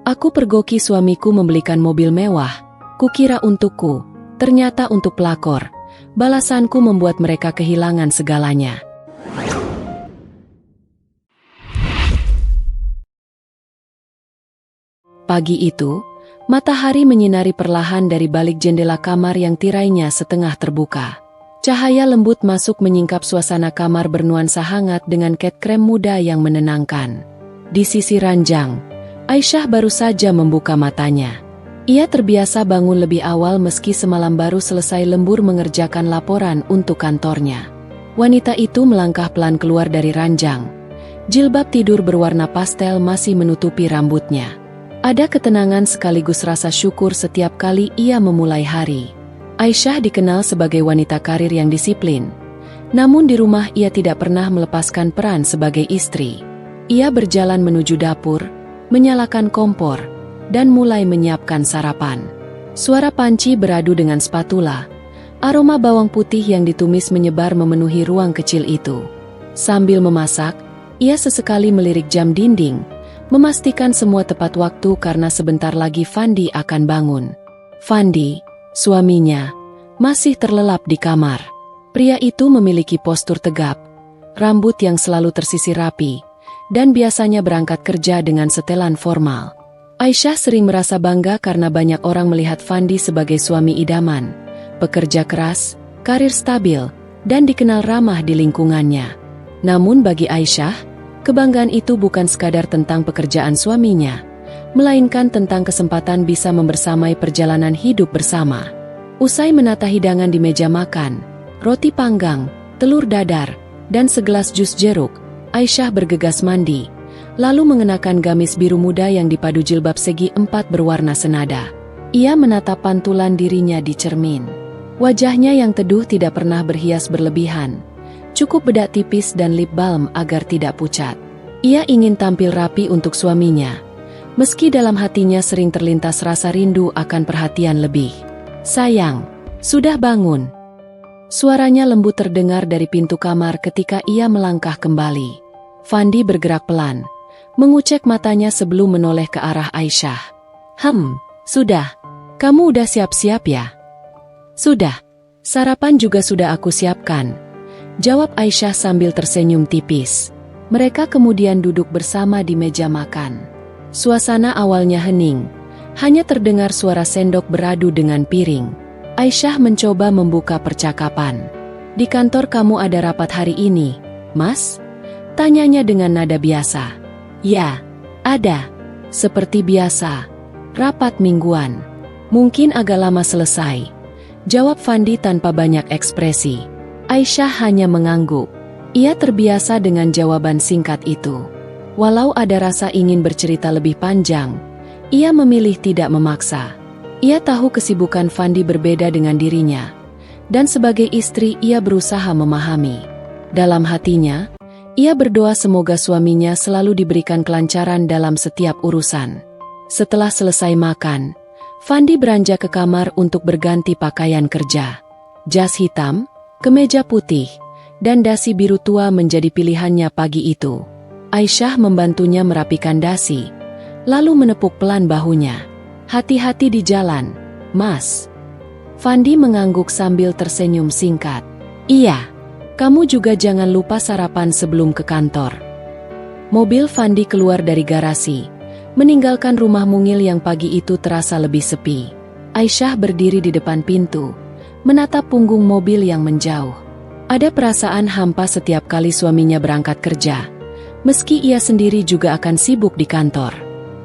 Aku pergoki suamiku membelikan mobil mewah. Kukira untukku, ternyata untuk pelakor. Balasanku membuat mereka kehilangan segalanya. Pagi itu, matahari menyinari perlahan dari balik jendela kamar yang tirainya setengah terbuka. Cahaya lembut masuk menyingkap suasana kamar bernuansa hangat dengan cat krem muda yang menenangkan. Di sisi ranjang, Aisyah baru saja membuka matanya. Ia terbiasa bangun lebih awal meski semalam baru selesai lembur mengerjakan laporan untuk kantornya. Wanita itu melangkah pelan keluar dari ranjang. Jilbab tidur berwarna pastel masih menutupi rambutnya. Ada ketenangan sekaligus rasa syukur setiap kali ia memulai hari. Aisyah dikenal sebagai wanita karir yang disiplin. Namun di rumah ia tidak pernah melepaskan peran sebagai istri. Ia berjalan menuju dapur, menyalakan kompor, dan mulai menyiapkan sarapan. Suara panci beradu dengan spatula. Aroma bawang putih yang ditumis menyebar memenuhi ruang kecil itu. Sambil memasak, ia sesekali melirik jam dinding, memastikan semua tepat waktu karena sebentar lagi Fandi akan bangun. Fandi, suaminya, masih terlelap di kamar. Pria itu memiliki postur tegap, rambut yang selalu tersisir rapi, dan biasanya berangkat kerja dengan setelan formal. Aisyah sering merasa bangga karena banyak orang melihat Fandi sebagai suami idaman, pekerja keras, karir stabil, dan dikenal ramah di lingkungannya. Namun bagi Aisyah, kebanggaan itu bukan sekadar tentang pekerjaan suaminya, melainkan tentang kesempatan bisa membersamai perjalanan hidup bersama. Usai menata hidangan di meja makan, roti panggang, telur dadar, dan segelas jus jeruk, Aisyah bergegas mandi, lalu mengenakan gamis biru muda yang dipadu jilbab segi 4 berwarna senada. Ia menatap pantulan dirinya di cermin. Wajahnya yang teduh tidak pernah berhias berlebihan. Cukup bedak tipis dan lip balm agar tidak pucat. Ia ingin tampil rapi untuk suaminya, meski dalam hatinya sering terlintas rasa rindu akan perhatian lebih. "Sayang, sudah bangun?" Suaranya lembut terdengar dari pintu kamar ketika ia melangkah kembali. Fandi bergerak pelan, mengucek matanya sebelum menoleh ke arah Aisyah. Sudah. Kamu udah siap-siap ya?" "Sudah. Sarapan juga sudah aku siapkan," jawab Aisyah sambil tersenyum tipis. Mereka kemudian duduk bersama di meja makan. Suasana awalnya hening, hanya terdengar suara sendok beradu dengan piring. Aisyah mencoba membuka percakapan. "Di kantor kamu ada rapat hari ini, Mas?" tanyanya dengan nada biasa. "Ya, ada. Seperti biasa. Rapat mingguan. Mungkin agak lama selesai," jawab Fandi tanpa banyak ekspresi. Aisyah hanya mengangguk. Ia terbiasa dengan jawaban singkat itu. Walau ada rasa ingin bercerita lebih panjang, ia memilih tidak memaksa. Ia tahu kesibukan Fandi berbeda dengan dirinya, dan sebagai istri ia berusaha memahami. Dalam hatinya, ia berdoa semoga suaminya selalu diberikan kelancaran dalam setiap urusan. Setelah selesai makan, Fandi beranjak ke kamar untuk berganti pakaian kerja. Jas hitam, kemeja putih, dan dasi biru tua menjadi pilihannya pagi itu. Aisyah membantunya merapikan dasi, lalu menepuk pelan bahunya. "Hati-hati di jalan, Mas." Fandi mengangguk sambil tersenyum singkat. "Iya. Kamu juga jangan lupa sarapan sebelum ke kantor." Mobil Fandi keluar dari garasi, meninggalkan rumah mungil yang pagi itu terasa lebih sepi. Aisyah berdiri di depan pintu, menatap punggung mobil yang menjauh. Ada perasaan hampa setiap kali suaminya berangkat kerja, meski ia sendiri juga akan sibuk di kantor.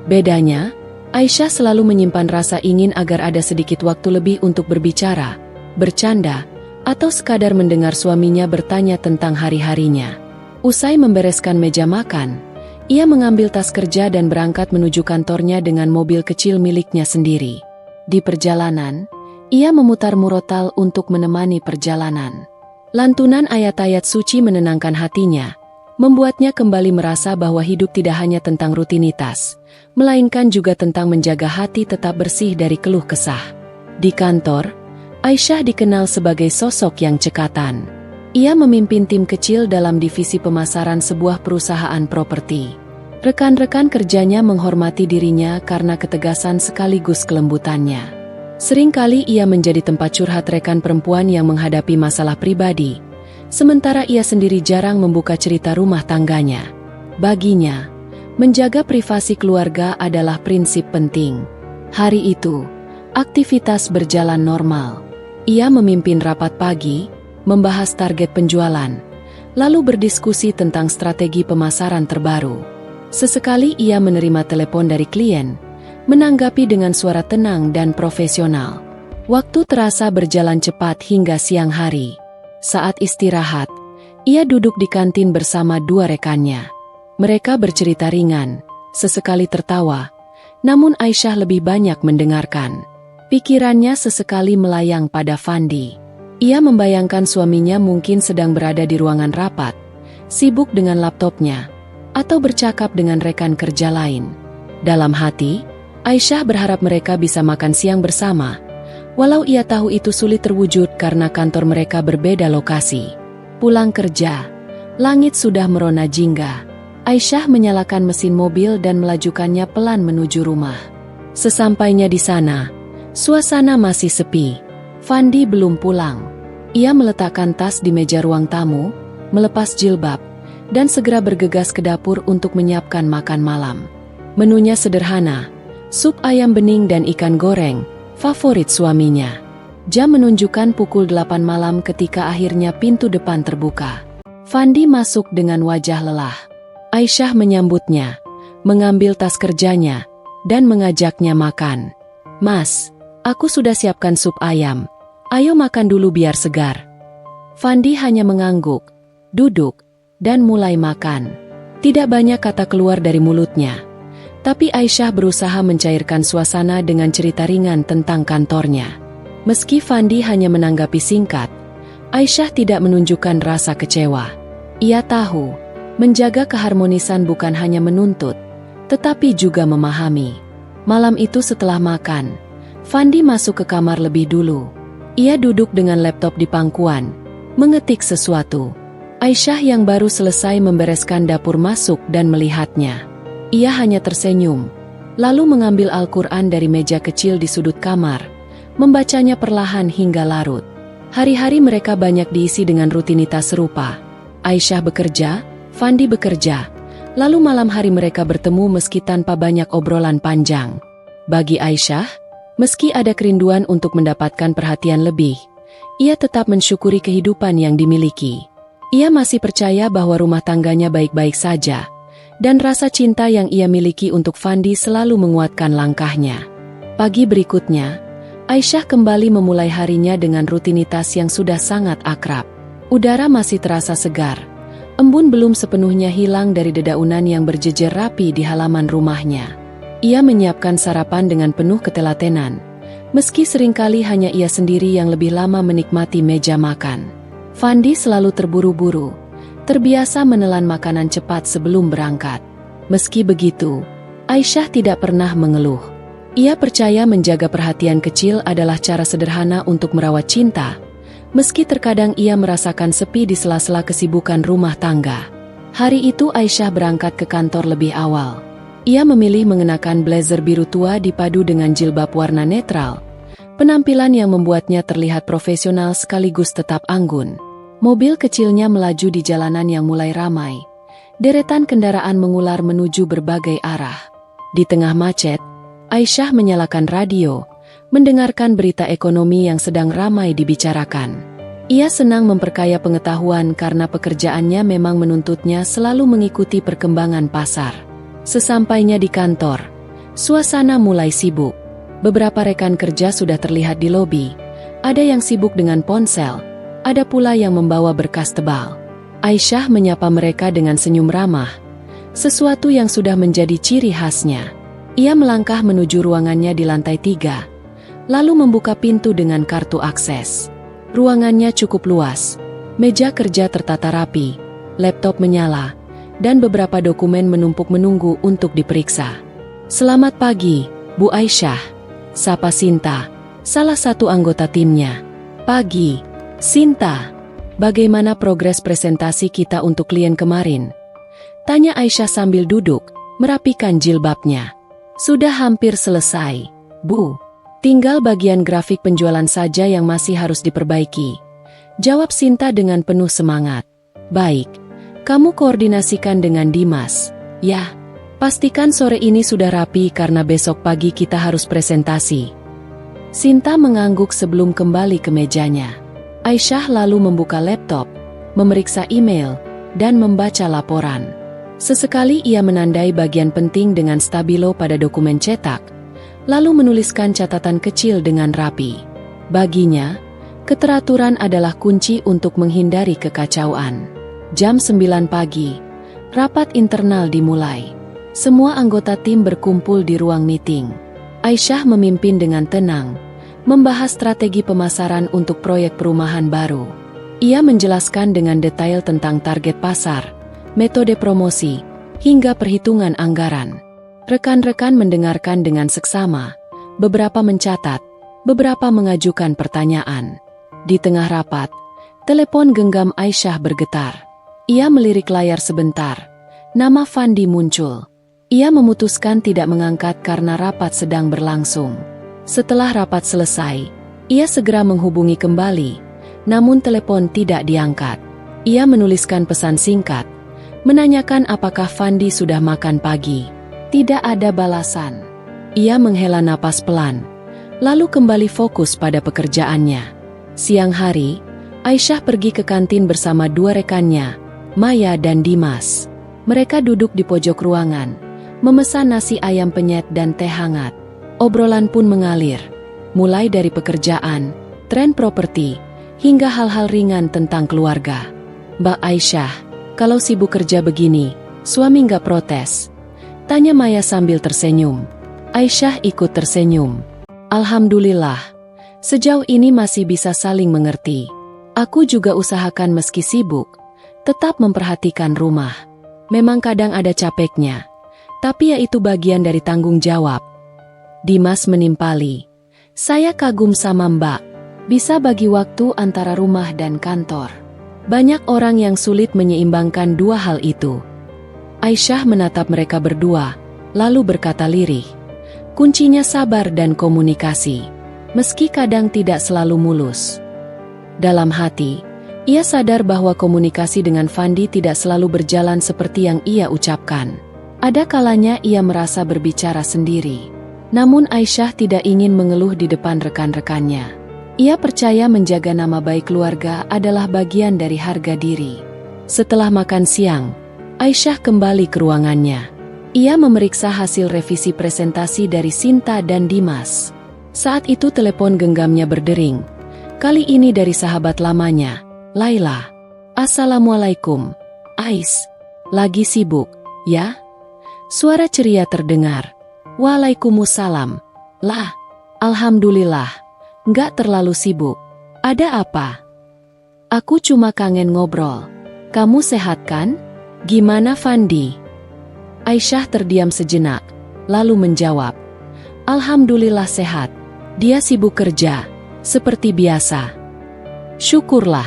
Bedanya, Aisyah selalu menyimpan rasa ingin agar ada sedikit waktu lebih untuk berbicara, bercanda, atau sekadar mendengar suaminya bertanya tentang hari-harinya. Usai membereskan meja makan, ia mengambil tas kerja dan berangkat menuju kantornya dengan mobil kecil miliknya sendiri. Di perjalanan, ia memutar murotal untuk menemani perjalanan. Lantunan ayat-ayat suci menenangkan hatinya, membuatnya kembali merasa bahwa hidup tidak hanya tentang rutinitas, melainkan juga tentang menjaga hati tetap bersih dari keluh kesah. Di kantor, Aisyah dikenal sebagai sosok yang cekatan. Ia memimpin tim kecil dalam divisi pemasaran sebuah perusahaan properti. Rekan-rekan kerjanya menghormati dirinya karena ketegasan sekaligus kelembutannya. Seringkali ia menjadi tempat curhat rekan perempuan yang menghadapi masalah pribadi, sementara ia sendiri jarang membuka cerita rumah tangganya. Baginya, menjaga privasi keluarga adalah prinsip penting. Hari itu, aktivitas berjalan normal. Ia memimpin rapat pagi, membahas target penjualan, lalu berdiskusi tentang strategi pemasaran terbaru. Sesekali ia menerima telepon dari klien, menanggapi dengan suara tenang dan profesional. Waktu terasa berjalan cepat hingga siang hari. Saat istirahat, ia duduk di kantin bersama dua rekannya. Mereka bercerita ringan, sesekali tertawa, namun Aisyah lebih banyak mendengarkan. Pikirannya sesekali melayang pada Fandi. Ia membayangkan suaminya mungkin sedang berada di ruangan rapat, sibuk dengan laptopnya, atau bercakap dengan rekan kerja lain. Dalam hati, Aisyah berharap mereka bisa makan siang bersama, walau ia tahu itu sulit terwujud karena kantor mereka berbeda lokasi. Pulang kerja, langit sudah merona jingga. Aisyah menyalakan mesin mobil dan melajukannya pelan menuju rumah. Sesampainya di sana, suasana masih sepi. Fandi belum pulang. Ia meletakkan tas di meja ruang tamu, melepas jilbab, dan segera bergegas ke dapur untuk menyiapkan makan malam. Menunya sederhana, sup ayam bening dan ikan goreng, favorit suaminya. Jam menunjukkan pukul 8 malam ketika akhirnya pintu depan terbuka. Fandi masuk dengan wajah lelah. Aisyah menyambutnya, mengambil tas kerjanya, dan mengajaknya makan. "Mas, aku sudah siapkan sup ayam. Ayo makan dulu biar segar." Fandi hanya mengangguk, duduk, dan mulai makan. Tidak banyak kata keluar dari mulutnya, tapi Aisyah berusaha mencairkan suasana dengan cerita ringan tentang kantornya. Meski Fandi hanya menanggapi singkat, Aisyah tidak menunjukkan rasa kecewa. Ia tahu, menjaga keharmonisan bukan hanya menuntut, tetapi juga memahami. Malam itu setelah makan, Fandi masuk ke kamar lebih dulu. Ia duduk dengan laptop di pangkuan, mengetik sesuatu. Aisyah yang baru selesai membereskan dapur masuk dan melihatnya. Ia hanya tersenyum, lalu mengambil Al-Quran dari meja kecil di sudut kamar, membacanya perlahan hingga larut. Hari-hari mereka banyak diisi dengan rutinitas serupa. Aisyah bekerja, Fandi bekerja, lalu malam hari mereka bertemu meski tanpa banyak obrolan panjang. Bagi Aisyah, meski ada kerinduan untuk mendapatkan perhatian lebih, ia tetap mensyukuri kehidupan yang dimiliki. Ia masih percaya bahwa rumah tangganya baik-baik saja, dan rasa cinta yang ia miliki untuk Fandi selalu menguatkan langkahnya. Pagi berikutnya, Aisyah kembali memulai harinya dengan rutinitas yang sudah sangat akrab. Udara masih terasa segar. Embun belum sepenuhnya hilang dari dedaunan yang berjejer rapi di halaman rumahnya. Ia menyiapkan sarapan dengan penuh ketelatenan, meski seringkali hanya ia sendiri yang lebih lama menikmati meja makan. Fandi selalu terburu-buru, terbiasa menelan makanan cepat sebelum berangkat. Meski begitu, Aisyah tidak pernah mengeluh. Ia percaya menjaga perhatian kecil adalah cara sederhana untuk merawat cinta, meski terkadang ia merasakan sepi di sela-sela kesibukan rumah tangga. Hari itu Aisyah berangkat ke kantor lebih awal. Ia memilih mengenakan blazer biru tua dipadu dengan jilbab warna netral, penampilan yang membuatnya terlihat profesional sekaligus tetap anggun. Mobil kecilnya melaju di jalanan yang mulai ramai. Deretan kendaraan mengular menuju berbagai arah. Di tengah macet, Aisyah menyalakan radio, mendengarkan berita ekonomi yang sedang ramai dibicarakan. Ia senang memperkaya pengetahuan karena pekerjaannya memang menuntutnya selalu mengikuti perkembangan pasar. Sesampainya di kantor, suasana mulai sibuk. Beberapa rekan kerja sudah terlihat di lobi. Ada yang sibuk dengan ponsel, ada pula yang membawa berkas tebal. Aisyah menyapa mereka dengan senyum ramah, sesuatu yang sudah menjadi ciri khasnya. Ia melangkah menuju ruangannya di lantai 3, lalu membuka pintu dengan kartu akses. Ruangannya cukup luas, meja kerja tertata rapi, laptop menyala, dan beberapa dokumen menumpuk menunggu untuk diperiksa. "Selamat pagi, Bu Aisyah," sapa Sinta, salah satu anggota timnya. "Pagi, Sinta. Bagaimana progres presentasi kita untuk klien kemarin?" tanya Aisyah sambil duduk, merapikan jilbabnya. Sudah hampir selesai, Bu. Tinggal bagian grafik penjualan saja yang masih harus diperbaiki, jawab Sinta dengan penuh semangat. Baik, kamu koordinasikan dengan Dimas, ya. Pastikan sore ini sudah rapi karena besok pagi kita harus presentasi. Sinta mengangguk sebelum kembali ke mejanya. Aisyah lalu membuka laptop, memeriksa email, dan membaca laporan. Sesekali ia menandai bagian penting dengan stabilo pada dokumen cetak, lalu menuliskan catatan kecil dengan rapi. Baginya, keteraturan adalah kunci untuk menghindari kekacauan. Jam 9 pagi, rapat internal dimulai. Semua anggota tim berkumpul di ruang meeting. Aisyah memimpin dengan tenang, membahas strategi pemasaran untuk proyek perumahan baru. Ia menjelaskan dengan detail tentang target pasar, metode promosi, hingga perhitungan anggaran. Rekan-rekan mendengarkan dengan seksama, beberapa mencatat, beberapa mengajukan pertanyaan. Di tengah rapat, telepon genggam Aisyah bergetar. Ia melirik layar sebentar. Nama Fandi muncul. Ia memutuskan tidak mengangkat karena rapat sedang berlangsung. Setelah rapat selesai, ia segera menghubungi kembali, namun telepon tidak diangkat. Ia menuliskan pesan singkat, menanyakan apakah Fandi sudah makan pagi. Tidak ada balasan. Ia menghela napas pelan, lalu kembali fokus pada pekerjaannya. Siang hari, Aisyah pergi ke kantin bersama dua rekannya, Maya dan Dimas. Mereka duduk di pojok ruangan, memesan nasi ayam penyet dan teh hangat. Obrolan pun mengalir, mulai dari pekerjaan, tren properti, hingga hal-hal ringan tentang keluarga. Mbak Aisyah, kalau sibuk kerja begini, suami nggak protes? Tanya Maya sambil tersenyum. Aisyah ikut tersenyum. Alhamdulillah, sejauh ini masih bisa saling mengerti. Aku juga usahakan meski sibuk, tetap memperhatikan rumah. Memang kadang ada capeknya, tapi ya itu bagian dari tanggung jawab. Dimas menimpali. Saya kagum sama Mbak, bisa bagi waktu antara rumah dan kantor. Banyak orang yang sulit menyeimbangkan dua hal itu. Aisyah menatap mereka berdua, lalu berkata lirih. Kuncinya sabar dan komunikasi, meski kadang tidak selalu mulus. Dalam hati, ia sadar bahwa komunikasi dengan Fandi tidak selalu berjalan seperti yang ia ucapkan. Ada kalanya ia merasa berbicara sendiri. Namun Aisyah tidak ingin mengeluh di depan rekan-rekannya. Ia percaya menjaga nama baik keluarga adalah bagian dari harga diri. Setelah makan siang, Aisyah kembali ke ruangannya. Ia memeriksa hasil revisi presentasi dari Sinta dan Dimas. Saat itu telepon genggamnya berdering. Kali ini dari sahabat lamanya, Laila. Assalamualaikum, Ais. Lagi sibuk, ya? Suara ceria terdengar. Waalaikumsalam. Lah, alhamdulillah. Nggak terlalu sibuk. Ada apa? Aku cuma kangen ngobrol. Kamu sehat kan? Gimana Fandi? Aisyah terdiam sejenak, lalu menjawab. Alhamdulillah sehat. Dia sibuk kerja, seperti biasa. Syukurlah.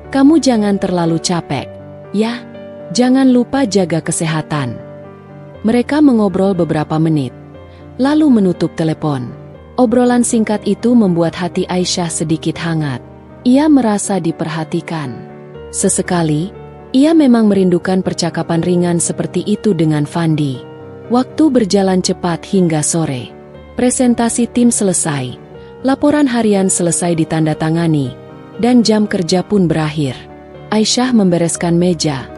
Kamu jangan terlalu capek, ya? Jangan lupa jaga kesehatan. Mereka mengobrol beberapa menit, lalu menutup telepon. Obrolan singkat itu membuat hati Aisyah sedikit hangat. Ia merasa diperhatikan. Sesekali, ia memang merindukan percakapan ringan seperti itu dengan Fandi. Waktu berjalan cepat hingga sore. Presentasi tim selesai, laporan harian selesai ditandatangani, dan jam kerja pun berakhir. Aisyah membereskan meja,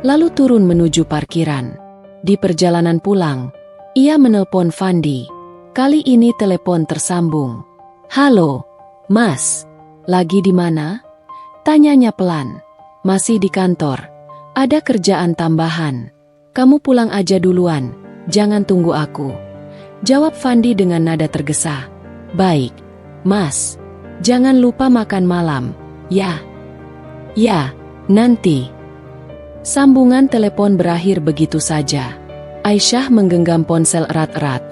lalu turun menuju parkiran. Di perjalanan pulang, ia menelpon Fandi. Kali ini telepon tersambung. Halo, Mas. Lagi di mana? Tanyanya pelan. Masih di kantor. Ada kerjaan tambahan. Kamu pulang aja duluan, jangan tunggu aku. Jawab Fandi dengan nada tergesa. Baik, Mas. Jangan lupa makan malam, ya? Ya, nanti. Sambungan telepon berakhir begitu saja. Aisyah menggenggam ponsel erat-erat,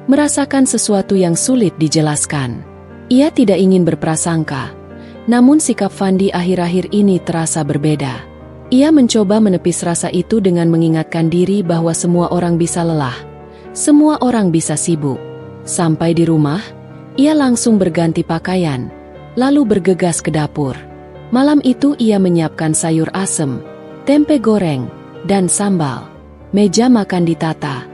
merasakan sesuatu yang sulit dijelaskan. Ia tidak ingin berprasangka, namun sikap Fandi akhir-akhir ini terasa berbeda. Ia mencoba menepis rasa itu dengan mengingatkan diri bahwa semua orang bisa lelah. Semua orang bisa sibuk. Sampai di rumah, ia langsung berganti pakaian, lalu bergegas ke dapur. Malam itu ia menyiapkan sayur asem, tempe goreng, dan sambal. Meja makan ditata.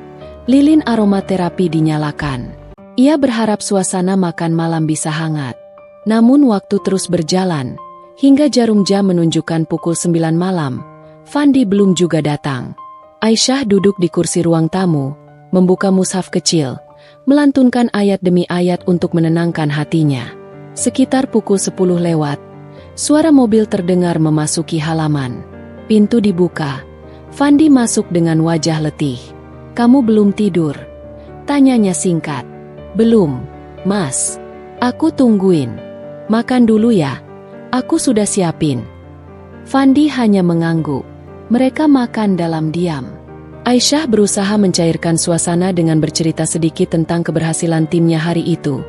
Lilin aromaterapi dinyalakan. Ia berharap suasana makan malam bisa hangat. Namun waktu terus berjalan. Hingga jarum jam menunjukkan pukul 9 malam. Fandi belum juga datang. Aisyah duduk di kursi ruang tamu, membuka mushaf kecil, melantunkan ayat demi ayat untuk menenangkan hatinya. Sekitar pukul 10 lewat, suara mobil terdengar memasuki halaman. Pintu dibuka. Fandi masuk dengan wajah letih. "Kamu belum tidur?" tanyanya singkat. "Belum, Mas. Aku tungguin." "Makan dulu ya. Aku sudah siapin." Fandi hanya mengangguk. Mereka makan dalam diam. Aisyah berusaha mencairkan suasana dengan bercerita sedikit tentang keberhasilan timnya hari itu.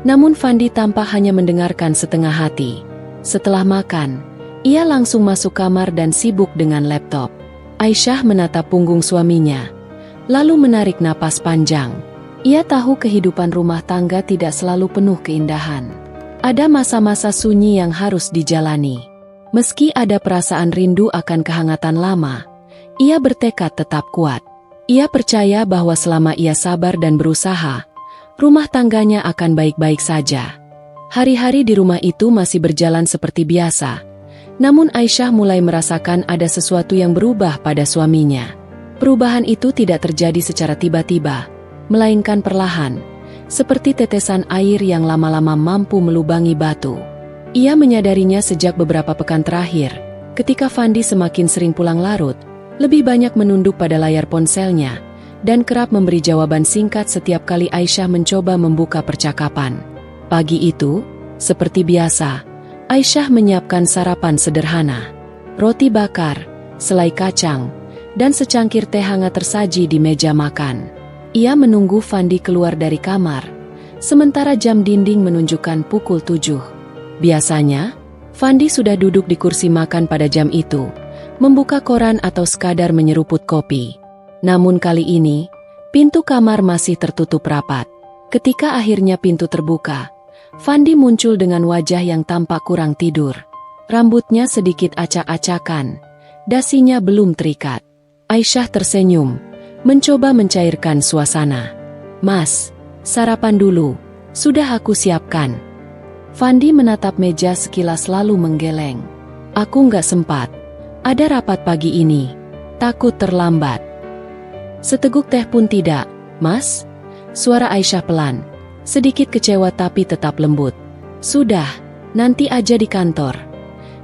Namun Fandi tampak hanya mendengarkan setengah hati. Setelah makan, ia langsung masuk kamar dan sibuk dengan laptop. Aisyah menatap punggung suaminya, lalu menarik napas panjang. Ia tahu kehidupan rumah tangga tidak selalu penuh keindahan. Ada masa-masa sunyi yang harus dijalani. Meski ada perasaan rindu akan kehangatan lama, ia bertekad tetap kuat. Ia percaya bahwa selama ia sabar dan berusaha, rumah tangganya akan baik-baik saja. Hari-hari di rumah itu masih berjalan seperti biasa. Namun Aisyah mulai merasakan ada sesuatu yang berubah pada suaminya. Perubahan itu tidak terjadi secara tiba-tiba, melainkan perlahan, seperti tetesan air yang lama-lama mampu melubangi batu. Ia menyadarinya sejak beberapa pekan terakhir, ketika Fandi semakin sering pulang larut, lebih banyak menunduk pada layar ponselnya, dan kerap memberi jawaban singkat setiap kali Aisyah mencoba membuka percakapan. Pagi itu, seperti biasa, Aisyah menyiapkan sarapan sederhana. Roti bakar, selai kacang, dan secangkir teh hangat tersaji di meja makan. Ia menunggu Fandi keluar dari kamar, sementara jam dinding menunjukkan pukul 7. Biasanya, Fandi sudah duduk di kursi makan pada jam itu, membuka koran atau sekadar menyeruput kopi. Namun kali ini, pintu kamar masih tertutup rapat. Ketika akhirnya pintu terbuka, Fandi muncul dengan wajah yang tampak kurang tidur. Rambutnya sedikit acak-acakan, dasinya belum terikat. Aisyah tersenyum, mencoba mencairkan suasana. "Mas, sarapan dulu, sudah aku siapkan." Fandi menatap meja sekilas lalu menggeleng. "Aku nggak sempat. Ada rapat pagi ini. Takut terlambat." "Seteguk teh pun tidak, Mas?" Suara Aisyah pelan. Sedikit kecewa tapi tetap lembut. "Sudah, nanti aja di kantor,"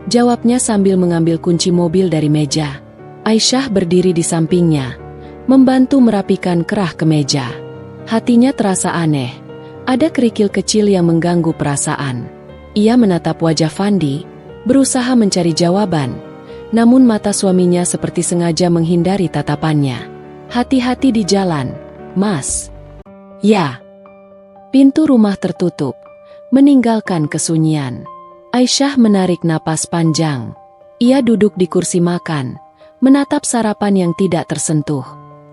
jawabnya sambil mengambil kunci mobil dari meja. Aisyah berdiri di sampingnya, membantu merapikan kerah kemeja. Hatinya terasa aneh, ada kerikil kecil yang mengganggu perasaan. Ia menatap wajah Fandi, berusaha mencari jawaban, namun mata suaminya seperti sengaja menghindari tatapannya. "Hati-hati di jalan, Mas." "Ya." Pintu rumah tertutup, meninggalkan kesunyian. Aisyah menarik napas panjang. Ia duduk di kursi makan, menatap sarapan yang tidak tersentuh.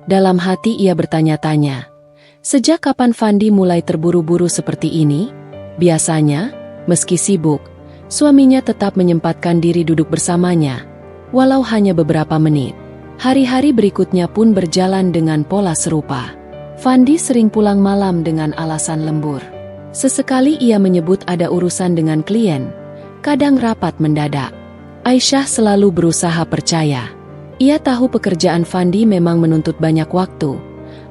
Dalam hati ia bertanya-tanya, sejak kapan Fandi mulai terburu-buru seperti ini? Biasanya, meski sibuk, suaminya tetap menyempatkan diri duduk bersamanya, walau hanya beberapa menit. Hari-hari berikutnya pun berjalan dengan pola serupa. Fandi sering pulang malam dengan alasan lembur. Sesekali ia menyebut ada urusan dengan klien, kadang rapat mendadak. Aisyah selalu berusaha percaya. Ia tahu pekerjaan Fandi memang menuntut banyak waktu,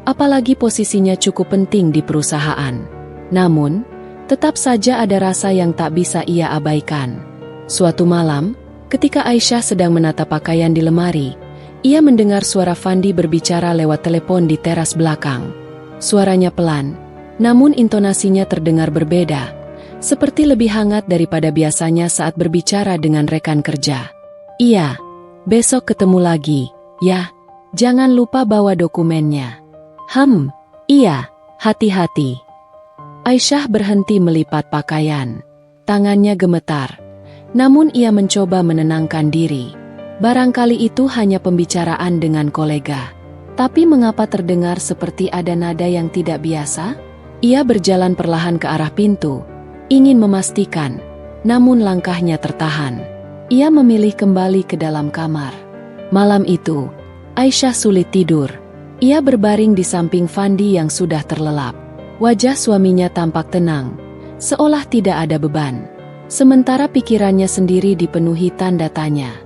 apalagi posisinya cukup penting di perusahaan. Namun, tetap saja ada rasa yang tak bisa ia abaikan. Suatu malam, ketika Aisyah sedang menata pakaian di lemari, ia mendengar suara Fandi berbicara lewat telepon di teras belakang. Suaranya pelan, namun intonasinya terdengar berbeda, seperti lebih hangat daripada biasanya saat berbicara dengan rekan kerja. "Iya, besok ketemu lagi, ya. Jangan lupa bawa dokumennya." Iya, hati-hati." Aisyah berhenti melipat pakaian. Tangannya gemetar, namun ia mencoba menenangkan diri. Barangkali itu hanya pembicaraan dengan kolega. Tapi mengapa terdengar seperti ada nada yang tidak biasa? Ia berjalan perlahan ke arah pintu, ingin memastikan, namun langkahnya tertahan. Ia memilih kembali ke dalam kamar. Malam itu, Aisyah sulit tidur. Ia berbaring di samping Fandi yang sudah terlelap. Wajah suaminya tampak tenang, seolah tidak ada beban. Sementara pikirannya sendiri dipenuhi tanda tanya.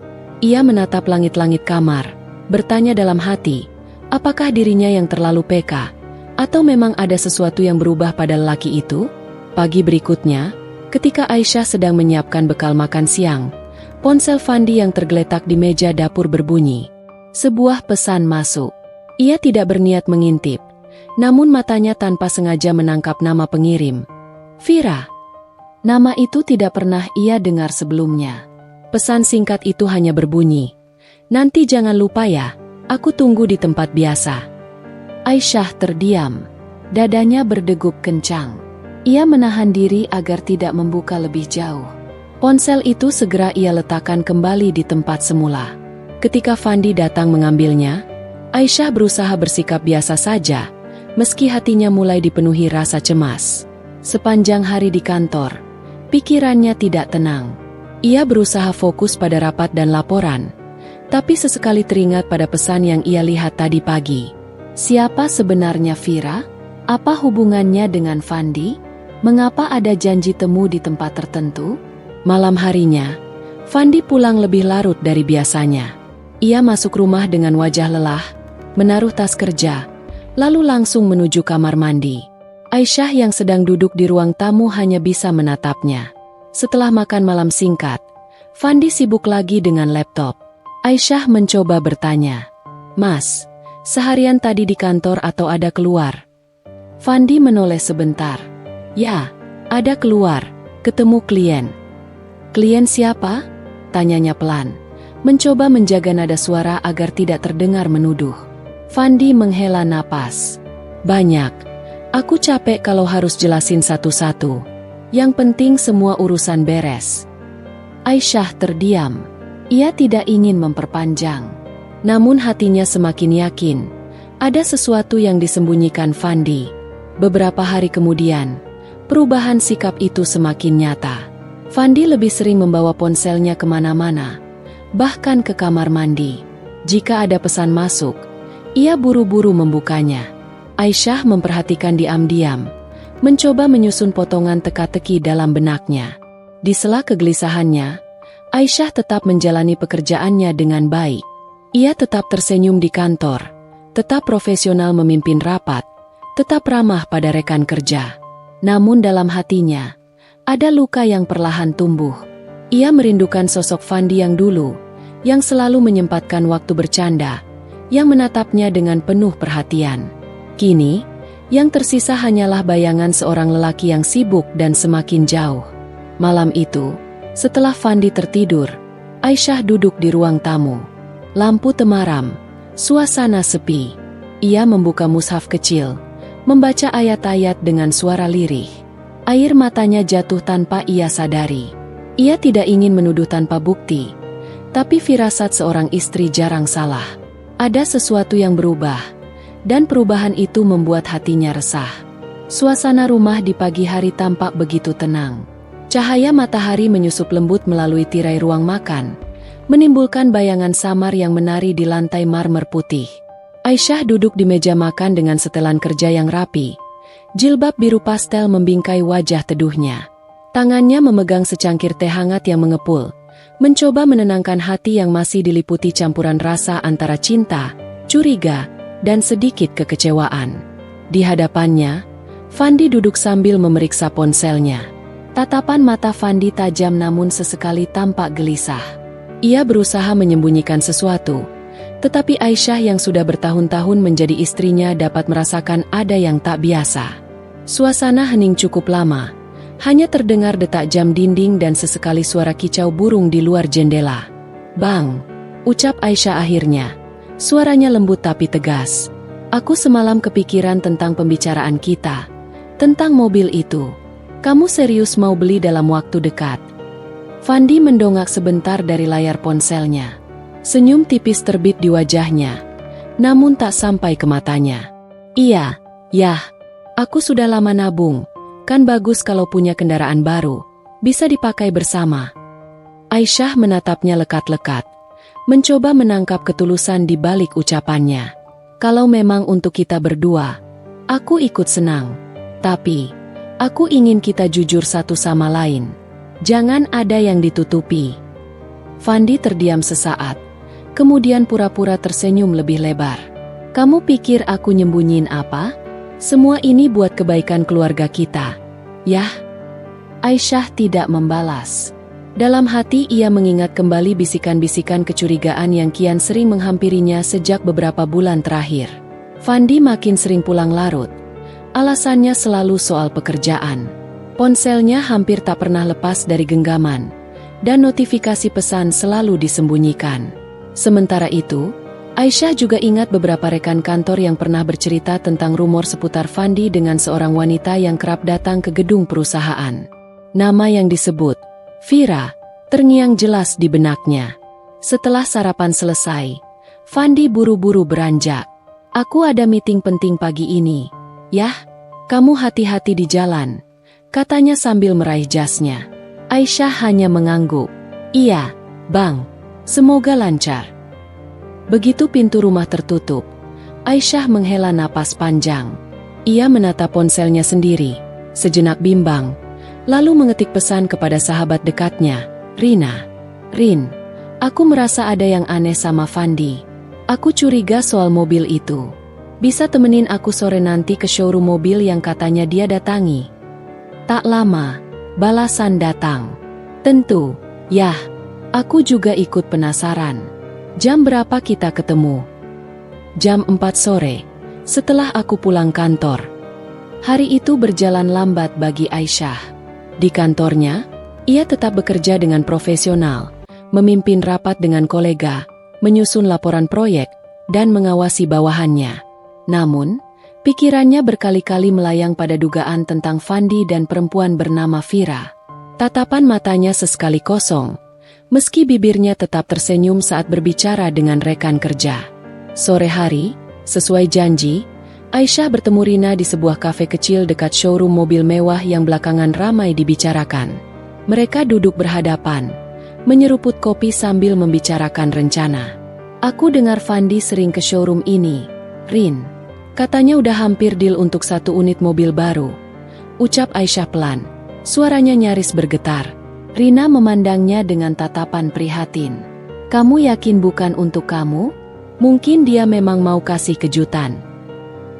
Ia menatap langit-langit kamar, bertanya dalam hati, apakah dirinya yang terlalu peka, atau memang ada sesuatu yang berubah pada lelaki itu? Pagi berikutnya, ketika Aisyah sedang menyiapkan bekal makan siang, ponsel Fandi yang tergeletak di meja dapur berbunyi. Sebuah pesan masuk. Ia tidak berniat mengintip, namun matanya tanpa sengaja menangkap nama pengirim. Vira. Nama itu tidak pernah ia dengar sebelumnya. Pesan singkat itu hanya berbunyi, "Nanti jangan lupa ya, aku tunggu di tempat biasa." Aisyah terdiam. Dadanya berdegup kencang. Ia menahan diri agar tidak membuka lebih jauh. Ponsel itu segera ia letakkan kembali di tempat semula. Ketika Fandi datang mengambilnya, Aisyah berusaha bersikap biasa saja, meski hatinya mulai dipenuhi rasa cemas. Sepanjang hari di kantor, pikirannya tidak tenang. Ia berusaha fokus pada rapat dan laporan, tapi sesekali teringat pada pesan yang ia lihat tadi pagi. Siapa sebenarnya Vira? Apa hubungannya dengan Fandi? Mengapa ada janji temu di tempat tertentu? Malam harinya, Fandi pulang lebih larut dari biasanya. Ia masuk rumah dengan wajah lelah, menaruh tas kerja, lalu langsung menuju kamar mandi. Aisyah yang sedang duduk di ruang tamu hanya bisa menatapnya. Setelah makan malam singkat, Fandi sibuk lagi dengan laptop. Aisyah mencoba bertanya, "Mas, seharian tadi di kantor atau ada keluar?" Fandi menoleh sebentar. "Ya, ada keluar, ketemu klien." "Klien siapa?" tanyanya pelan, mencoba menjaga nada suara agar tidak terdengar menuduh. Fandi menghela napas. "Banyak. Aku capek kalau harus jelasin satu-satu. Yang penting semua urusan beres." Aisyah terdiam. Ia tidak ingin memperpanjang. Namun hatinya semakin yakin, ada sesuatu yang disembunyikan Fandi. Beberapa hari kemudian, perubahan sikap itu semakin nyata. Fandi lebih sering membawa ponselnya kemana-mana, bahkan ke kamar mandi. Jika ada pesan masuk, ia buru-buru membukanya. Aisyah memperhatikan diam-diam, mencoba menyusun potongan teka-teki dalam benaknya. Di sela kegelisahannya, Aisyah tetap menjalani pekerjaannya dengan baik. Ia tetap tersenyum di kantor, tetap profesional memimpin rapat, tetap ramah pada rekan kerja. Namun dalam hatinya, ada luka yang perlahan tumbuh. Ia merindukan sosok Fandi yang dulu, yang selalu menyempatkan waktu bercanda, yang menatapnya dengan penuh perhatian. Kini, yang tersisa hanyalah bayangan seorang lelaki yang sibuk dan semakin jauh. Malam itu, setelah Fandi tertidur, Aisyah duduk di ruang tamu. Lampu temaram, suasana sepi. Ia membuka mushaf kecil, membaca ayat-ayat dengan suara lirih. Air matanya jatuh tanpa ia sadari. Ia tidak ingin menuduh tanpa bukti, tapi firasat seorang istri jarang salah. Ada sesuatu yang berubah, dan perubahan itu membuat hatinya resah. Suasana rumah di pagi hari tampak begitu tenang. Cahaya matahari menyusup lembut melalui tirai ruang makan, menimbulkan bayangan samar yang menari di lantai marmer putih. Aisyah duduk di meja makan dengan setelan kerja yang rapi. Jilbab biru pastel membingkai wajah teduhnya. Tangannya memegang secangkir teh hangat yang mengepul, mencoba menenangkan hati yang masih diliputi campuran rasa antara cinta, curiga, dan sedikit kekecewaan. Di hadapannya, Fandi duduk sambil memeriksa ponselnya. Tatapan mata Fandi tajam namun sesekali tampak gelisah. Ia berusaha menyembunyikan sesuatu, tetapi Aisyah yang sudah bertahun-tahun menjadi istrinya dapat merasakan ada yang tak biasa. Suasana hening cukup lama, hanya terdengar detak jam dinding dan sesekali suara kicau burung di luar jendela. "Bang," ucap Aisyah akhirnya. Suaranya lembut tapi tegas. "Aku semalam kepikiran tentang pembicaraan kita, tentang mobil itu. Kamu serius mau beli dalam waktu dekat?" Fandi mendongak sebentar dari layar ponselnya. Senyum tipis terbit di wajahnya, namun tak sampai ke matanya. Iya, yah, aku sudah lama nabung, kan bagus kalau punya kendaraan baru, bisa dipakai bersama. Aisyah menatapnya lekat-lekat, mencoba menangkap ketulusan di balik ucapannya. Kalau memang untuk kita berdua, aku ikut senang. Tapi, aku ingin kita jujur satu sama lain. Jangan ada yang ditutupi. Fandi terdiam sesaat, kemudian pura-pura tersenyum lebih lebar. Kamu pikir aku nyembunyiin apa? Semua ini buat kebaikan keluarga kita. Yah. Aisyah tidak membalas. Dalam hati ia mengingat kembali bisikan-bisikan kecurigaan yang kian sering menghampirinya sejak beberapa bulan terakhir. Fandi makin sering pulang larut. Alasannya selalu soal pekerjaan. Ponselnya hampir tak pernah lepas dari genggaman, dan notifikasi pesan selalu disembunyikan. Sementara itu, Aisyah juga ingat beberapa rekan kantor yang pernah bercerita tentang rumor seputar Fandi dengan seorang wanita yang kerap datang ke gedung perusahaan. Nama yang disebut, Vira, terngiang jelas di benaknya. Setelah sarapan selesai, Fandi buru-buru beranjak. Aku ada meeting penting pagi ini. Yah, kamu hati-hati di jalan, katanya sambil meraih jasnya. Aisyah hanya mengangguk. Iya, Bang, semoga lancar. Begitu pintu rumah tertutup, Aisyah menghela napas panjang. Ia menatap ponselnya sendiri, sejenak bimbang, lalu mengetik pesan kepada sahabat dekatnya, Rina. Rin, aku merasa ada yang aneh sama Fandi. Aku curiga soal mobil itu. Bisa temenin aku sore nanti ke showroom mobil yang katanya dia datangi? Tak lama, balasan datang. Tentu, yah, aku juga ikut penasaran. Jam berapa kita ketemu? Jam 4 sore, setelah aku pulang kantor. Hari itu berjalan lambat bagi Aisyah. Di kantornya, ia tetap bekerja dengan profesional, memimpin rapat dengan kolega, menyusun laporan proyek, dan mengawasi bawahannya. Namun, pikirannya berkali-kali melayang pada dugaan tentang Fandi dan perempuan bernama Vira. Tatapan matanya sesekali kosong, meski bibirnya tetap tersenyum saat berbicara dengan rekan kerja. Sore hari, sesuai janji, Aisyah bertemu Rina di sebuah kafe kecil dekat showroom mobil mewah yang belakangan ramai dibicarakan. Mereka duduk berhadapan, menyeruput kopi sambil membicarakan rencana. Aku dengar Fandi sering ke showroom ini, Rin. Katanya udah hampir deal untuk 1 unit mobil baru. Ucap Aisyah pelan, suaranya nyaris bergetar. Rina memandangnya dengan tatapan prihatin. Kamu yakin bukan untuk kamu? Mungkin dia memang mau kasih kejutan.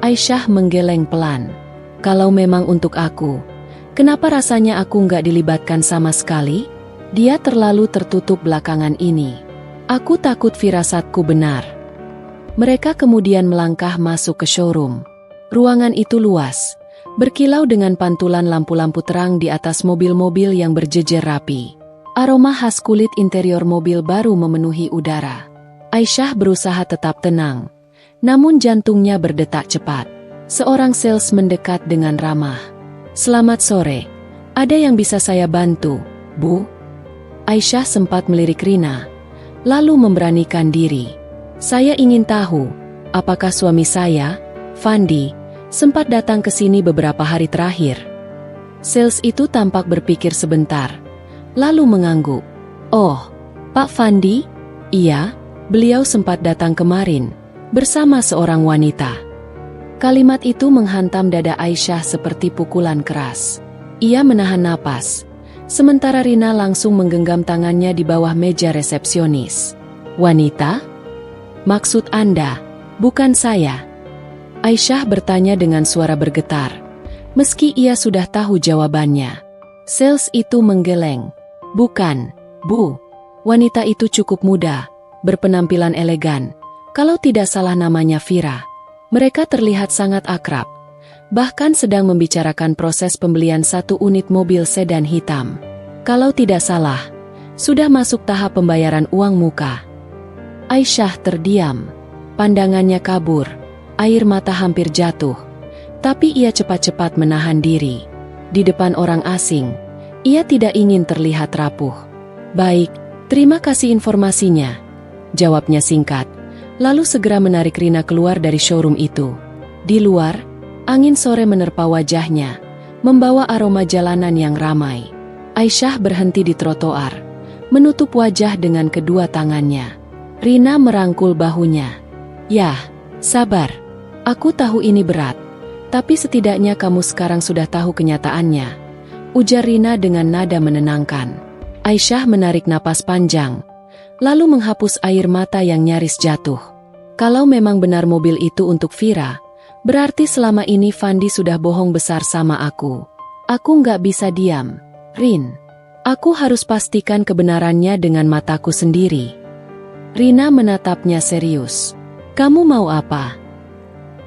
Aisyah menggeleng pelan. Kalau memang untuk aku, kenapa rasanya aku nggak dilibatkan sama sekali? Dia terlalu tertutup belakangan ini. Aku takut firasatku benar. Mereka kemudian melangkah masuk ke showroom. Ruangan itu luas, berkilau dengan pantulan lampu-lampu terang di atas mobil-mobil yang berjejer rapi. Aroma khas kulit interior mobil baru memenuhi udara. Aisyah berusaha tetap tenang, namun jantungnya berdetak cepat. Seorang sales mendekat dengan ramah. Selamat sore, ada yang bisa saya bantu, Bu? Aisyah sempat melirik Rina, lalu memberanikan diri. Saya ingin tahu, apakah suami saya, Fandi, sempat datang ke sini beberapa hari terakhir? Sales itu tampak berpikir sebentar, lalu mengangguk. Oh, Pak Fandi? Iya, beliau sempat datang kemarin, bersama seorang wanita. Kalimat itu menghantam dada Aisyah seperti pukulan keras. Ia menahan napas, sementara Rina langsung menggenggam tangannya di bawah meja resepsionis. Wanita? Maksud Anda, bukan saya? Aisyah bertanya dengan suara bergetar, meski ia sudah tahu jawabannya. Sales itu menggeleng. Bukan, Bu. Wanita itu cukup muda, berpenampilan elegan. Kalau tidak salah namanya Vira. Mereka terlihat sangat akrab, bahkan sedang membicarakan proses pembelian 1 unit mobil sedan hitam. Kalau tidak salah, sudah masuk tahap pembayaran uang muka. Aisyah terdiam, pandangannya kabur, air mata hampir jatuh, tapi ia cepat-cepat menahan diri. Di depan orang asing, ia tidak ingin terlihat rapuh. Baik, terima kasih informasinya. jawabnya singkat, lalu segera menarik Rina keluar dari showroom itu. Di luar, angin sore menerpa wajahnya, membawa aroma jalanan yang ramai. Aisyah berhenti di trotoar, menutup wajah dengan kedua tangannya. Rina merangkul bahunya. "Yah, sabar. Aku tahu ini berat, tapi setidaknya kamu sekarang sudah tahu kenyataannya," ujar Rina dengan nada menenangkan. Aisyah menarik napas panjang, lalu menghapus air mata yang nyaris jatuh. Kalau memang benar mobil itu untuk Vira, berarti selama ini Fandi sudah bohong besar sama aku. Aku nggak bisa diam, Rin. Aku harus pastikan kebenarannya dengan mataku sendiri. Rina menatapnya serius. "Kamu mau apa?"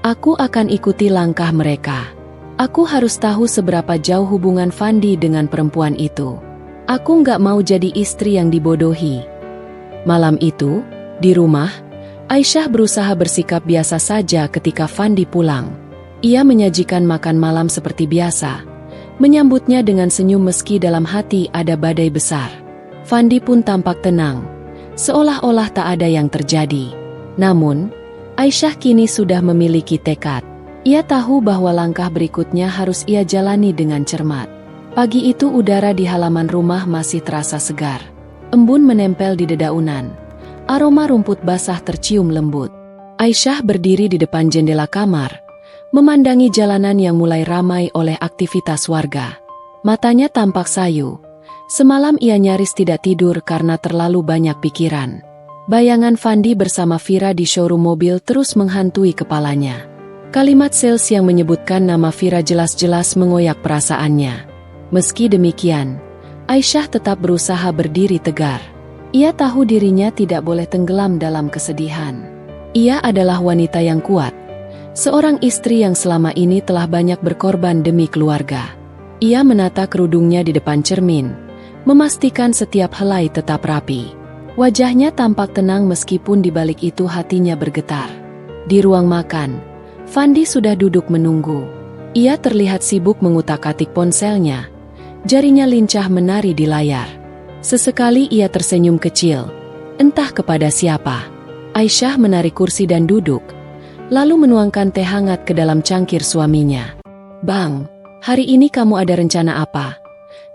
"Aku akan ikuti langkah mereka. Aku harus tahu seberapa jauh hubungan Fandi dengan perempuan itu. Aku nggak mau jadi istri yang dibodohi." Malam itu, di rumah, Aisyah berusaha bersikap biasa saja ketika Fandi pulang. Ia menyajikan makan malam seperti biasa, menyambutnya dengan senyum meski dalam hati ada badai besar. Fandi pun tampak tenang, seolah-olah tak ada yang terjadi. Namun, Aisyah kini sudah memiliki tekad. Ia tahu bahwa langkah berikutnya harus ia jalani dengan cermat. Pagi itu udara di halaman rumah masih terasa segar. Embun menempel di dedaunan. Aroma rumput basah tercium lembut. Aisyah berdiri di depan jendela kamar, memandangi jalanan yang mulai ramai oleh aktivitas warga. Matanya tampak sayu. Semalam ia nyaris tidak tidur karena terlalu banyak pikiran. Bayangan Fandi bersama Vira di showroom mobil terus menghantui kepalanya. Kalimat sales yang menyebutkan nama Vira jelas-jelas mengoyak perasaannya. Meski demikian, Aisyah tetap berusaha berdiri tegar. Ia tahu dirinya tidak boleh tenggelam dalam kesedihan. Ia adalah wanita yang kuat, seorang istri yang selama ini telah banyak berkorban demi keluarga. Ia menata kerudungnya di depan cermin, memastikan setiap helai tetap rapi. Wajahnya tampak tenang meskipun di balik itu hatinya bergetar. Di ruang makan, Fandi sudah duduk menunggu. Ia terlihat sibuk mengutak-atik ponselnya. Jarinya lincah menari di layar. Sesekali ia tersenyum kecil, entah kepada siapa. Aisyah menarik kursi dan duduk, lalu menuangkan teh hangat ke dalam cangkir suaminya. "Bang, hari ini kamu ada rencana apa?"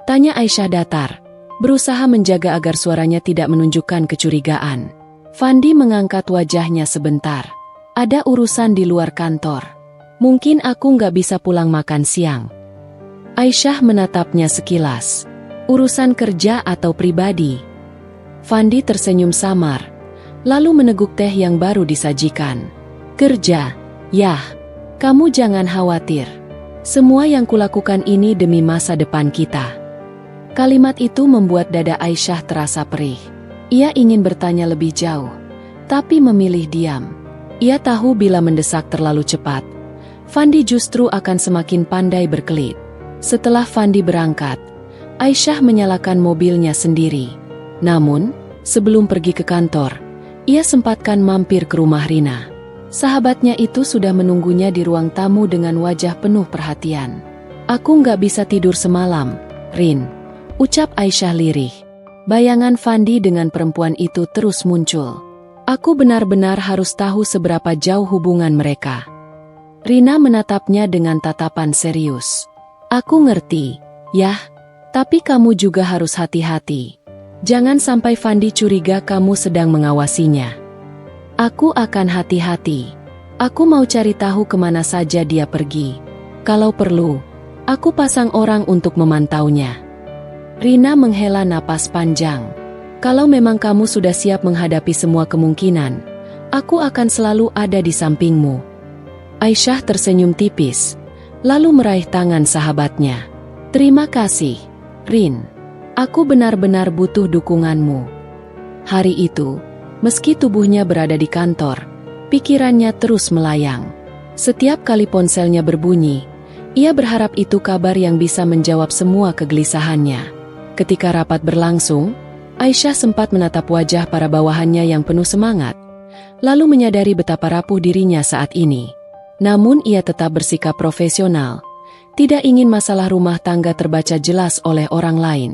tanya Aisyah datar, berusaha menjaga agar suaranya tidak menunjukkan kecurigaan. Fandi mengangkat wajahnya sebentar. "Ada urusan di luar kantor. Mungkin aku nggak bisa pulang makan siang." Aisyah menatapnya sekilas. "Urusan kerja atau pribadi?" Fandi tersenyum samar, lalu meneguk teh yang baru disajikan. "Kerja, yah. Kamu jangan khawatir. Semua yang kulakukan ini demi masa depan kita." Kalimat itu membuat dada Aisyah terasa perih. Ia ingin bertanya lebih jauh, tapi memilih diam. Ia tahu bila mendesak terlalu cepat, Fandi justru akan semakin pandai berkelit. Setelah Fandi berangkat, Aisyah menyalakan mobilnya sendiri. Namun, sebelum pergi ke kantor, ia sempatkan mampir ke rumah Rina. Sahabatnya itu sudah menunggunya di ruang tamu dengan wajah penuh perhatian. "Aku nggak bisa tidur semalam, Rin," ucap Aisyah lirih. Bayangan Fandi dengan perempuan itu terus muncul. "Aku benar-benar harus tahu seberapa jauh hubungan mereka." Rina menatapnya dengan tatapan serius. "Aku ngerti, yah, tapi kamu juga harus hati-hati. Jangan sampai Fandi curiga kamu sedang mengawasinya." "Aku akan hati-hati. Aku mau cari tahu kemana saja dia pergi. Kalau perlu, aku pasang orang untuk memantaunya." Rina menghela napas panjang. "Kalau memang kamu sudah siap menghadapi semua kemungkinan, aku akan selalu ada di sampingmu." Aisyah tersenyum tipis, lalu meraih tangan sahabatnya. "Terima kasih, Rin. Aku benar-benar butuh dukunganmu." Hari itu, meski tubuhnya berada di kantor, pikirannya terus melayang. Setiap kali ponselnya berbunyi, ia berharap itu kabar yang bisa menjawab semua kegelisahannya. Ketika rapat berlangsung, Aisyah sempat menatap wajah para bawahannya yang penuh semangat, lalu menyadari betapa rapuh dirinya saat ini. Namun ia tetap bersikap profesional, tidak ingin masalah rumah tangga terbaca jelas oleh orang lain.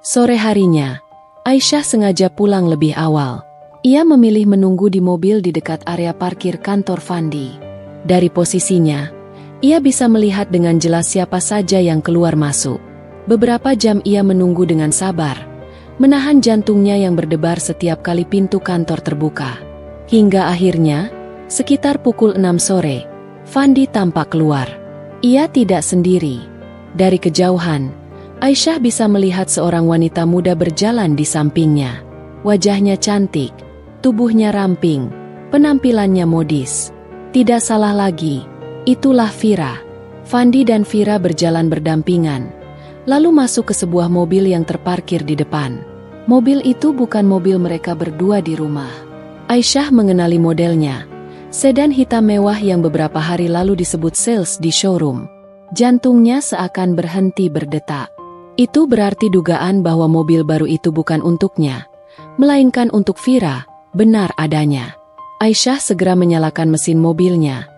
Sore harinya, Aisyah sengaja pulang lebih awal. Ia memilih menunggu di mobil di dekat area parkir kantor Fandi. Dari posisinya, ia bisa melihat dengan jelas siapa saja yang keluar masuk. Beberapa jam ia menunggu dengan sabar, menahan jantungnya yang berdebar setiap kali pintu kantor terbuka. Hingga akhirnya, sekitar pukul 6 sore, Fandi tampak keluar. Ia tidak sendiri. Dari kejauhan, Aisyah bisa melihat seorang wanita muda berjalan di sampingnya. Wajahnya cantik, tubuhnya ramping, penampilannya modis. Tidak salah lagi, itulah Vira. Fandi dan Vira berjalan berdampingan, lalu masuk ke sebuah mobil yang terparkir di depan. Mobil itu bukan mobil mereka berdua di rumah. Aisyah mengenali modelnya, sedan hitam mewah yang beberapa hari lalu disebut sales di showroom. Jantungnya seakan berhenti berdetak. Itu berarti dugaan bahwa mobil baru itu bukan untuknya, melainkan untuk Vira, benar adanya. Aisyah segera menyalakan mesin mobilnya,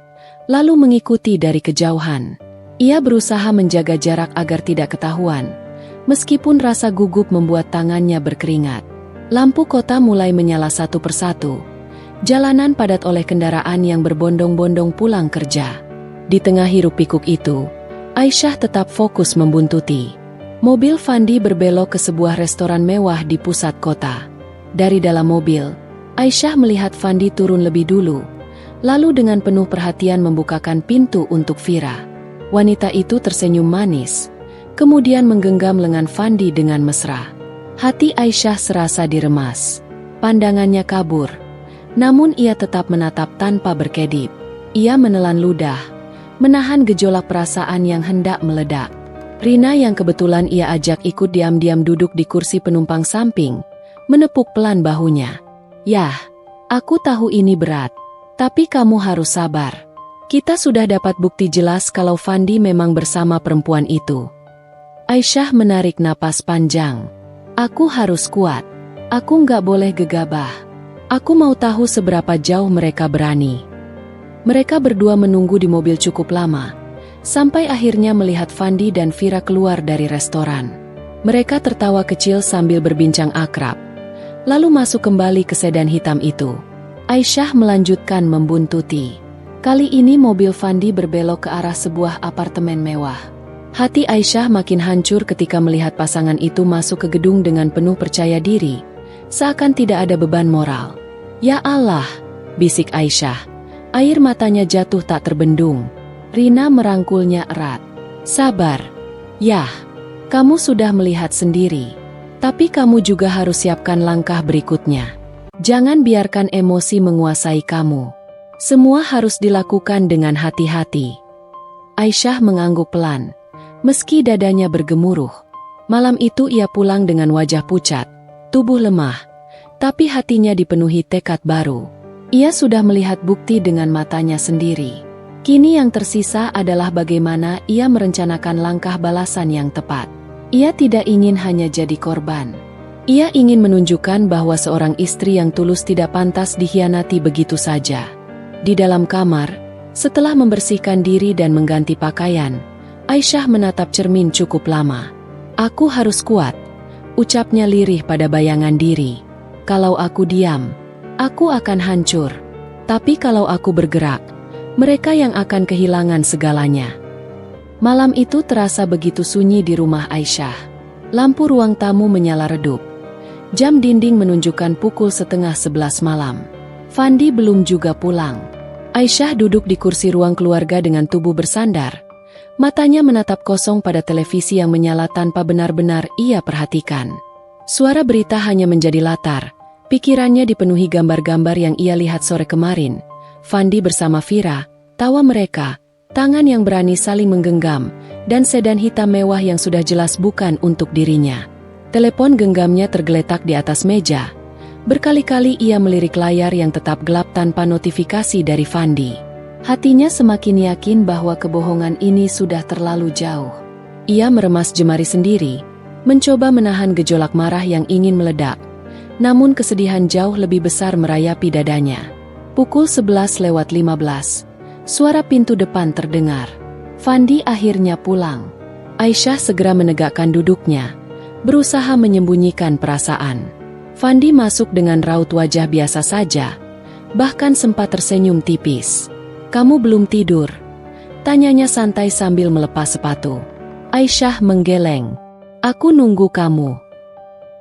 lalu mengikuti dari kejauhan. Ia berusaha menjaga jarak agar tidak ketahuan, meskipun rasa gugup membuat tangannya berkeringat. Lampu kota mulai menyala satu persatu. Jalanan padat oleh kendaraan yang berbondong-bondong pulang kerja. Di tengah hiruk-pikuk itu, Aisyah tetap fokus membuntuti. Mobil Fandi berbelok ke sebuah restoran mewah di pusat kota. Dari dalam mobil, Aisyah melihat Fandi turun lebih dulu, lalu dengan penuh perhatian membukakan pintu untuk Vira. Wanita itu tersenyum manis, kemudian menggenggam lengan Fandi dengan mesra. Hati Aisyah serasa diremas. Pandangannya kabur, namun ia tetap menatap tanpa berkedip. Ia menelan ludah, menahan gejolak perasaan yang hendak meledak. Rina yang kebetulan ia ajak ikut diam-diam duduk di kursi penumpang samping, menepuk pelan bahunya. "Yah, aku tahu ini berat, tapi kamu harus sabar. Kita sudah dapat bukti jelas kalau Fandi memang bersama perempuan itu." Aisyah menarik napas panjang. "Aku harus kuat. Aku nggak boleh gegabah. Aku mau tahu seberapa jauh mereka berani." Mereka berdua menunggu di mobil cukup lama, sampai akhirnya melihat Fandi dan Vira keluar dari restoran. Mereka tertawa kecil sambil berbincang akrab, lalu masuk kembali ke sedan hitam itu. Aisyah melanjutkan membuntuti. Kali ini mobil Fandi berbelok ke arah sebuah apartemen mewah. Hati Aisyah makin hancur ketika melihat pasangan itu masuk ke gedung dengan penuh percaya diri, seakan tidak ada beban moral. "Ya Allah," bisik Aisyah. Air matanya jatuh tak terbendung. Rina merangkulnya erat. "Sabar. Yah, kamu sudah melihat sendiri. Tapi kamu juga harus siapkan langkah berikutnya. Jangan biarkan emosi menguasai kamu. Semua harus dilakukan dengan hati-hati." Aisyah mengangguk pelan, meski dadanya bergemuruh. Malam itu ia pulang dengan wajah pucat, tubuh lemah, tapi hatinya dipenuhi tekad baru. Ia sudah melihat bukti dengan matanya sendiri. Kini yang tersisa adalah bagaimana ia merencanakan langkah balasan yang tepat. Ia tidak ingin hanya jadi korban. Ia ingin menunjukkan bahwa seorang istri yang tulus tidak pantas dikhianati begitu saja. Di dalam kamar, setelah membersihkan diri dan mengganti pakaian, Aisyah menatap cermin cukup lama. "Aku harus kuat," ucapnya lirih pada bayangan diri. "Kalau aku diam, aku akan hancur. Tapi kalau aku bergerak, mereka yang akan kehilangan segalanya." Malam itu terasa begitu sunyi di rumah Aisyah. Lampu ruang tamu menyala redup. Jam dinding menunjukkan pukul 10:30 malam. Fandi belum juga pulang. Aisyah duduk di kursi ruang keluarga dengan tubuh bersandar. Matanya menatap kosong pada televisi yang menyala tanpa benar-benar ia perhatikan. Suara berita hanya menjadi latar. Pikirannya dipenuhi gambar-gambar yang ia lihat sore kemarin. Fandi bersama Vira, tawa mereka, tangan yang berani saling menggenggam, dan sedan hitam mewah yang sudah jelas bukan untuk dirinya. Telepon genggamnya tergeletak di atas meja. Berkali-kali ia melirik layar yang tetap gelap tanpa notifikasi dari Fandi. Hatinya semakin yakin bahwa kebohongan ini sudah terlalu jauh. Ia meremas jemari sendiri, mencoba menahan gejolak marah yang ingin meledak. Namun kesedihan jauh lebih besar merayapi dadanya. Pukul 11:15, suara pintu depan terdengar. Fandi akhirnya pulang. Aisyah segera menegakkan duduknya, berusaha menyembunyikan perasaan. Fandi masuk dengan raut wajah biasa saja, bahkan sempat tersenyum tipis. "Kamu belum tidur?" tanyanya santai sambil melepas sepatu. Aisyah menggeleng. "Aku nunggu kamu."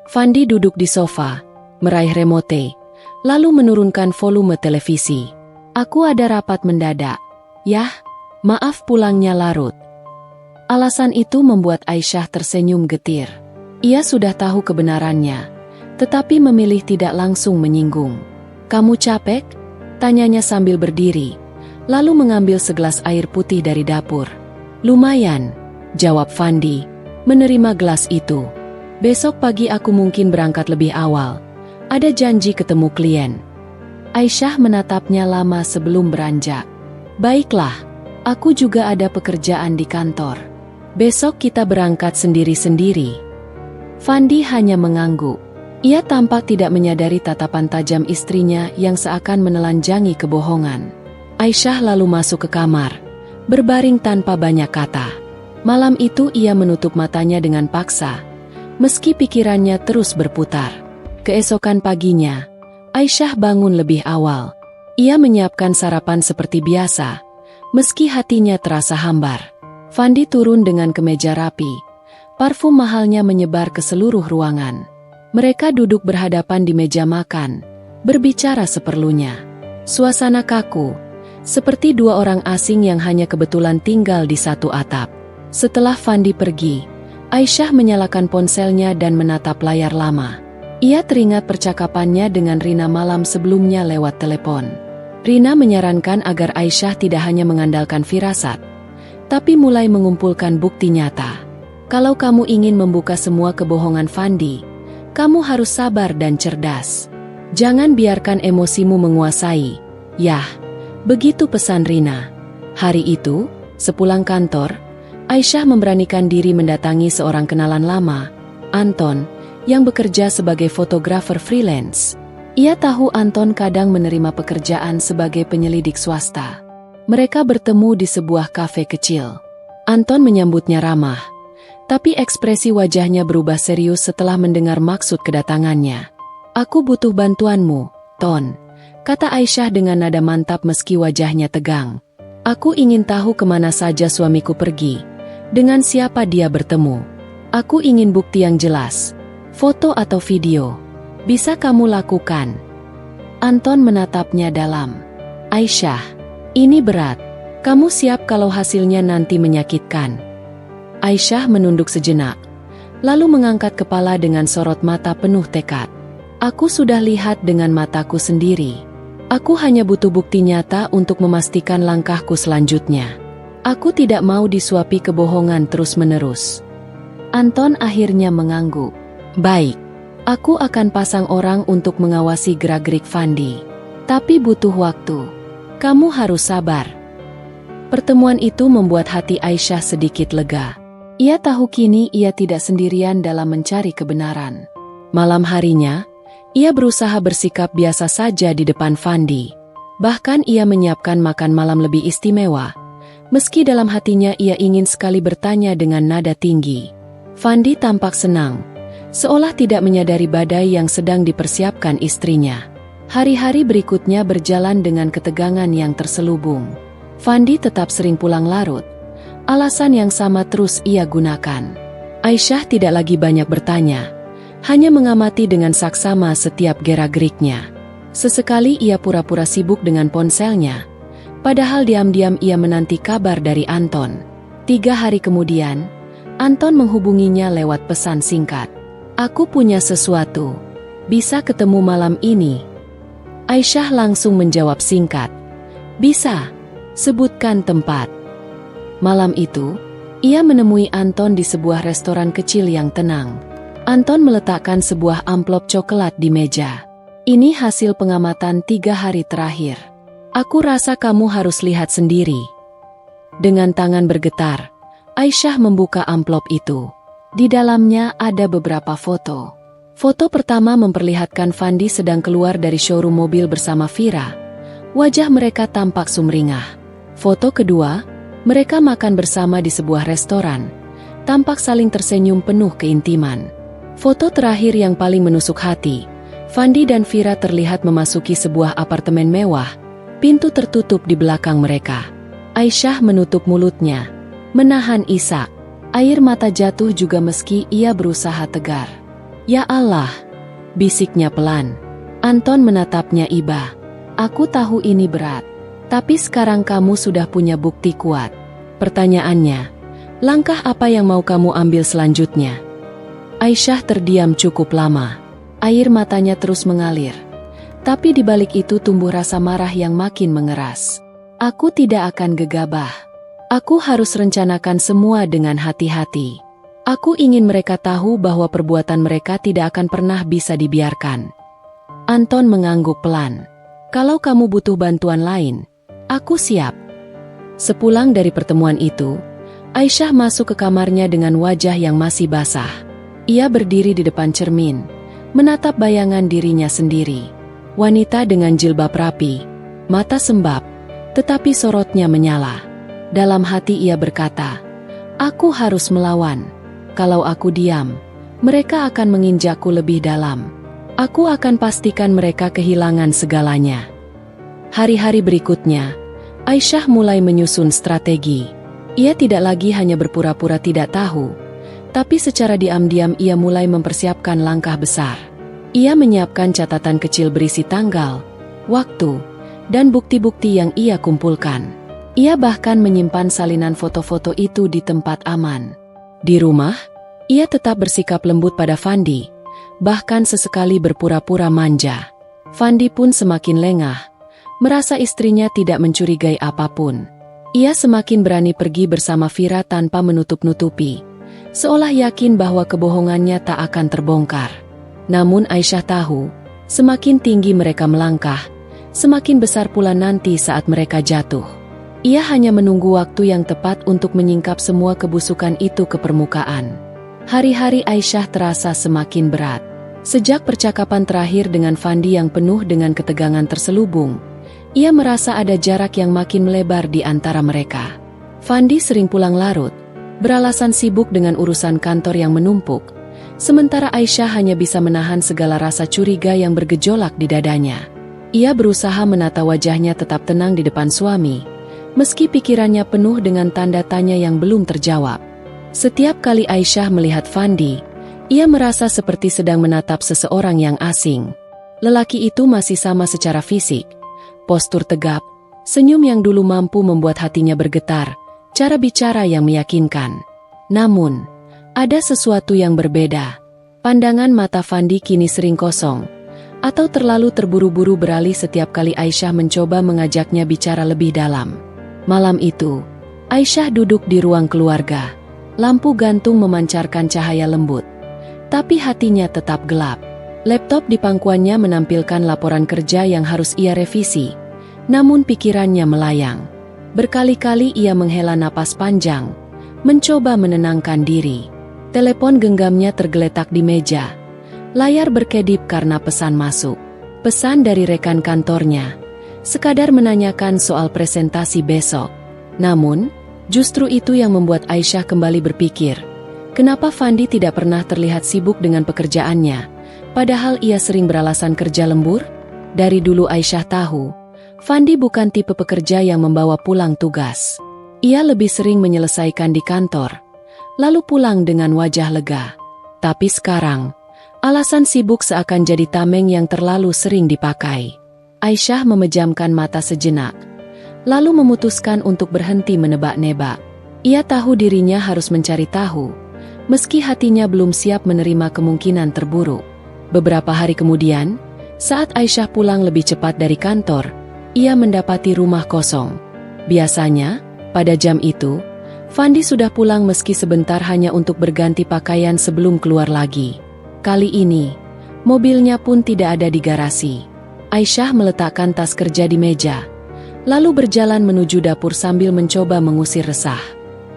Fandi duduk di sofa, meraih remote, lalu menurunkan volume televisi. "Aku ada rapat mendadak." "Yah, maaf pulangnya larut." Alasan itu membuat Aisyah tersenyum getir. Ia sudah tahu kebenarannya, tetapi memilih tidak langsung menyinggung. "Kamu capek?" tanyanya sambil berdiri, lalu mengambil segelas air putih dari dapur. "Lumayan," jawab Fandi, menerima gelas itu. "Besok pagi aku mungkin berangkat lebih awal. Ada janji ketemu klien." Aisyah menatapnya lama sebelum beranjak. "Baiklah, aku juga ada pekerjaan di kantor. Besok kita berangkat sendiri-sendiri." Fandi hanya mengangguk. Ia tampak tidak menyadari tatapan tajam istrinya yang seakan menelanjangi kebohongan. Aisyah lalu masuk ke kamar, berbaring tanpa banyak kata. Malam itu ia menutup matanya dengan paksa, meski pikirannya terus berputar. Keesokan paginya, Aisyah bangun lebih awal. Ia menyiapkan sarapan seperti biasa, meski hatinya terasa hambar. Fandi turun dengan kemeja rapi. Parfum mahalnya menyebar ke seluruh ruangan. Mereka duduk berhadapan di meja makan, berbicara seperlunya. Suasana kaku, seperti dua orang asing yang hanya kebetulan tinggal di satu atap. Setelah Fandi pergi, Aisyah menyalakan ponselnya dan menatap layar lama. Ia teringat percakapannya dengan Rina malam sebelumnya lewat telepon. Rina menyarankan agar Aisyah tidak hanya mengandalkan firasat, tapi mulai mengumpulkan bukti nyata. "Kalau kamu ingin membuka semua kebohongan Fandi, kamu harus sabar dan cerdas. Jangan biarkan emosimu menguasai." "Yah," begitu pesan Rina. Hari itu, sepulang kantor, Aisyah memberanikan diri mendatangi seorang kenalan lama, Anton, yang bekerja sebagai fotografer freelance. Ia tahu Anton kadang menerima pekerjaan sebagai penyelidik swasta. Mereka bertemu di sebuah kafe kecil. Anton menyambutnya ramah, tapi ekspresi wajahnya berubah serius setelah mendengar maksud kedatangannya. "Aku butuh bantuanmu, Ton," kata Aisyah dengan nada mantap meski wajahnya tegang. "Aku ingin tahu kemana saja suamiku pergi, dengan siapa dia bertemu. Aku ingin bukti yang jelas, foto atau video. Bisa kamu lakukan?" Anton menatapnya dalam. "Aisyah, ini berat. Kamu siap kalau hasilnya nanti menyakitkan?" Aisyah menunduk sejenak, lalu mengangkat kepala dengan sorot mata penuh tekad. "Aku sudah lihat dengan mataku sendiri. Aku hanya butuh bukti nyata untuk memastikan langkahku selanjutnya. Aku tidak mau disuapi kebohongan terus-menerus." Anton akhirnya mengangguk. "Baik, aku akan pasang orang untuk mengawasi gerak-gerik Fandi. Tapi butuh waktu. Kamu harus sabar." Pertemuan itu membuat hati Aisyah sedikit lega. Ia tahu kini ia tidak sendirian dalam mencari kebenaran. Malam harinya, ia berusaha bersikap biasa saja di depan Fandi. Bahkan ia menyiapkan makan malam lebih istimewa, meski dalam hatinya ia ingin sekali bertanya dengan nada tinggi. Fandi tampak senang, seolah tidak menyadari badai yang sedang dipersiapkan istrinya. Hari-hari berikutnya berjalan dengan ketegangan yang terselubung. Fandi tetap sering pulang larut. Alasan yang sama terus ia gunakan. Aisyah tidak lagi banyak bertanya, hanya mengamati dengan saksama setiap gerak-geriknya. Sesekali ia pura-pura sibuk dengan ponselnya, padahal diam-diam ia menanti kabar dari Anton. 3 hari kemudian, Anton menghubunginya lewat pesan singkat. "Aku punya sesuatu. Bisa ketemu malam ini?" Aisyah langsung menjawab singkat. "Bisa. Sebutkan tempat." Malam itu, ia menemui Anton di sebuah restoran kecil yang tenang. Anton meletakkan sebuah amplop coklat di meja. "Ini hasil pengamatan 3 hari terakhir. Aku rasa kamu harus lihat sendiri." Dengan tangan bergetar, Aisyah membuka amplop itu. Di dalamnya ada beberapa foto. Foto pertama memperlihatkan Fandi sedang keluar dari showroom mobil bersama Vira. Wajah mereka tampak sumringah. Foto kedua, mereka makan bersama di sebuah restoran, tampak saling tersenyum penuh keintiman. Foto terakhir yang paling menusuk hati, Fandi dan Vira terlihat memasuki sebuah apartemen mewah, pintu tertutup di belakang mereka. Aisyah menutup mulutnya, menahan isak. Air mata jatuh juga meski ia berusaha tegar. "Ya Allah," bisiknya pelan. Anton menatapnya iba. "Aku tahu ini berat. Tapi sekarang kamu sudah punya bukti kuat." Pertanyaannya, langkah apa yang mau kamu ambil selanjutnya? Aisyah terdiam cukup lama. Air matanya terus mengalir. Tapi di balik itu tumbuh rasa marah yang makin mengeras. "Aku tidak akan gegabah. Aku harus rencanakan semua dengan hati-hati. Aku ingin mereka tahu bahwa perbuatan mereka tidak akan pernah bisa dibiarkan." Anton mengangguk pelan. "Kalau kamu butuh bantuan lain, aku siap." Sepulang dari pertemuan itu, Aisyah masuk ke kamarnya dengan wajah yang masih basah. Ia berdiri di depan cermin, menatap bayangan dirinya sendiri. Wanita dengan jilbab rapi, mata sembab, tetapi sorotnya menyala. Dalam hati ia berkata, "Aku harus melawan. Kalau aku diam, mereka akan menginjakku lebih dalam. Aku akan pastikan mereka kehilangan segalanya." Hari-hari berikutnya, Aisyah mulai menyusun strategi. Ia tidak lagi hanya berpura-pura tidak tahu, tapi secara diam-diam ia mulai mempersiapkan langkah besar. Ia menyiapkan catatan kecil berisi tanggal, waktu, dan bukti-bukti yang ia kumpulkan. Ia bahkan menyimpan salinan foto-foto itu di tempat aman. Di rumah, ia tetap bersikap lembut pada Fandi, bahkan sesekali berpura-pura manja. Fandi pun semakin lengah, merasa istrinya tidak mencurigai apapun. Ia semakin berani pergi bersama Vira tanpa menutup-nutupi, seolah yakin bahwa kebohongannya tak akan terbongkar. Namun Aisyah tahu, semakin tinggi mereka melangkah, semakin besar pula nanti saat mereka jatuh. Ia hanya menunggu waktu yang tepat untuk menyingkap semua kebusukan itu ke permukaan. Hari-hari Aisyah terasa semakin berat. Sejak percakapan terakhir dengan Fandi yang penuh dengan ketegangan terselubung, ia merasa ada jarak yang makin melebar di antara mereka. Fandi sering pulang larut, beralasan sibuk dengan urusan kantor yang menumpuk, sementara Aisyah hanya bisa menahan segala rasa curiga yang bergejolak di dadanya. Ia berusaha menata wajahnya tetap tenang di depan suami, meski pikirannya penuh dengan tanda tanya yang belum terjawab. Setiap kali Aisyah melihat Fandi, ia merasa seperti sedang menatap seseorang yang asing. Lelaki itu masih sama secara fisik, postur tegap, senyum yang dulu mampu membuat hatinya bergetar, cara bicara yang meyakinkan. Namun, ada sesuatu yang berbeda. Pandangan mata Fandi kini sering kosong, atau terlalu terburu-buru beralih setiap kali Aisyah mencoba mengajaknya bicara lebih dalam. Malam itu, Aisyah duduk di ruang keluarga. Lampu gantung memancarkan cahaya lembut, tapi hatinya tetap gelap. Laptop di pangkuannya menampilkan laporan kerja yang harus ia revisi, namun pikirannya melayang. Berkali-kali ia menghela napas panjang, mencoba menenangkan diri. Telepon genggamnya tergeletak di meja. Layar berkedip karena pesan masuk. Pesan dari rekan kantornya, sekadar menanyakan soal presentasi besok. Namun, justru itu yang membuat Aisyah kembali berpikir, kenapa Fandi tidak pernah terlihat sibuk dengan pekerjaannya, padahal ia sering beralasan kerja lembur? Dari dulu Aisyah tahu, Fandi bukan tipe pekerja yang membawa pulang tugas. Ia lebih sering menyelesaikan di kantor, lalu pulang dengan wajah lega. Tapi sekarang, alasan sibuk seakan jadi tameng yang terlalu sering dipakai. Aisyah memejamkan mata sejenak, lalu memutuskan untuk berhenti menebak-nebak. Ia tahu dirinya harus mencari tahu, meski hatinya belum siap menerima kemungkinan terburuk. Beberapa hari kemudian, saat Aisyah pulang lebih cepat dari kantor, ia mendapati rumah kosong. Biasanya, pada jam itu, Fandi sudah pulang meski sebentar hanya untuk berganti pakaian sebelum keluar lagi. Kali ini, mobilnya pun tidak ada di garasi. Aisyah meletakkan tas kerja di meja, lalu berjalan menuju dapur sambil mencoba mengusir resah.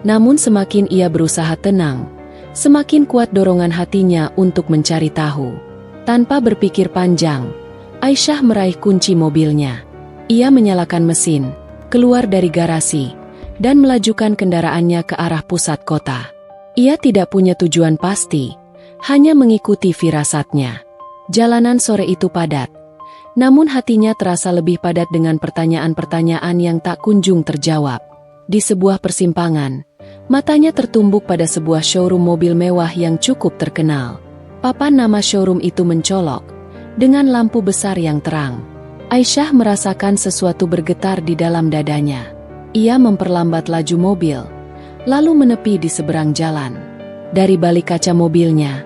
Namun semakin ia berusaha tenang, semakin kuat dorongan hatinya untuk mencari tahu. Tanpa berpikir panjang, Aisyah meraih kunci mobilnya. Ia menyalakan mesin, keluar dari garasi, dan melajukan kendaraannya ke arah pusat kota. Ia tidak punya tujuan pasti, hanya mengikuti firasatnya. Jalanan sore itu padat. Namun hatinya terasa lebih padat dengan pertanyaan-pertanyaan yang tak kunjung terjawab. Di sebuah persimpangan, matanya tertumbuk pada sebuah showroom mobil mewah yang cukup terkenal. Papan nama showroom itu mencolok, dengan lampu besar yang terang. Aisyah merasakan sesuatu bergetar di dalam dadanya. Ia memperlambat laju mobil, lalu menepi di seberang jalan. Dari balik kaca mobilnya,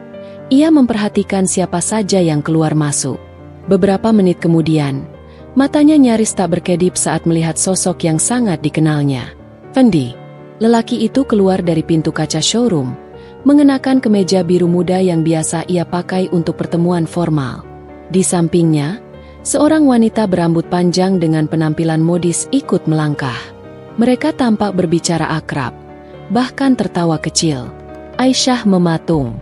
ia memperhatikan siapa saja yang keluar masuk. Beberapa menit kemudian, matanya nyaris tak berkedip saat melihat sosok yang sangat dikenalnya. Fendi. Lelaki itu keluar dari pintu kaca showroom, mengenakan kemeja biru muda yang biasa ia pakai untuk pertemuan formal. Di sampingnya, seorang wanita berambut panjang dengan penampilan modis ikut melangkah. Mereka tampak berbicara akrab, bahkan tertawa kecil. Aisyah mematung.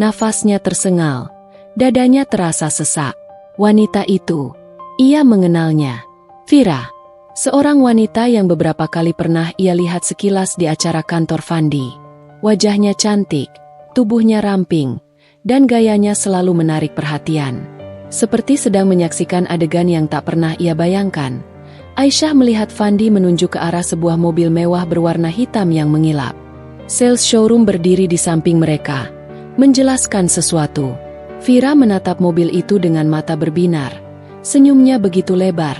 Nafasnya tersengal, dadanya terasa sesak. Wanita itu, ia mengenalnya. Vira, seorang wanita yang beberapa kali pernah ia lihat sekilas di acara kantor Fandi. Wajahnya cantik, tubuhnya ramping, dan gayanya selalu menarik perhatian. Seperti sedang menyaksikan adegan yang tak pernah ia bayangkan, Aisyah melihat Fandi menunjuk ke arah sebuah mobil mewah berwarna hitam yang mengilap. Sales showroom berdiri di samping mereka, menjelaskan sesuatu. Vira menatap mobil itu dengan mata berbinar. Senyumnya begitu lebar,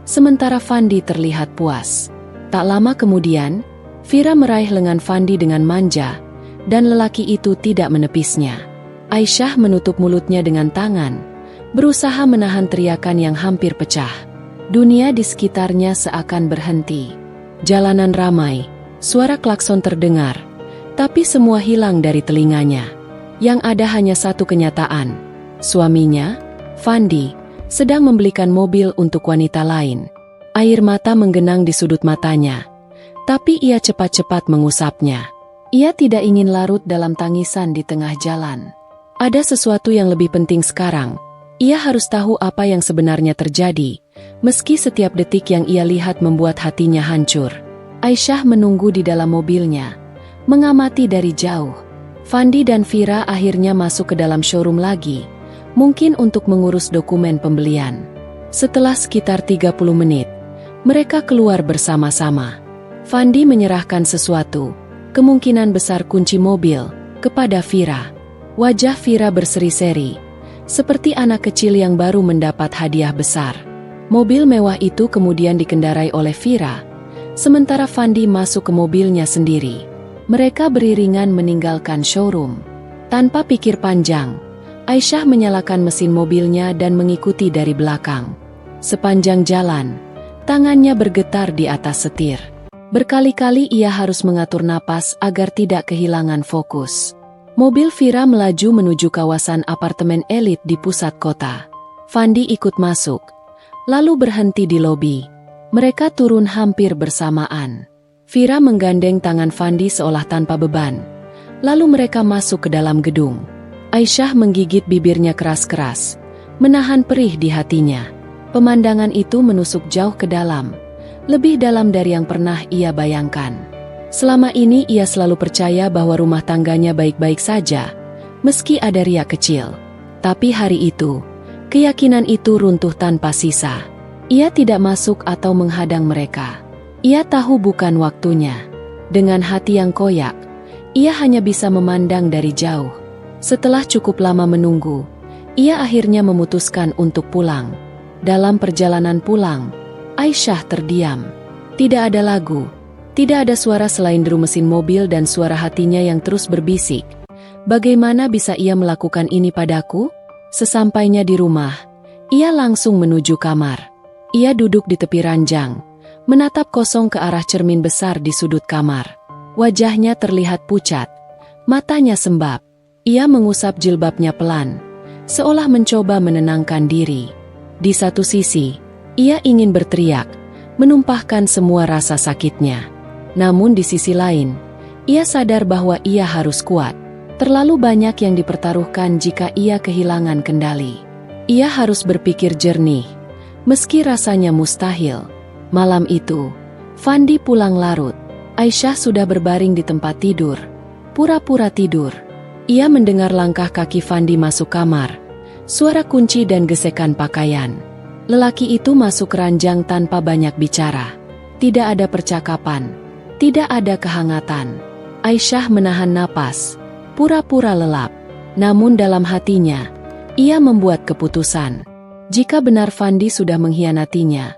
sementara Fandi terlihat puas. Tak lama kemudian, Vira meraih lengan Fandi dengan manja, dan lelaki itu tidak menepisnya. Aisyah menutup mulutnya dengan tangan, berusaha menahan teriakan yang hampir pecah. Dunia di sekitarnya seakan berhenti. Jalanan ramai, suara klakson terdengar, tapi semua hilang dari telinganya. Yang ada hanya satu kenyataan. Suaminya, Fandi, sedang membelikan mobil untuk wanita lain. Air mata menggenang di sudut matanya, tapi ia cepat-cepat mengusapnya. Ia tidak ingin larut dalam tangisan di tengah jalan. Ada sesuatu yang lebih penting sekarang. Ia harus tahu apa yang sebenarnya terjadi, meski setiap detik yang ia lihat membuat hatinya hancur. Aisyah menunggu di dalam mobilnya, mengamati dari jauh. Fandi dan Vira akhirnya masuk ke dalam showroom lagi, mungkin untuk mengurus dokumen pembelian. Setelah sekitar 30 menit, mereka keluar bersama-sama. Fandi menyerahkan sesuatu, kemungkinan besar kunci mobil, kepada Vira. Wajah Vira berseri-seri, seperti anak kecil yang baru mendapat hadiah besar. Mobil mewah itu kemudian dikendarai oleh Vira, sementara Fandi masuk ke mobilnya sendiri. Mereka beriringan meninggalkan showroom. Tanpa pikir panjang, Aisyah menyalakan mesin mobilnya dan mengikuti dari belakang. Sepanjang jalan, tangannya bergetar di atas setir. Berkali-kali ia harus mengatur napas agar tidak kehilangan fokus. Mobil Vira melaju menuju kawasan apartemen elit di pusat kota. Fandi ikut masuk, lalu berhenti di lobi. Mereka turun hampir bersamaan. Vira menggandeng tangan Fandi seolah tanpa beban. Lalu mereka masuk ke dalam gedung. Aisyah menggigit bibirnya keras-keras, menahan perih di hatinya. Pemandangan itu menusuk jauh ke dalam, lebih dalam dari yang pernah ia bayangkan. Selama ini ia selalu percaya bahwa rumah tangganya baik-baik saja, meski ada riak kecil. Tapi hari itu, keyakinan itu runtuh tanpa sisa. Ia tidak masuk atau menghadang mereka. Ia tahu bukan waktunya. Dengan hati yang koyak, ia hanya bisa memandang dari jauh. Setelah cukup lama menunggu, ia akhirnya memutuskan untuk pulang. Dalam perjalanan pulang, Aisyah terdiam. Tidak ada lagu, tidak ada suara selain deru mesin mobil dan suara hatinya yang terus berbisik. Bagaimana bisa ia melakukan ini padaku? Sesampainya di rumah, ia langsung menuju kamar. Ia duduk di tepi ranjang, menatap kosong ke arah cermin besar di sudut kamar. Wajahnya terlihat pucat, matanya sembab. Ia mengusap jilbabnya pelan, seolah mencoba menenangkan diri. Di satu sisi, ia ingin berteriak, menumpahkan semua rasa sakitnya. Namun di sisi lain, ia sadar bahwa ia harus kuat. Terlalu banyak yang dipertaruhkan jika ia kehilangan kendali. Ia harus berpikir jernih, meski rasanya mustahil. Malam itu, Fandi pulang larut. Aisyah sudah berbaring di tempat tidur, pura-pura tidur. Ia mendengar langkah kaki Fandi masuk kamar, Suara kunci dan gesekan pakaian. Lelaki itu masuk ranjang tanpa banyak bicara. Tidak ada percakapan. Tidak ada kehangatan. Aisyah menahan napas, pura-pura lelap. Namun dalam hatinya, ia membuat keputusan. Jika benar Fandi sudah mengkhianatinya,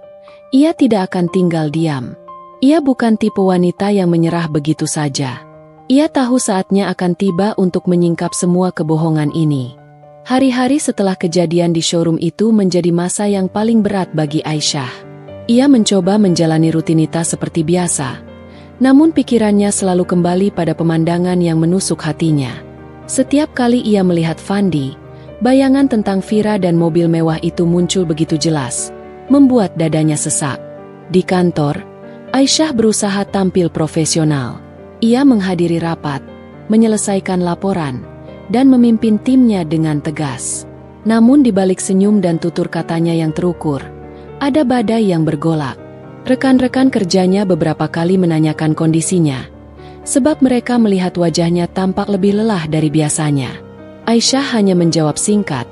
ia tidak akan tinggal diam. Ia bukan tipe wanita yang menyerah begitu saja. Ia tahu saatnya akan tiba untuk menyingkap semua kebohongan ini. Hari-hari setelah kejadian di showroom itu menjadi masa yang paling berat bagi Aisyah. Ia mencoba menjalani rutinitas seperti biasa, namun pikirannya selalu kembali pada pemandangan yang menusuk hatinya. Setiap kali ia melihat Fandi, bayangan tentang Vira dan mobil mewah itu muncul begitu jelas, membuat dadanya sesak. Di kantor, Aisyah berusaha tampil profesional. Ia menghadiri rapat, menyelesaikan laporan, dan memimpin timnya dengan tegas. Namun di balik senyum dan tutur katanya yang terukur, ada badai yang bergolak. Rekan-rekan kerjanya beberapa kali menanyakan kondisinya, sebab mereka melihat wajahnya tampak lebih lelah dari biasanya. Aisyah hanya menjawab singkat,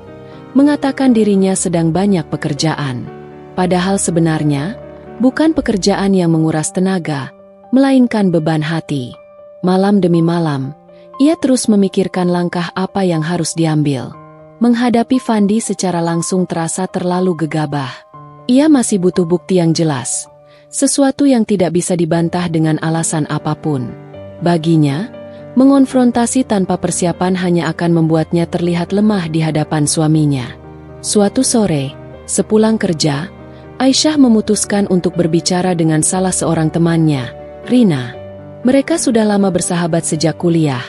mengatakan dirinya sedang banyak pekerjaan. Padahal sebenarnya, bukan pekerjaan yang menguras tenaga, melainkan beban hati. Malam demi malam, ia terus memikirkan langkah apa yang harus diambil. Menghadapi Fandi secara langsung terasa terlalu gegabah. Ia masih butuh bukti yang jelas, sesuatu yang tidak bisa dibantah dengan alasan apapun. Baginya, mengonfrontasi tanpa persiapan hanya akan membuatnya terlihat lemah di hadapan suaminya. Suatu sore, sepulang kerja, Aisyah memutuskan untuk berbicara dengan salah seorang temannya, Rina. Mereka sudah lama bersahabat sejak kuliah,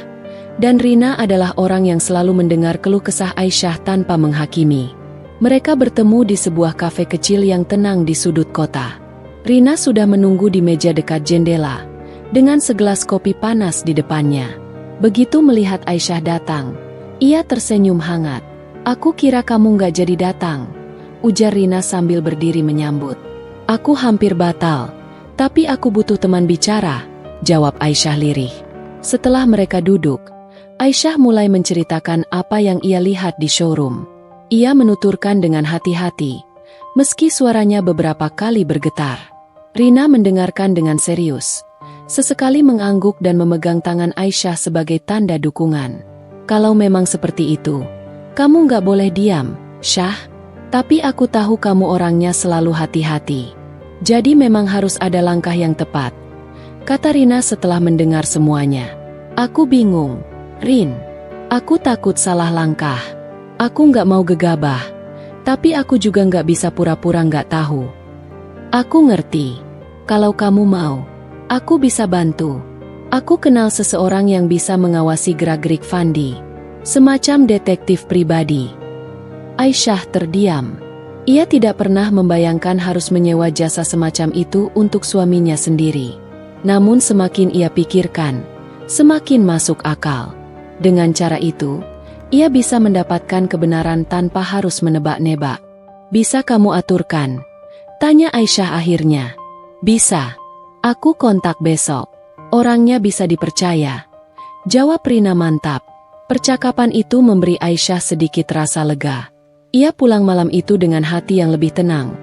dan Rina adalah orang yang selalu mendengar keluh kesah Aisyah tanpa menghakimi. Mereka bertemu di sebuah kafe kecil yang tenang di sudut kota. Rina sudah menunggu di meja dekat jendela, dengan segelas kopi panas di depannya. Begitu melihat Aisyah datang, ia tersenyum hangat. "Aku kira kamu nggak jadi datang," ujar Rina sambil berdiri menyambut. "Aku hampir batal, tapi aku butuh teman bicara," jawab Aisyah lirih. Setelah mereka duduk, Aisyah mulai menceritakan apa yang ia lihat di showroom. Ia menuturkan dengan hati-hati, meski suaranya beberapa kali bergetar. Rina mendengarkan dengan serius, sesekali mengangguk dan memegang tangan Aisyah sebagai tanda dukungan. "Kalau memang seperti itu, kamu nggak boleh diam, Syah. Tapi aku tahu kamu orangnya selalu hati-hati. Jadi memang harus ada langkah yang tepat," kata Rina setelah mendengar semuanya. "Aku bingung, Rin. Aku takut salah langkah. Aku nggak mau gegabah, tapi aku juga nggak bisa pura-pura nggak tahu. Aku ngerti. Kalau kamu mau, aku bisa bantu. Aku kenal seseorang yang bisa mengawasi gerak-gerik Fandi, semacam detektif pribadi." Aisyah terdiam. Ia tidak pernah membayangkan harus menyewa jasa semacam itu untuk suaminya sendiri. Namun semakin ia pikirkan, semakin masuk akal. Dengan cara itu, ia bisa mendapatkan kebenaran tanpa harus menebak-nebak. "Bisa kamu aturkan?" tanya Aisyah akhirnya. "Bisa. Aku kontak besok. Orangnya bisa dipercaya," jawab Rina mantap. Percakapan itu memberi Aisyah sedikit rasa lega. Ia pulang malam itu dengan hati yang lebih tenang,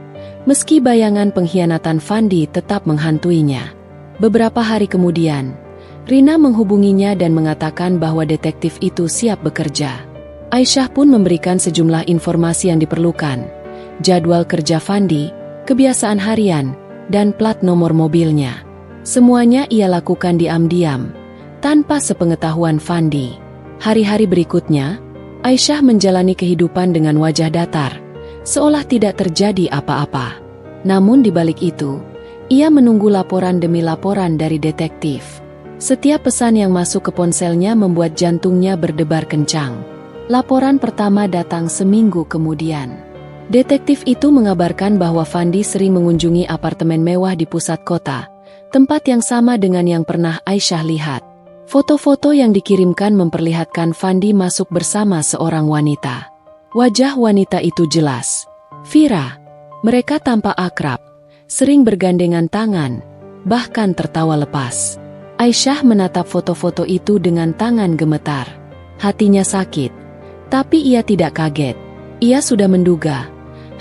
meski bayangan pengkhianatan Fandi tetap menghantuinya. Beberapa hari kemudian, Rina menghubunginya dan mengatakan bahwa detektif itu siap bekerja. Aisyah pun memberikan sejumlah informasi yang diperlukan, jadwal kerja Fandi, kebiasaan harian, dan plat nomor mobilnya. Semuanya ia lakukan diam-diam, tanpa sepengetahuan Fandi. Hari-hari berikutnya, Aisyah menjalani kehidupan dengan wajah datar, seolah tidak terjadi apa-apa. Namun di balik itu, ia menunggu laporan demi laporan dari detektif. Setiap pesan yang masuk ke ponselnya membuat jantungnya berdebar kencang. Laporan pertama datang seminggu kemudian. Detektif itu mengabarkan bahwa Fandi sering mengunjungi apartemen mewah di pusat kota, tempat yang sama dengan yang pernah Aisyah lihat. Foto-foto yang dikirimkan memperlihatkan Fandi masuk bersama seorang wanita. Wajah wanita itu jelas, Vira. Mereka tampak akrab, sering bergandengan tangan, bahkan tertawa lepas. Aisyah menatap foto-foto itu dengan tangan gemetar. Hatinya sakit, tapi ia tidak kaget. Ia sudah menduga.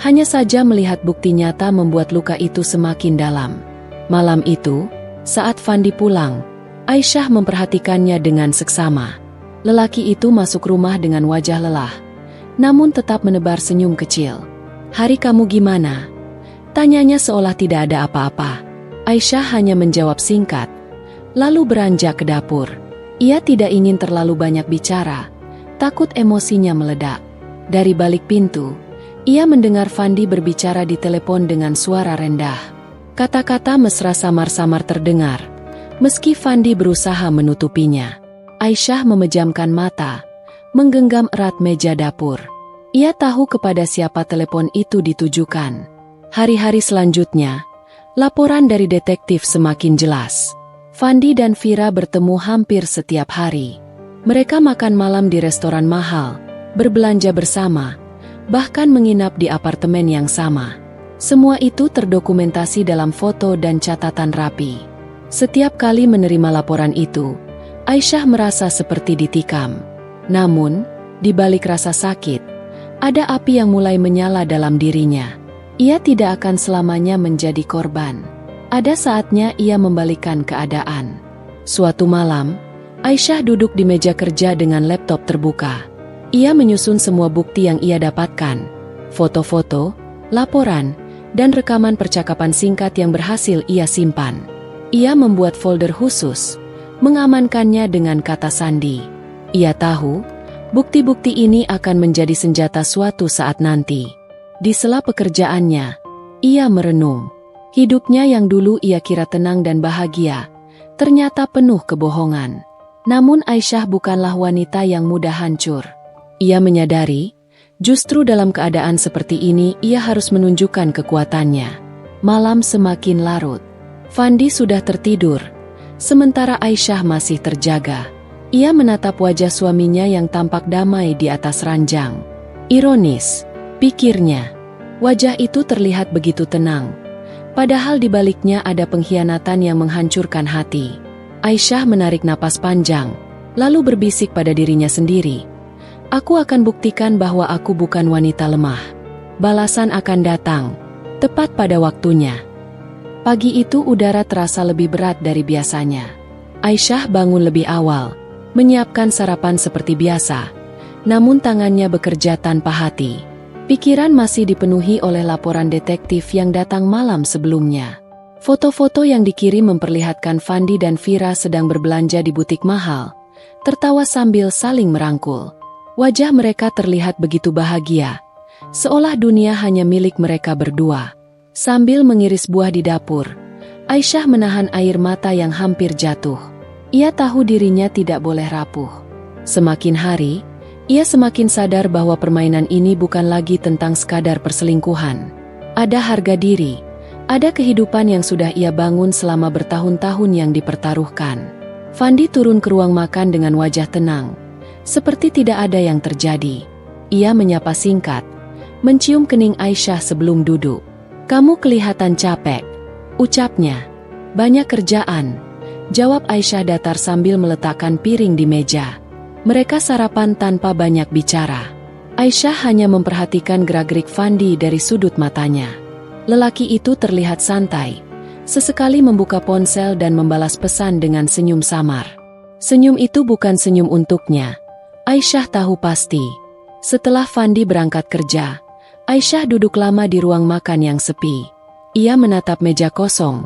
Hanya saja melihat bukti nyata membuat luka itu semakin dalam. Malam itu, saat Fandi pulang, Aisyah memperhatikannya dengan seksama. Lelaki itu masuk rumah dengan wajah lelah, namun tetap menebar senyum kecil. "Hari kamu gimana?" tanyanya seolah tidak ada apa-apa. Aisyah hanya menjawab singkat, lalu beranjak ke dapur. Ia tidak ingin terlalu banyak bicara, takut emosinya meledak. Dari balik pintu, ia mendengar Fandi berbicara di telepon dengan suara rendah. Kata-kata mesra samar-samar terdengar, meski Fandi berusaha menutupinya. Aisyah memejamkan mata, menggenggam erat meja dapur. Ia tahu kepada siapa telepon itu ditujukan. Hari-hari selanjutnya, laporan dari detektif semakin jelas. Fandi dan Vira bertemu hampir setiap hari. Mereka makan malam di restoran mahal, berbelanja bersama, bahkan menginap di apartemen yang sama. Semua itu terdokumentasi dalam foto dan catatan rapi. Setiap kali menerima laporan itu, Aisyah merasa seperti ditikam. Namun, di balik rasa sakit, ada api yang mulai menyala dalam dirinya. Ia tidak akan selamanya menjadi korban. Ada saatnya ia membalikkan keadaan. Suatu malam, Aisyah duduk di meja kerja dengan laptop terbuka. Ia menyusun semua bukti yang ia dapatkan, foto-foto, laporan, dan rekaman percakapan singkat yang berhasil ia simpan. Ia membuat folder khusus, mengamankannya dengan kata sandi. Ia tahu, bukti-bukti ini akan menjadi senjata suatu saat nanti. Di sela pekerjaannya, ia merenung. Hidupnya yang dulu ia kira tenang dan bahagia, ternyata penuh kebohongan. Namun Aisyah bukanlah wanita yang mudah hancur. Ia menyadari, justru dalam keadaan seperti ini ia harus menunjukkan kekuatannya. Malam semakin larut. Fandi sudah tertidur, sementara Aisyah masih terjaga. Ia menatap wajah suaminya yang tampak damai di atas ranjang. Ironis, pikirnya. Wajah itu terlihat begitu tenang. Padahal di baliknya ada pengkhianatan yang menghancurkan hati. Aisyah menarik napas panjang, lalu berbisik pada dirinya sendiri. "Aku akan buktikan bahwa aku bukan wanita lemah. Balasan akan datang, tepat pada waktunya." Pagi itu udara terasa lebih berat dari biasanya. Aisyah bangun lebih awal, menyiapkan sarapan seperti biasa. Namun tangannya bekerja tanpa hati. Pikiran masih dipenuhi oleh laporan detektif yang datang malam sebelumnya. Foto-foto yang dikirim memperlihatkan Fandi dan Vira sedang berbelanja di butik mahal, tertawa sambil saling merangkul. Wajah mereka terlihat begitu bahagia, seolah dunia hanya milik mereka berdua. Sambil mengiris buah di dapur, Aisyah menahan air mata yang hampir jatuh. Ia tahu dirinya tidak boleh rapuh. Semakin hari, ia semakin sadar bahwa permainan ini bukan lagi tentang sekadar perselingkuhan. Ada harga diri, ada kehidupan yang sudah ia bangun selama bertahun-tahun yang dipertaruhkan. Fandi turun ke ruang makan dengan wajah tenang, seperti tidak ada yang terjadi. Ia menyapa singkat, mencium kening Aisyah sebelum duduk. "Kamu kelihatan capek," ucapnya. "Banyak kerjaan," jawab Aisyah datar sambil meletakkan piring di meja. Mereka sarapan tanpa banyak bicara. Aisyah hanya memperhatikan gerak-gerik Fandi dari sudut matanya. Lelaki itu terlihat santai, sesekali membuka ponsel dan membalas pesan dengan senyum samar. Senyum itu bukan senyum untuknya. Aisyah tahu pasti. Setelah Fandi berangkat kerja, Aisyah duduk lama di ruang makan yang sepi. Ia menatap meja kosong,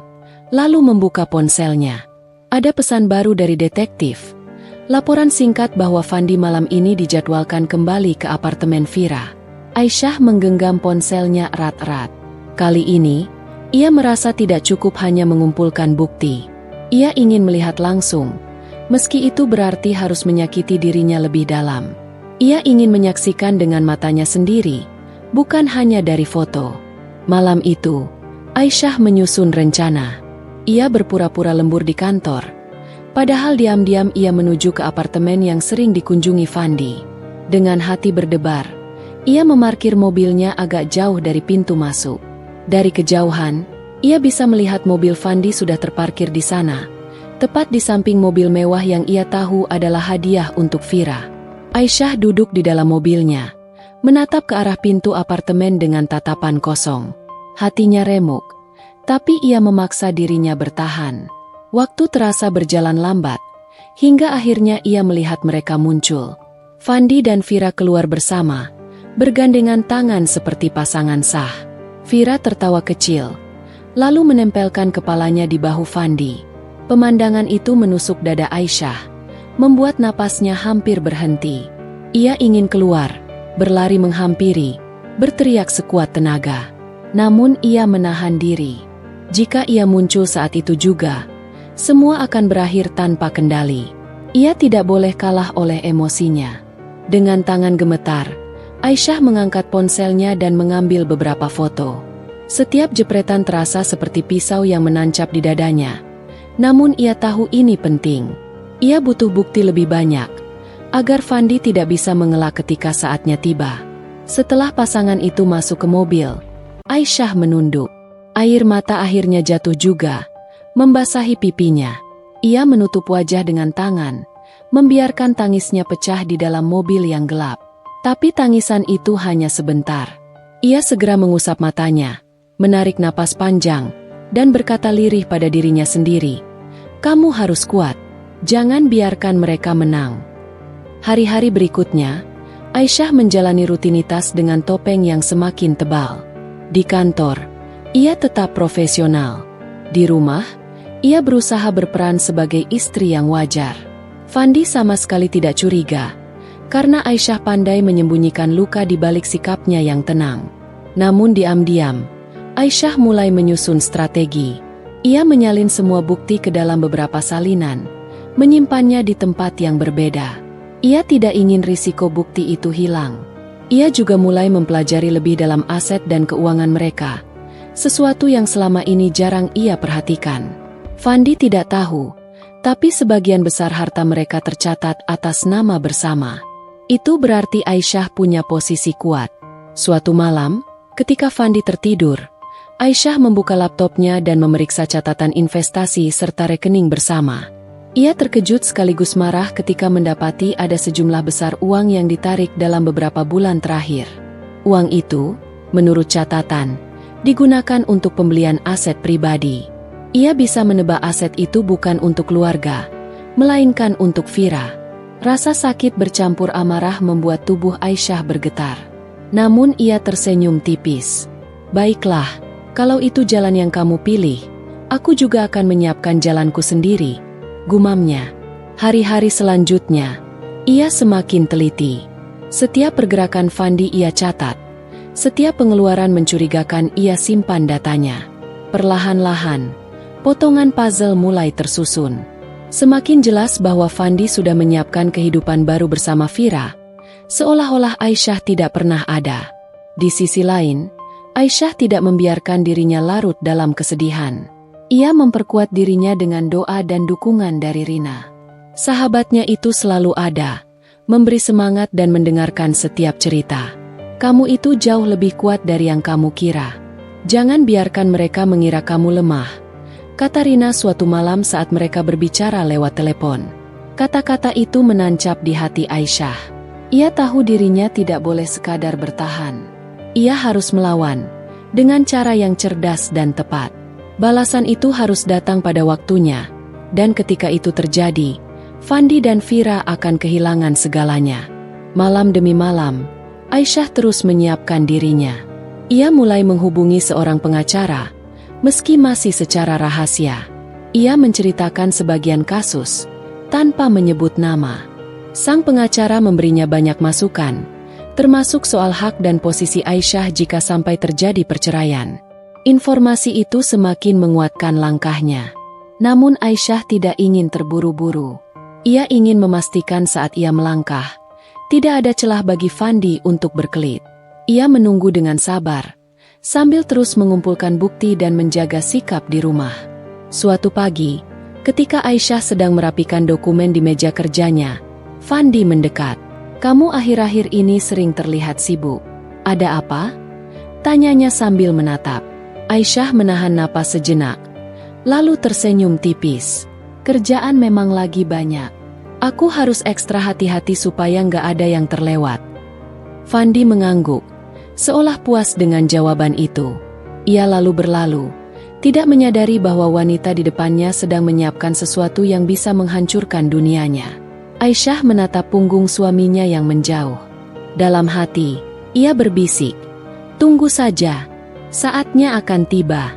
lalu membuka ponselnya. Ada pesan baru dari detektif. Laporan singkat bahwa Fandi malam ini dijadwalkan kembali ke apartemen Vira. Aisyah menggenggam ponselnya erat-erat. Kali ini, ia merasa tidak cukup hanya mengumpulkan bukti. Ia ingin melihat langsung. Meski itu berarti harus menyakiti dirinya lebih dalam. Ia ingin menyaksikan dengan matanya sendiri, bukan hanya dari foto. Malam itu, Aisyah menyusun rencana. Ia berpura-pura lembur di kantor. Padahal diam-diam ia menuju ke apartemen yang sering dikunjungi Fandi. Dengan hati berdebar, ia memarkir mobilnya agak jauh dari pintu masuk. Dari kejauhan, ia bisa melihat mobil Fandi sudah terparkir di sana, tepat di samping mobil mewah yang ia tahu adalah hadiah untuk Vira. Aisyah duduk di dalam mobilnya, menatap ke arah pintu apartemen dengan tatapan kosong. Hatinya remuk, tapi ia memaksa dirinya bertahan. Waktu terasa berjalan lambat, hingga akhirnya ia melihat mereka muncul. Fandi dan Vira keluar bersama, bergandengan tangan seperti pasangan sah. Vira tertawa kecil, lalu menempelkan kepalanya di bahu Fandi. Pemandangan itu menusuk dada Aisyah, membuat napasnya hampir berhenti. Ia ingin keluar, berlari menghampiri, berteriak sekuat tenaga. Namun ia menahan diri. Jika ia muncul saat itu juga, semua akan berakhir tanpa kendali. Ia tidak boleh kalah oleh emosinya. Dengan tangan gemetar, Aisyah mengangkat ponselnya dan mengambil beberapa foto. Setiap jepretan terasa seperti pisau yang menancap di dadanya. Namun ia tahu ini penting. Ia butuh bukti lebih banyak, agar Fandi tidak bisa mengelak ketika saatnya tiba. Setelah pasangan itu masuk ke mobil, Aisyah menunduk. Air mata akhirnya jatuh juga, membasahi pipinya. Ia menutup wajah dengan tangan, membiarkan tangisnya pecah di dalam mobil yang gelap. Tapi tangisan itu hanya sebentar. Ia segera mengusap matanya, menarik napas panjang, dan berkata lirih pada dirinya sendiri, "Kamu harus kuat, jangan biarkan mereka menang." Hari-hari berikutnya, Aisyah menjalani rutinitas dengan topeng yang semakin tebal. Di kantor, ia tetap profesional. Di rumah, ia berusaha berperan sebagai istri yang wajar. Fandi sama sekali tidak curiga, karena Aisyah pandai menyembunyikan luka di balik sikapnya yang tenang. Namun diam-diam, Aisyah mulai menyusun strategi. Ia menyalin semua bukti ke dalam beberapa salinan, menyimpannya di tempat yang berbeda. Ia tidak ingin risiko bukti itu hilang. Ia juga mulai mempelajari lebih dalam aset dan keuangan mereka, sesuatu yang selama ini jarang ia perhatikan. Fandi tidak tahu, tapi sebagian besar harta mereka tercatat atas nama bersama. Itu berarti Aisyah punya posisi kuat. Suatu malam, ketika Fandi tertidur, Aisyah membuka laptopnya dan memeriksa catatan investasi serta rekening bersama. Ia terkejut sekaligus marah ketika mendapati ada sejumlah besar uang yang ditarik dalam beberapa bulan terakhir. Uang itu, menurut catatan, digunakan untuk pembelian aset pribadi. Ia bisa menebak aset itu bukan untuk keluarga, melainkan untuk Vira. Rasa sakit bercampur amarah membuat tubuh Aisyah bergetar. Namun ia tersenyum tipis. "Baiklah, kalau itu jalan yang kamu pilih, aku juga akan menyiapkan jalanku sendiri," gumamnya. Hari-hari selanjutnya, ia semakin teliti. Setiap pergerakan Fandi ia catat. Setiap pengeluaran mencurigakan ia simpan datanya. Perlahan-lahan, potongan puzzle mulai tersusun. Semakin jelas bahwa Fandi sudah menyiapkan kehidupan baru bersama Vira, seolah-olah Aisyah tidak pernah ada. Di sisi lain, Aisyah tidak membiarkan dirinya larut dalam kesedihan. Ia memperkuat dirinya dengan doa dan dukungan dari Rina. Sahabatnya itu selalu ada, memberi semangat dan mendengarkan setiap cerita. "Kamu itu jauh lebih kuat dari yang kamu kira. Jangan biarkan mereka mengira kamu lemah," kata Rina suatu malam saat mereka berbicara lewat telepon. Kata-kata itu menancap di hati Aisyah. Ia tahu dirinya tidak boleh sekadar bertahan. Ia harus melawan, dengan cara yang cerdas dan tepat. Balasan itu harus datang pada waktunya, dan ketika itu terjadi, Fandi dan Vira akan kehilangan segalanya. Malam demi malam, Aisyah terus menyiapkan dirinya. Ia mulai menghubungi seorang pengacara, meski masih secara rahasia. Ia menceritakan sebagian kasus, tanpa menyebut nama. Sang pengacara memberinya banyak masukan, termasuk soal hak dan posisi Aisyah jika sampai terjadi perceraian. Informasi itu semakin menguatkan langkahnya. Namun Aisyah tidak ingin terburu-buru. Ia ingin memastikan saat ia melangkah, tidak ada celah bagi Fandi untuk berkelit. Ia menunggu dengan sabar, sambil terus mengumpulkan bukti dan menjaga sikap di rumah. Suatu pagi, ketika Aisyah sedang merapikan dokumen di meja kerjanya, Fandi mendekat. "Kamu akhir-akhir ini sering terlihat sibuk. Ada apa?" tanyanya sambil menatap. Aisyah menahan napas sejenak, lalu tersenyum tipis. "Kerjaan memang lagi banyak. Aku harus ekstra hati-hati supaya nggak ada yang terlewat." Fandi mengangguk, seolah puas dengan jawaban itu. Ia lalu berlalu, tidak menyadari bahwa wanita di depannya sedang menyiapkan sesuatu yang bisa menghancurkan dunianya. Aisyah menatap punggung suaminya yang menjauh. Dalam hati, ia berbisik, "Tunggu saja, saatnya akan tiba."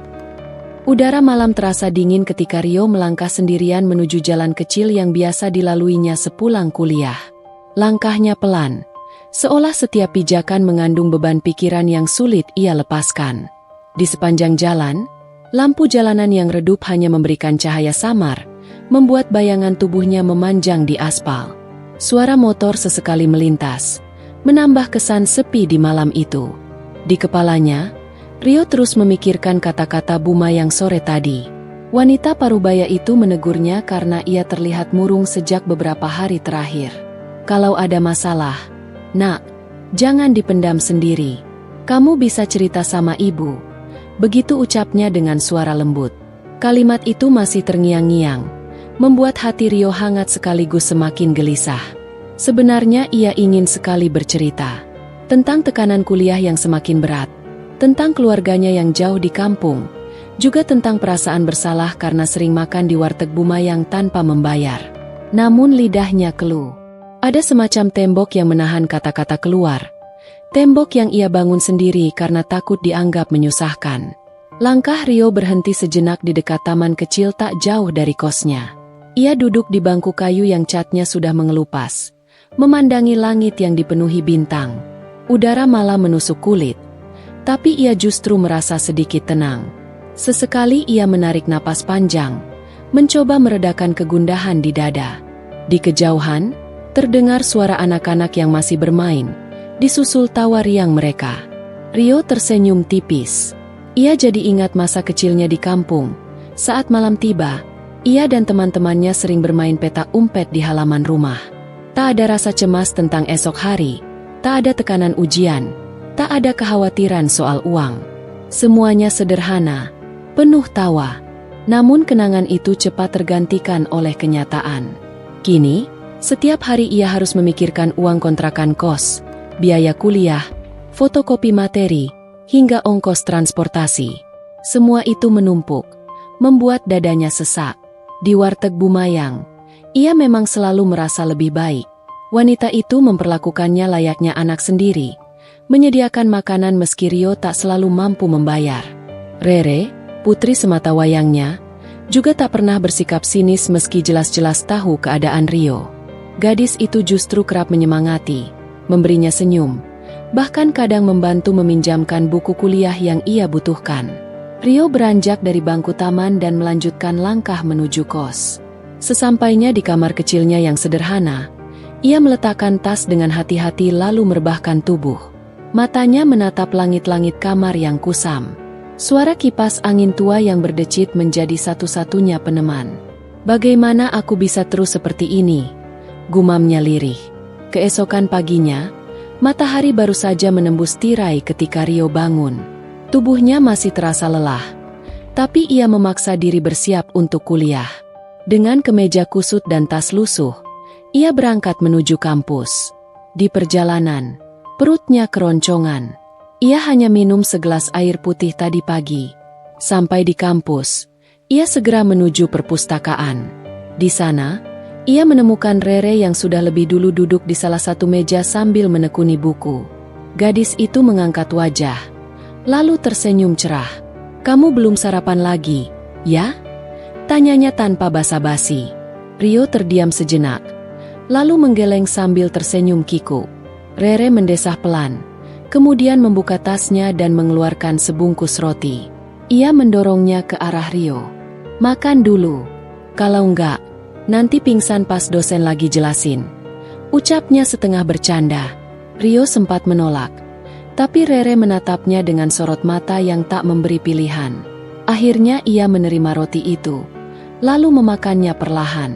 Udara malam terasa dingin ketika Rio melangkah sendirian menuju jalan kecil yang biasa dilaluinya sepulang kuliah. Langkahnya pelan, seolah setiap pijakan mengandung beban pikiran yang sulit ia lepaskan. Di sepanjang jalan, lampu jalanan yang redup hanya memberikan cahaya samar, membuat bayangan tubuhnya memanjang di aspal. Suara motor sesekali melintas, menambah kesan sepi di malam itu. Di kepalanya, Rio terus memikirkan kata-kata Buma yang sore tadi. Wanita parubaya itu menegurnya karena ia terlihat murung sejak beberapa hari terakhir. "Kalau ada masalah, Nak, jangan dipendam sendiri. Kamu bisa cerita sama ibu." Begitu ucapnya dengan suara lembut. Kalimat itu masih terngiang-ngiang, membuat hati Rio hangat sekaligus semakin gelisah. Sebenarnya ia ingin sekali bercerita tentang tekanan kuliah yang semakin berat, tentang keluarganya yang jauh di kampung, juga tentang perasaan bersalah karena sering makan di warteg Bumayang tanpa membayar. Namun lidahnya keluh. Ada semacam tembok yang menahan kata-kata keluar. Tembok yang ia bangun sendiri karena takut dianggap menyusahkan. Langkah Rio berhenti sejenak di dekat taman kecil tak jauh dari kosnya. Ia duduk di bangku kayu yang catnya sudah mengelupas, memandangi langit yang dipenuhi bintang. Udara malam menusuk kulit, tapi ia justru merasa sedikit tenang. Sesekali ia menarik napas panjang, mencoba meredakan kegundahan di dada. Di kejauhan, terdengar suara anak-anak yang masih bermain, disusul tawa riang mereka. Rio tersenyum tipis. Ia jadi ingat masa kecilnya di kampung. Saat malam tiba, ia dan teman-temannya sering bermain petak umpet di halaman rumah. Tak ada rasa cemas tentang esok hari, tak ada tekanan ujian, tak ada kekhawatiran soal uang. Semuanya sederhana, penuh tawa. Namun kenangan itu cepat tergantikan oleh kenyataan. Kini, setiap hari ia harus memikirkan uang kontrakan kos, biaya kuliah, fotokopi materi, hingga ongkos transportasi. Semua itu menumpuk, membuat dadanya sesak. Di warteg Bumayang, ia memang selalu merasa lebih baik. Wanita itu memperlakukannya layaknya anak sendiri, menyediakan makanan meski Rio tak selalu mampu membayar. Rere, putri semata wayangnya, juga tak pernah bersikap sinis meski jelas-jelas tahu keadaan Rio. Gadis itu justru kerap menyemangati, memberinya senyum, bahkan kadang membantu meminjamkan buku kuliah yang ia butuhkan. Rio beranjak dari bangku taman dan melanjutkan langkah menuju kos. Sesampainya di kamar kecilnya yang sederhana, ia meletakkan tas dengan hati-hati lalu merebahkan tubuh. Matanya menatap langit-langit kamar yang kusam. Suara kipas angin tua yang berdecit menjadi satu-satunya peneman. "Bagaimana aku bisa terus seperti ini?" gumamnya lirih. Keesokan paginya, matahari baru saja menembus tirai ketika Rio bangun. Tubuhnya masih terasa lelah, tapi ia memaksa diri bersiap untuk kuliah. Dengan kemeja kusut dan tas lusuh, ia berangkat menuju kampus. Di perjalanan, perutnya keroncongan. Ia hanya minum segelas air putih tadi pagi. Sampai di kampus, ia segera menuju perpustakaan. Di sana, ia menemukan Rere yang sudah lebih dulu duduk di salah satu meja sambil menekuni buku. Gadis itu mengangkat wajah, lalu tersenyum cerah. "Kamu belum sarapan lagi, ya?" tanyanya tanpa basa-basi. Rio terdiam sejenak, lalu menggeleng sambil tersenyum kikuk. Rere mendesah pelan, kemudian membuka tasnya dan mengeluarkan sebungkus roti. Ia mendorongnya ke arah Rio. "Makan dulu. Kalau enggak, nanti pingsan pas dosen lagi jelasin," ucapnya setengah bercanda. Rio sempat menolak, tapi Rere menatapnya dengan sorot mata yang tak memberi pilihan. Akhirnya ia menerima roti itu, lalu memakannya perlahan.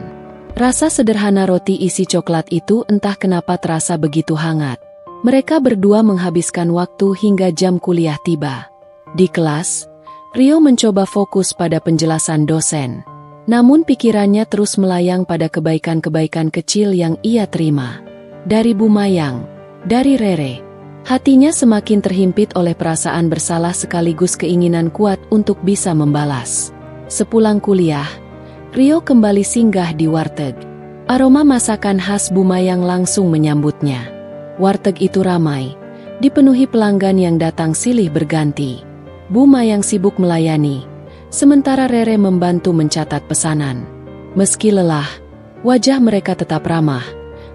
Rasa sederhana roti isi coklat itu entah kenapa terasa begitu hangat. Mereka berdua menghabiskan waktu hingga jam kuliah tiba. Di kelas, Rio mencoba fokus pada penjelasan dosen. Namun pikirannya terus melayang pada kebaikan-kebaikan kecil yang ia terima. Dari Bumayang, dari Rere, Hatinya semakin terhimpit oleh perasaan bersalah sekaligus keinginan kuat untuk bisa membalas. Sepulang kuliah, Rio kembali singgah di warteg. Aroma masakan khas Bu Mayang langsung menyambutnya. Warteg itu ramai, dipenuhi pelanggan yang datang silih berganti. Bu Mayang sibuk melayani, sementara Rere membantu mencatat pesanan. Meski lelah, wajah mereka tetap ramah,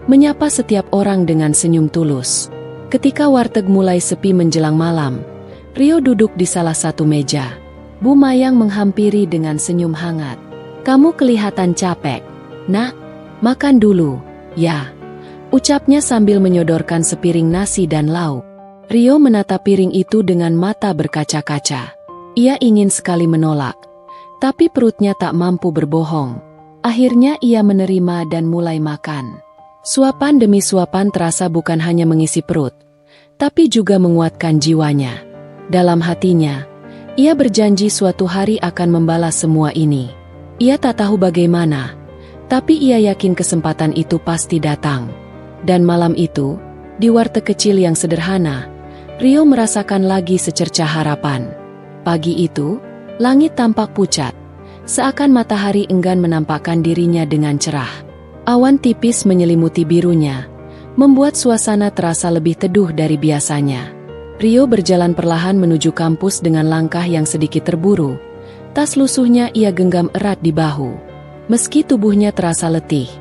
menyapa setiap orang dengan senyum tulus. Ketika warteg mulai sepi menjelang malam, Rio duduk di salah satu meja. Bu Mayang menghampiri dengan senyum hangat. "Kamu kelihatan capek. Nak, makan dulu, ya," ucapnya sambil menyodorkan sepiring nasi dan lauk. Rio menatap piring itu dengan mata berkaca-kaca. Ia ingin sekali menolak, tapi perutnya tak mampu berbohong. Akhirnya ia menerima dan mulai makan. Suapan demi suapan terasa bukan hanya mengisi perut, tapi juga menguatkan jiwanya. Dalam hatinya, ia berjanji suatu hari akan membalas semua ini. Ia tak tahu bagaimana, tapi ia yakin kesempatan itu pasti datang. Dan malam itu, di warteg kecil yang sederhana, Rio merasakan lagi secercah harapan. Pagi itu, langit tampak pucat, seakan matahari enggan menampakkan dirinya dengan cerah. Awan tipis menyelimuti birunya, membuat suasana terasa lebih teduh dari biasanya. Rio berjalan perlahan menuju kampus dengan langkah yang sedikit terburu. Tas lusuhnya ia genggam erat di bahu. Meski tubuhnya terasa letih,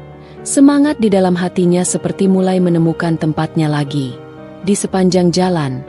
semangat di dalam hatinya seperti mulai menemukan tempatnya lagi. Di sepanjang jalan,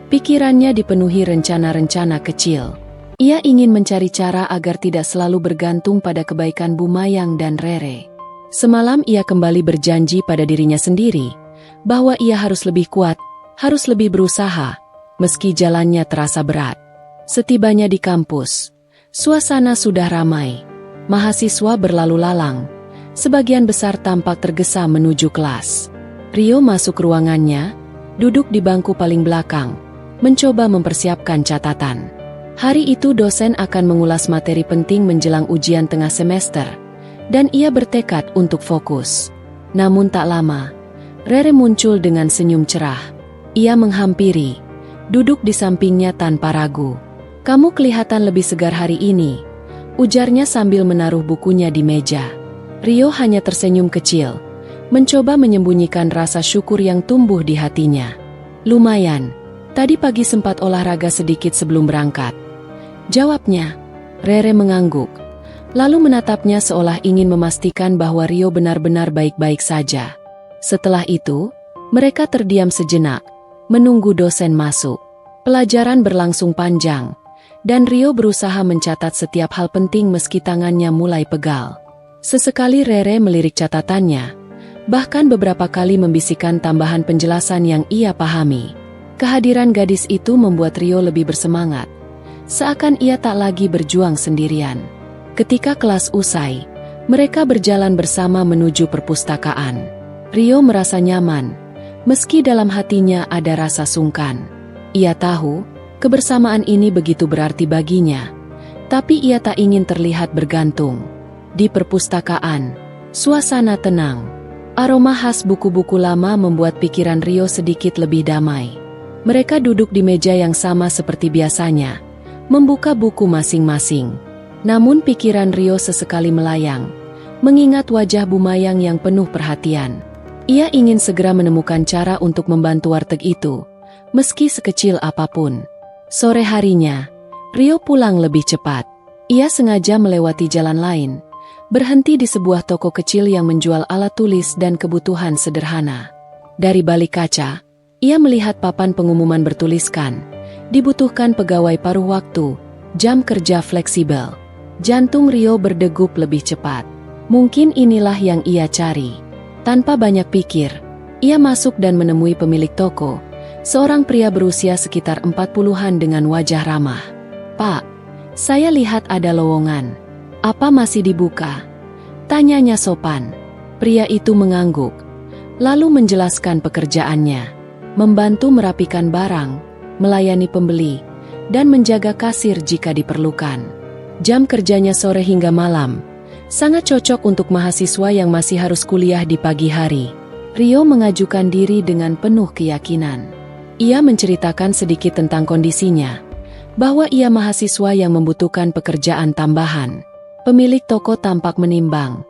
pikirannya dipenuhi rencana-rencana kecil. Ia ingin mencari cara agar tidak selalu bergantung pada kebaikan Bu Mayang dan Rere. Semalam ia kembali berjanji pada dirinya sendiri, bahwa ia harus lebih kuat, harus lebih berusaha, meski jalannya terasa berat. Setibanya di kampus, suasana sudah ramai. Mahasiswa berlalu lalang, sebagian besar tampak tergesa menuju kelas. Rio masuk ruangannya, duduk di bangku paling belakang, mencoba mempersiapkan catatan. Hari itu dosen akan mengulas materi penting menjelang ujian tengah semester, dan ia bertekad untuk fokus. Namun tak lama, Rere muncul dengan senyum cerah. Ia menghampiri, duduk di sampingnya tanpa ragu. "Kamu kelihatan lebih segar hari ini," ujarnya sambil menaruh bukunya di meja. Rio hanya tersenyum kecil, mencoba menyembunyikan rasa syukur yang tumbuh di hatinya. "Lumayan, tadi pagi sempat olahraga sedikit sebelum berangkat," jawabnya. Rere mengangguk, lalu menatapnya seolah ingin memastikan bahwa Rio benar-benar baik-baik saja. Setelah itu, mereka terdiam sejenak, menunggu dosen masuk. Pelajaran berlangsung panjang, dan Rio berusaha mencatat setiap hal penting meski tangannya mulai pegal. Sesekali Rere melirik catatannya, bahkan beberapa kali membisikkan tambahan penjelasan yang ia pahami. Kehadiran gadis itu membuat Rio lebih bersemangat, seakan ia tak lagi berjuang sendirian. Ketika kelas usai, mereka berjalan bersama menuju perpustakaan. Rio merasa nyaman, meski dalam hatinya ada rasa sungkan. Ia tahu, kebersamaan ini begitu berarti baginya, tapi ia tak ingin terlihat bergantung. Di perpustakaan, suasana tenang. Aroma khas buku-buku lama membuat pikiran Rio sedikit lebih damai. Mereka duduk di meja yang sama seperti biasanya, membuka buku masing-masing. Namun pikiran Rio sesekali melayang, mengingat wajah Bu Mayang yang penuh perhatian. Ia ingin segera menemukan cara untuk membantu warteg itu, meski sekecil apapun. Sore harinya, Rio pulang lebih cepat. Ia sengaja melewati jalan lain, berhenti di sebuah toko kecil yang menjual alat tulis dan kebutuhan sederhana. Dari balik kaca, ia melihat papan pengumuman bertuliskan, "Dibutuhkan pegawai paruh waktu, jam kerja fleksibel." Jantung Rio berdegup lebih cepat. Mungkin inilah yang ia cari. Tanpa banyak pikir, ia masuk dan menemui pemilik toko, seorang pria berusia sekitar 40-an dengan wajah ramah. "Pak, saya lihat ada lowongan. Apa masih dibuka?" tanyanya sopan. Pria itu mengangguk, lalu menjelaskan pekerjaannya. Membantu merapikan barang, melayani pembeli, dan menjaga kasir jika diperlukan. Jam kerjanya sore hingga malam, sangat cocok untuk mahasiswa yang masih harus kuliah di pagi hari. Rio mengajukan diri dengan penuh keyakinan. Ia menceritakan sedikit tentang kondisinya, bahwa ia mahasiswa yang membutuhkan pekerjaan tambahan. Pemilik toko tampak menimbang,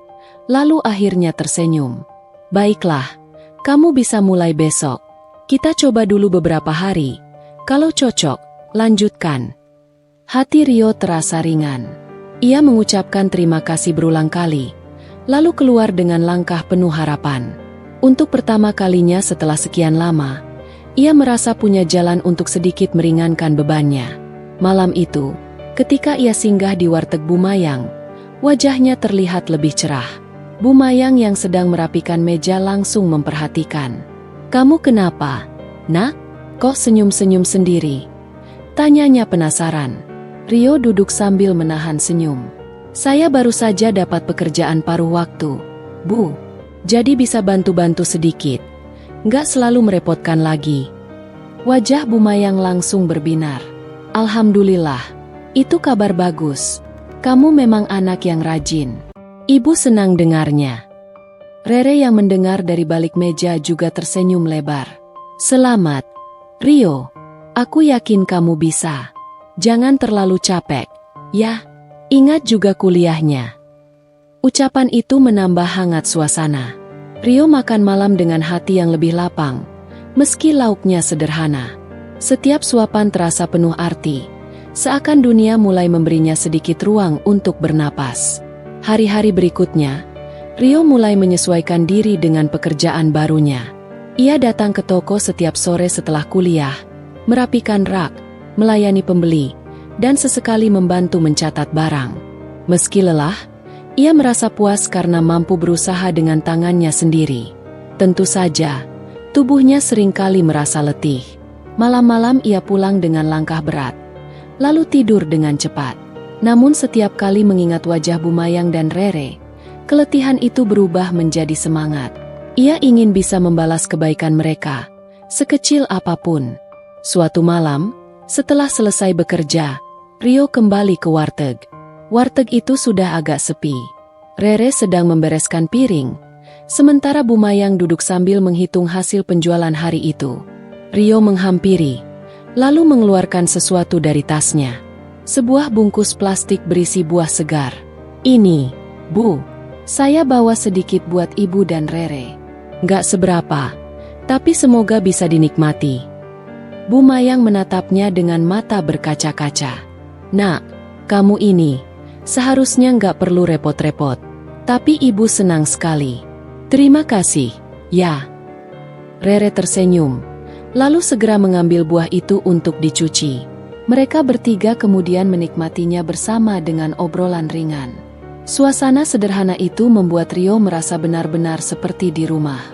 lalu akhirnya tersenyum. Baiklah, kamu bisa mulai besok. Kita coba dulu beberapa hari. Kalau cocok, lanjutkan. Hati Rio terasa ringan. Ia mengucapkan terima kasih berulang kali, lalu keluar dengan langkah penuh harapan. Untuk pertama kalinya setelah sekian lama, ia merasa punya jalan untuk sedikit meringankan bebannya. Malam itu, ketika ia singgah di warteg Bu Mayang, wajahnya terlihat lebih cerah. Bu Mayang yang sedang merapikan meja langsung memperhatikan. "Kamu kenapa, Nak? Kok senyum-senyum sendiri?" tanyanya penasaran. Rio duduk sambil menahan senyum. "Saya baru saja dapat pekerjaan paruh waktu, Bu. Jadi bisa bantu-bantu sedikit. Nggak selalu merepotkan lagi." Wajah Bu Mayang langsung berbinar. "Alhamdulillah, itu kabar bagus. Kamu memang anak yang rajin." Ibu senang dengarnya. Rere yang mendengar dari balik meja juga tersenyum lebar. "Selamat, Rio. Aku yakin kamu bisa. Jangan terlalu capek, ya. Ingat juga kuliahnya." Ucapan itu menambah hangat suasana. Rio makan malam dengan hati yang lebih lapang, meski lauknya sederhana. Setiap suapan terasa penuh arti, seakan dunia mulai memberinya sedikit ruang untuk bernapas. Hari-hari berikutnya, Rio mulai menyesuaikan diri dengan pekerjaan barunya. Ia datang ke toko setiap sore setelah kuliah, merapikan rak, melayani pembeli, dan sesekali membantu mencatat barang. Meski lelah, ia merasa puas karena mampu berusaha dengan tangannya sendiri. Tentu saja, tubuhnya seringkali merasa letih. Malam-malam ia pulang dengan langkah berat, lalu tidur dengan cepat. Namun setiap kali mengingat wajah Bu Mayang dan Rere, keletihan itu berubah menjadi semangat. Ia ingin bisa membalas kebaikan mereka, sekecil apapun. Suatu malam, setelah selesai bekerja, Rio kembali ke warteg. Warteg itu sudah agak sepi. Rere sedang membereskan piring, sementara Bu Mayang duduk sambil menghitung hasil penjualan hari itu. Rio menghampiri, lalu mengeluarkan sesuatu dari tasnya. Sebuah bungkus plastik berisi buah segar. "Ini, Bu, saya bawa sedikit buat Ibu dan Rere. Nggak seberapa, tapi semoga bisa dinikmati." Bu Mayang menatapnya dengan mata berkaca-kaca. "Nak, kamu ini seharusnya nggak perlu repot-repot. Tapi Ibu senang sekali." "Terima kasih, ya." Rere tersenyum, lalu segera mengambil buah itu untuk dicuci. Mereka bertiga kemudian menikmatinya bersama dengan obrolan ringan. Suasana sederhana itu membuat Rio merasa benar-benar seperti di rumah.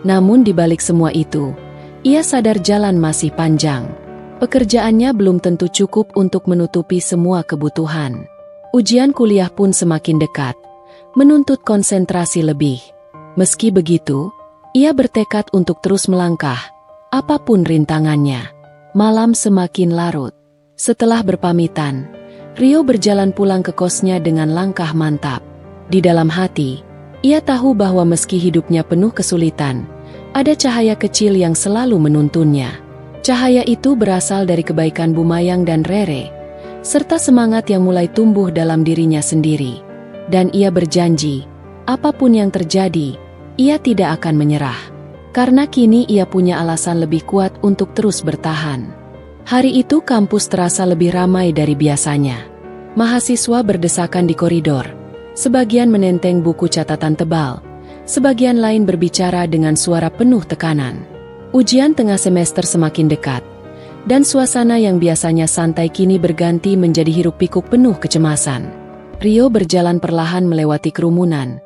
Namun di balik semua itu, ia sadar jalan masih panjang. Pekerjaannya belum tentu cukup untuk menutupi semua kebutuhan. Ujian kuliah pun semakin dekat, menuntut konsentrasi lebih. Meski begitu, ia bertekad untuk terus melangkah, apapun rintangannya. Malam semakin larut. Setelah berpamitan, Rio berjalan pulang ke kosnya dengan langkah mantap. Di dalam hati, ia tahu bahwa meski hidupnya penuh kesulitan, ada cahaya kecil yang selalu menuntunnya. Cahaya itu berasal dari kebaikan Bu Mayang dan Rere, serta semangat yang mulai tumbuh dalam dirinya sendiri. Dan ia berjanji, apapun yang terjadi, ia tidak akan menyerah. Karena kini ia punya alasan lebih kuat untuk terus bertahan. Hari itu kampus terasa lebih ramai dari biasanya. Mahasiswa berdesakan di koridor. Sebagian menenteng buku catatan tebal, sebagian lain berbicara dengan suara penuh tekanan. Ujian tengah semester semakin dekat, dan suasana yang biasanya santai kini berganti menjadi hiruk-pikuk penuh kecemasan. Rio berjalan perlahan melewati kerumunan,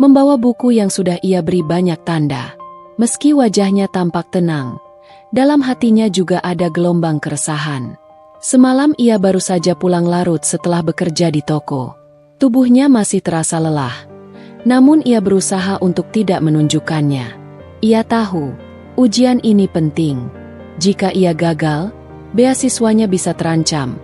membawa buku yang sudah ia beri banyak tanda. Meski wajahnya tampak tenang, dalam hatinya juga ada gelombang keresahan. Semalam ia baru saja pulang larut setelah bekerja di toko. Tubuhnya masih terasa lelah, namun ia berusaha untuk tidak menunjukkannya. Ia tahu, ujian ini penting. Jika ia gagal, beasiswanya bisa terancam,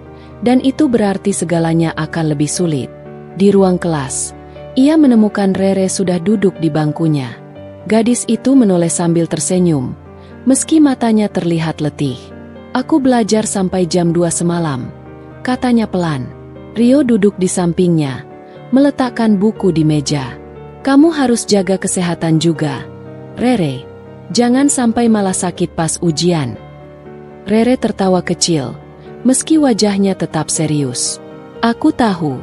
dan itu berarti segalanya akan lebih sulit. Di ruang kelas, ia menemukan Rere sudah duduk di bangkunya. Gadis itu menoleh sambil tersenyum, Meski matanya terlihat letih. Aku belajar sampai jam 2 semalam, katanya pelan. Rio duduk di sampingnya, meletakkan buku di meja. Kamu harus jaga kesehatan juga, Rere. Jangan sampai malah sakit pas ujian. Rere tertawa kecil, meski wajahnya tetap serius. Aku tahu,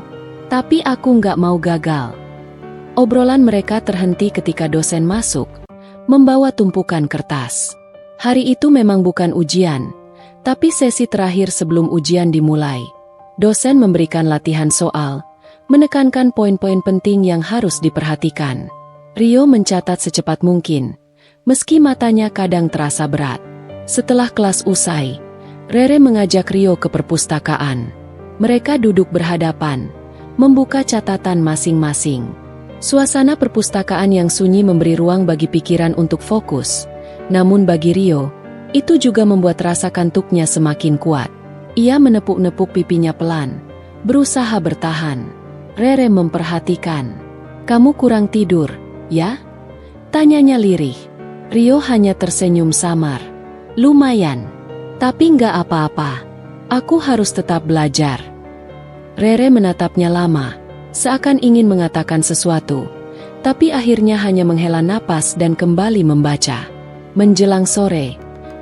tapi aku nggak mau gagal. Obrolan mereka terhenti ketika dosen masuk, membawa tumpukan kertas. Hari itu memang bukan ujian, tapi sesi terakhir sebelum ujian dimulai. Dosen memberikan latihan soal, menekankan poin-poin penting yang harus diperhatikan. Rio mencatat secepat mungkin, meski matanya kadang terasa berat. Setelah kelas usai, Rere mengajak Rio ke perpustakaan. Mereka duduk berhadapan, membuka catatan masing-masing. Suasana perpustakaan yang sunyi memberi ruang bagi pikiran untuk fokus. Namun bagi Rio, itu juga membuat rasa kantuknya semakin kuat. Ia menepuk-nepuk pipinya pelan, berusaha bertahan. Rere memperhatikan. Kamu kurang tidur, ya? Tanyanya lirih. Rio hanya tersenyum samar. Lumayan. Tapi nggak apa-apa. Aku harus tetap belajar. Rere menatapnya lama, seakan ingin mengatakan sesuatu. Tapi akhirnya hanya menghela napas dan kembali membaca. Menjelang sore,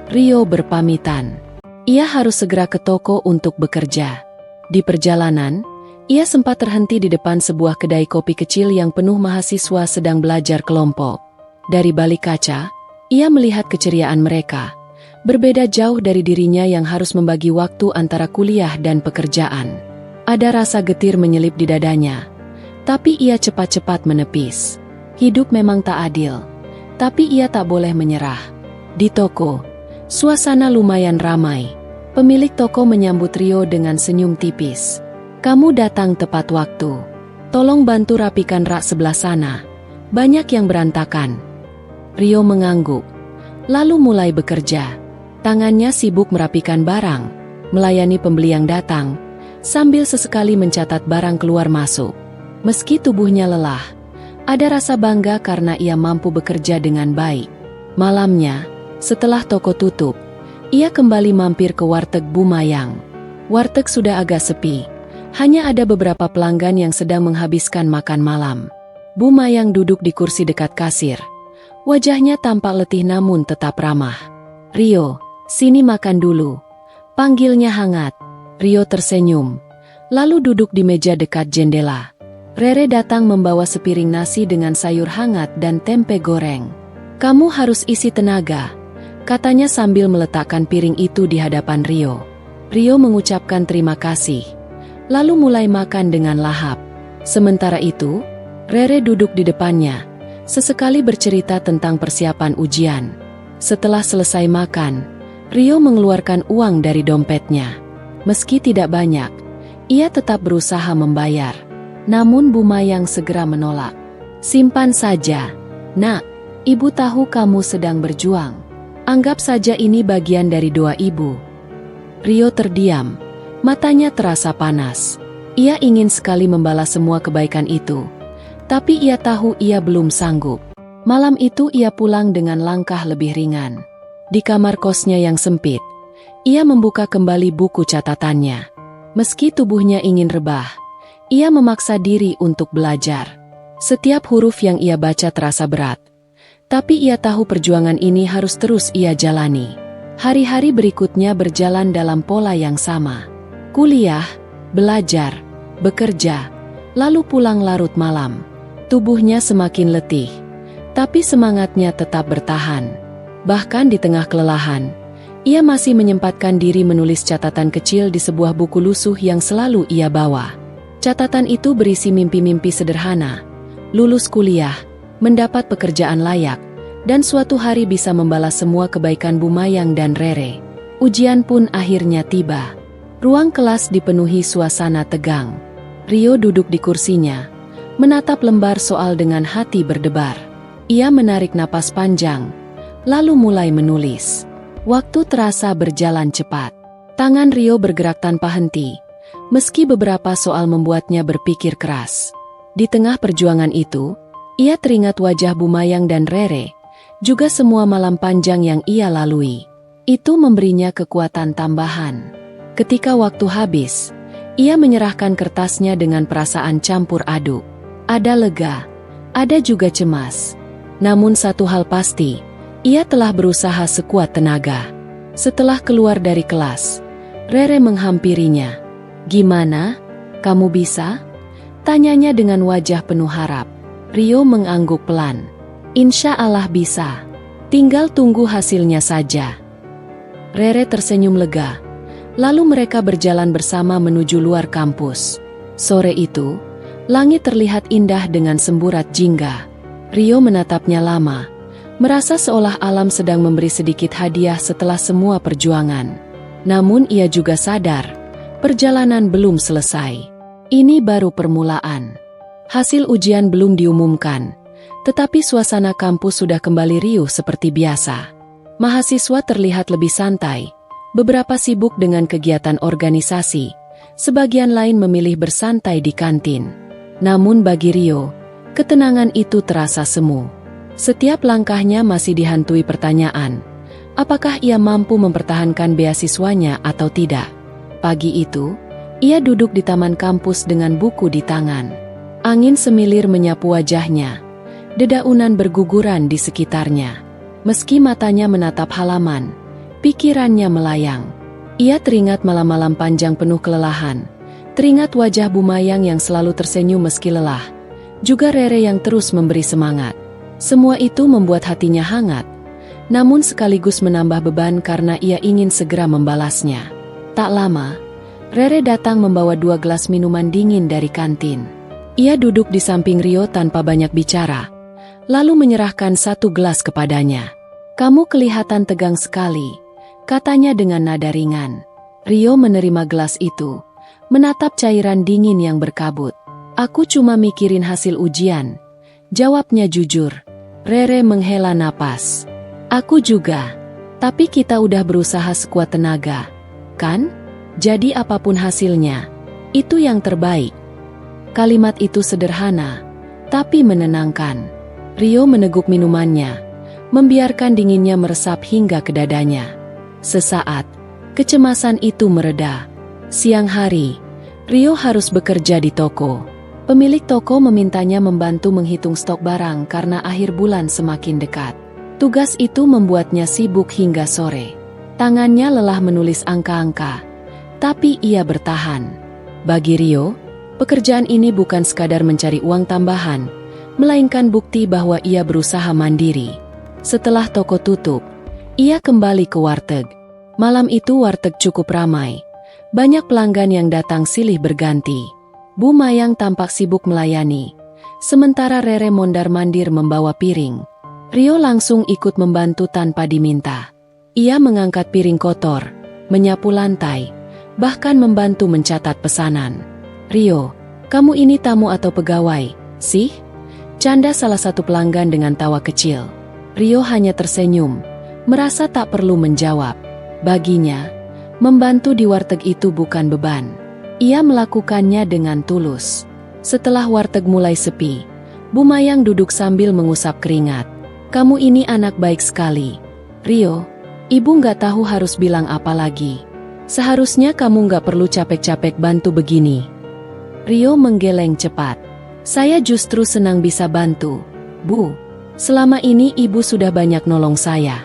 Rio berpamitan. Ia harus segera ke toko untuk bekerja. Di perjalanan, ia sempat terhenti di depan sebuah kedai kopi kecil yang penuh mahasiswa sedang belajar kelompok. Dari balik kaca, ia melihat keceriaan mereka. Berbeda jauh dari dirinya yang harus membagi waktu antara kuliah dan pekerjaan. Ada rasa getir menyelip di dadanya. Tapi ia cepat-cepat menepis. Hidup memang tak adil. Tapi ia tak boleh menyerah. Di toko, suasana lumayan ramai. Pemilik toko menyambut Rio dengan senyum tipis. Kamu datang tepat waktu. Tolong bantu rapikan rak sebelah sana. Banyak yang berantakan. Rio mengangguk, lalu mulai bekerja. Tangannya sibuk merapikan barang, melayani pembeli yang datang, sambil sesekali mencatat barang keluar masuk. Meski tubuhnya lelah, ada rasa bangga karena ia mampu bekerja dengan baik. Malamnya, setelah toko tutup, ia kembali mampir ke warteg Bu Mayang. Warteg sudah agak sepi, hanya ada beberapa pelanggan yang sedang menghabiskan makan malam. Bu Mayang duduk di kursi dekat kasir. Wajahnya tampak letih namun tetap ramah. Rio, sini makan dulu. Panggilnya hangat. Rio tersenyum, lalu duduk di meja dekat jendela. Rere datang membawa sepiring nasi dengan sayur hangat dan tempe goreng. Kamu harus isi tenaga, katanya sambil meletakkan piring itu di hadapan Rio. Rio mengucapkan terima kasih, lalu mulai makan dengan lahap. Sementara itu, Rere duduk di depannya, sesekali bercerita tentang persiapan ujian. Setelah selesai makan, Rio mengeluarkan uang dari dompetnya. Meski tidak banyak, ia tetap berusaha membayar. Namun Bu Mayang segera menolak. Simpan saja, Nak. Ibu tahu kamu sedang berjuang. Anggap saja ini bagian dari doa ibu. Rio terdiam, matanya terasa panas. Ia ingin sekali membalas semua kebaikan itu. Tapi ia tahu ia belum sanggup. Malam itu ia pulang dengan langkah lebih ringan. Di kamar kosnya yang sempit, ia membuka kembali buku catatannya. Meski tubuhnya ingin rebah, ia memaksa diri untuk belajar. Setiap huruf yang ia baca terasa berat. Tapi ia tahu perjuangan ini harus terus ia jalani. Hari-hari berikutnya berjalan dalam pola yang sama. Kuliah, belajar, bekerja, lalu pulang larut malam. Tubuhnya semakin letih, tapi semangatnya tetap bertahan. Bahkan di tengah kelelahan, ia masih menyempatkan diri menulis catatan kecil di sebuah buku lusuh yang selalu ia bawa. Catatan itu berisi mimpi-mimpi sederhana, lulus kuliah, mendapat pekerjaan layak, dan suatu hari bisa membalas semua kebaikan Bu Mayang dan Rere. Ujian pun akhirnya tiba. Ruang kelas dipenuhi suasana tegang. Rio duduk di kursinya, menatap lembar soal dengan hati berdebar. Ia menarik napas panjang, lalu mulai menulis. Waktu terasa berjalan cepat. Tangan Rio bergerak tanpa henti. Meski beberapa soal membuatnya berpikir keras. Di tengah perjuangan itu, ia teringat wajah Bu Mayang dan Rere juga semua malam panjang yang ia lalui. Itu memberinya kekuatan tambahan. Ketika waktu habis, ia menyerahkan kertasnya dengan perasaan campur aduk. Ada lega, ada juga cemas. Namun satu hal pasti, ia telah berusaha sekuat tenaga. Setelah keluar dari kelas, Rere menghampirinya. "Gimana? Kamu bisa?" tanyanya dengan wajah penuh harap. Rio mengangguk pelan. "Insya Allah bisa. Tinggal tunggu hasilnya saja." Rere tersenyum lega. Lalu mereka berjalan bersama menuju luar kampus. Sore itu, langit terlihat indah dengan semburat jingga. Rio menatapnya lama, merasa seolah alam sedang memberi sedikit hadiah setelah semua perjuangan. Namun ia juga sadar, perjalanan belum selesai. Ini baru permulaan. Hasil ujian belum diumumkan, tetapi suasana kampus sudah kembali riuh seperti biasa. Mahasiswa terlihat lebih santai, beberapa sibuk dengan kegiatan organisasi, sebagian lain memilih bersantai di kantin. Namun bagi Rio, ketenangan itu terasa semu. Setiap langkahnya masih dihantui pertanyaan, apakah ia mampu mempertahankan beasiswanya atau tidak. Pagi itu, ia duduk di taman kampus dengan buku di tangan. Angin semilir menyapu wajahnya, dedaunan berguguran di sekitarnya. Meski matanya menatap halaman, pikirannya melayang. Ia teringat malam-malam panjang penuh kelelahan, teringat wajah Bu Mayang yang selalu tersenyum meski lelah, juga Rere yang terus memberi semangat. Semua itu membuat hatinya hangat, namun sekaligus menambah beban karena ia ingin segera membalasnya. Tak lama, Rere datang membawa 2 gelas minuman dingin dari kantin. Ia duduk di samping Rio tanpa banyak bicara, lalu menyerahkan 1 gelas kepadanya. "Kamu kelihatan tegang sekali," katanya dengan nada ringan. Rio menerima gelas itu, menatap cairan dingin yang berkabut. "Aku cuma mikirin hasil ujian," jawabnya jujur. Rere menghela napas. "Aku juga. Tapi kita udah berusaha sekuat tenaga, kan? Jadi apapun hasilnya, itu yang terbaik." Kalimat itu sederhana, tapi menenangkan. Rio meneguk minumannya, membiarkan dinginnya meresap hingga ke dadanya. Sesaat, kecemasan itu mereda. Siang hari, Rio harus bekerja di toko. Pemilik toko memintanya membantu menghitung stok barang karena akhir bulan semakin dekat. Tugas itu membuatnya sibuk hingga sore. Tangannya lelah menulis angka-angka, tapi ia bertahan. Bagi Rio, pekerjaan ini bukan sekadar mencari uang tambahan, melainkan bukti bahwa ia berusaha mandiri. Setelah toko tutup, ia kembali ke warteg. Malam itu warteg cukup ramai. Banyak pelanggan yang datang silih berganti. Bu Mayang tampak sibuk melayani, sementara Rere mondar-mandir membawa piring. Rio langsung ikut membantu tanpa diminta. Ia mengangkat piring kotor, menyapu lantai, bahkan membantu mencatat pesanan. "Rio, kamu ini tamu atau pegawai, sih?" canda salah satu pelanggan dengan tawa kecil. Rio hanya tersenyum, merasa tak perlu menjawab. Baginya, membantu di warteg itu bukan beban. Ia melakukannya dengan tulus. Setelah warteg mulai sepi, Bu Mayang duduk sambil mengusap keringat. "Kamu ini anak baik sekali, Rio. Ibu nggak tahu harus bilang apa lagi. Seharusnya kamu nggak perlu capek-capek bantu begini." Rio menggeleng cepat. "Saya justru senang bisa bantu, Bu. Selama ini ibu sudah banyak nolong saya."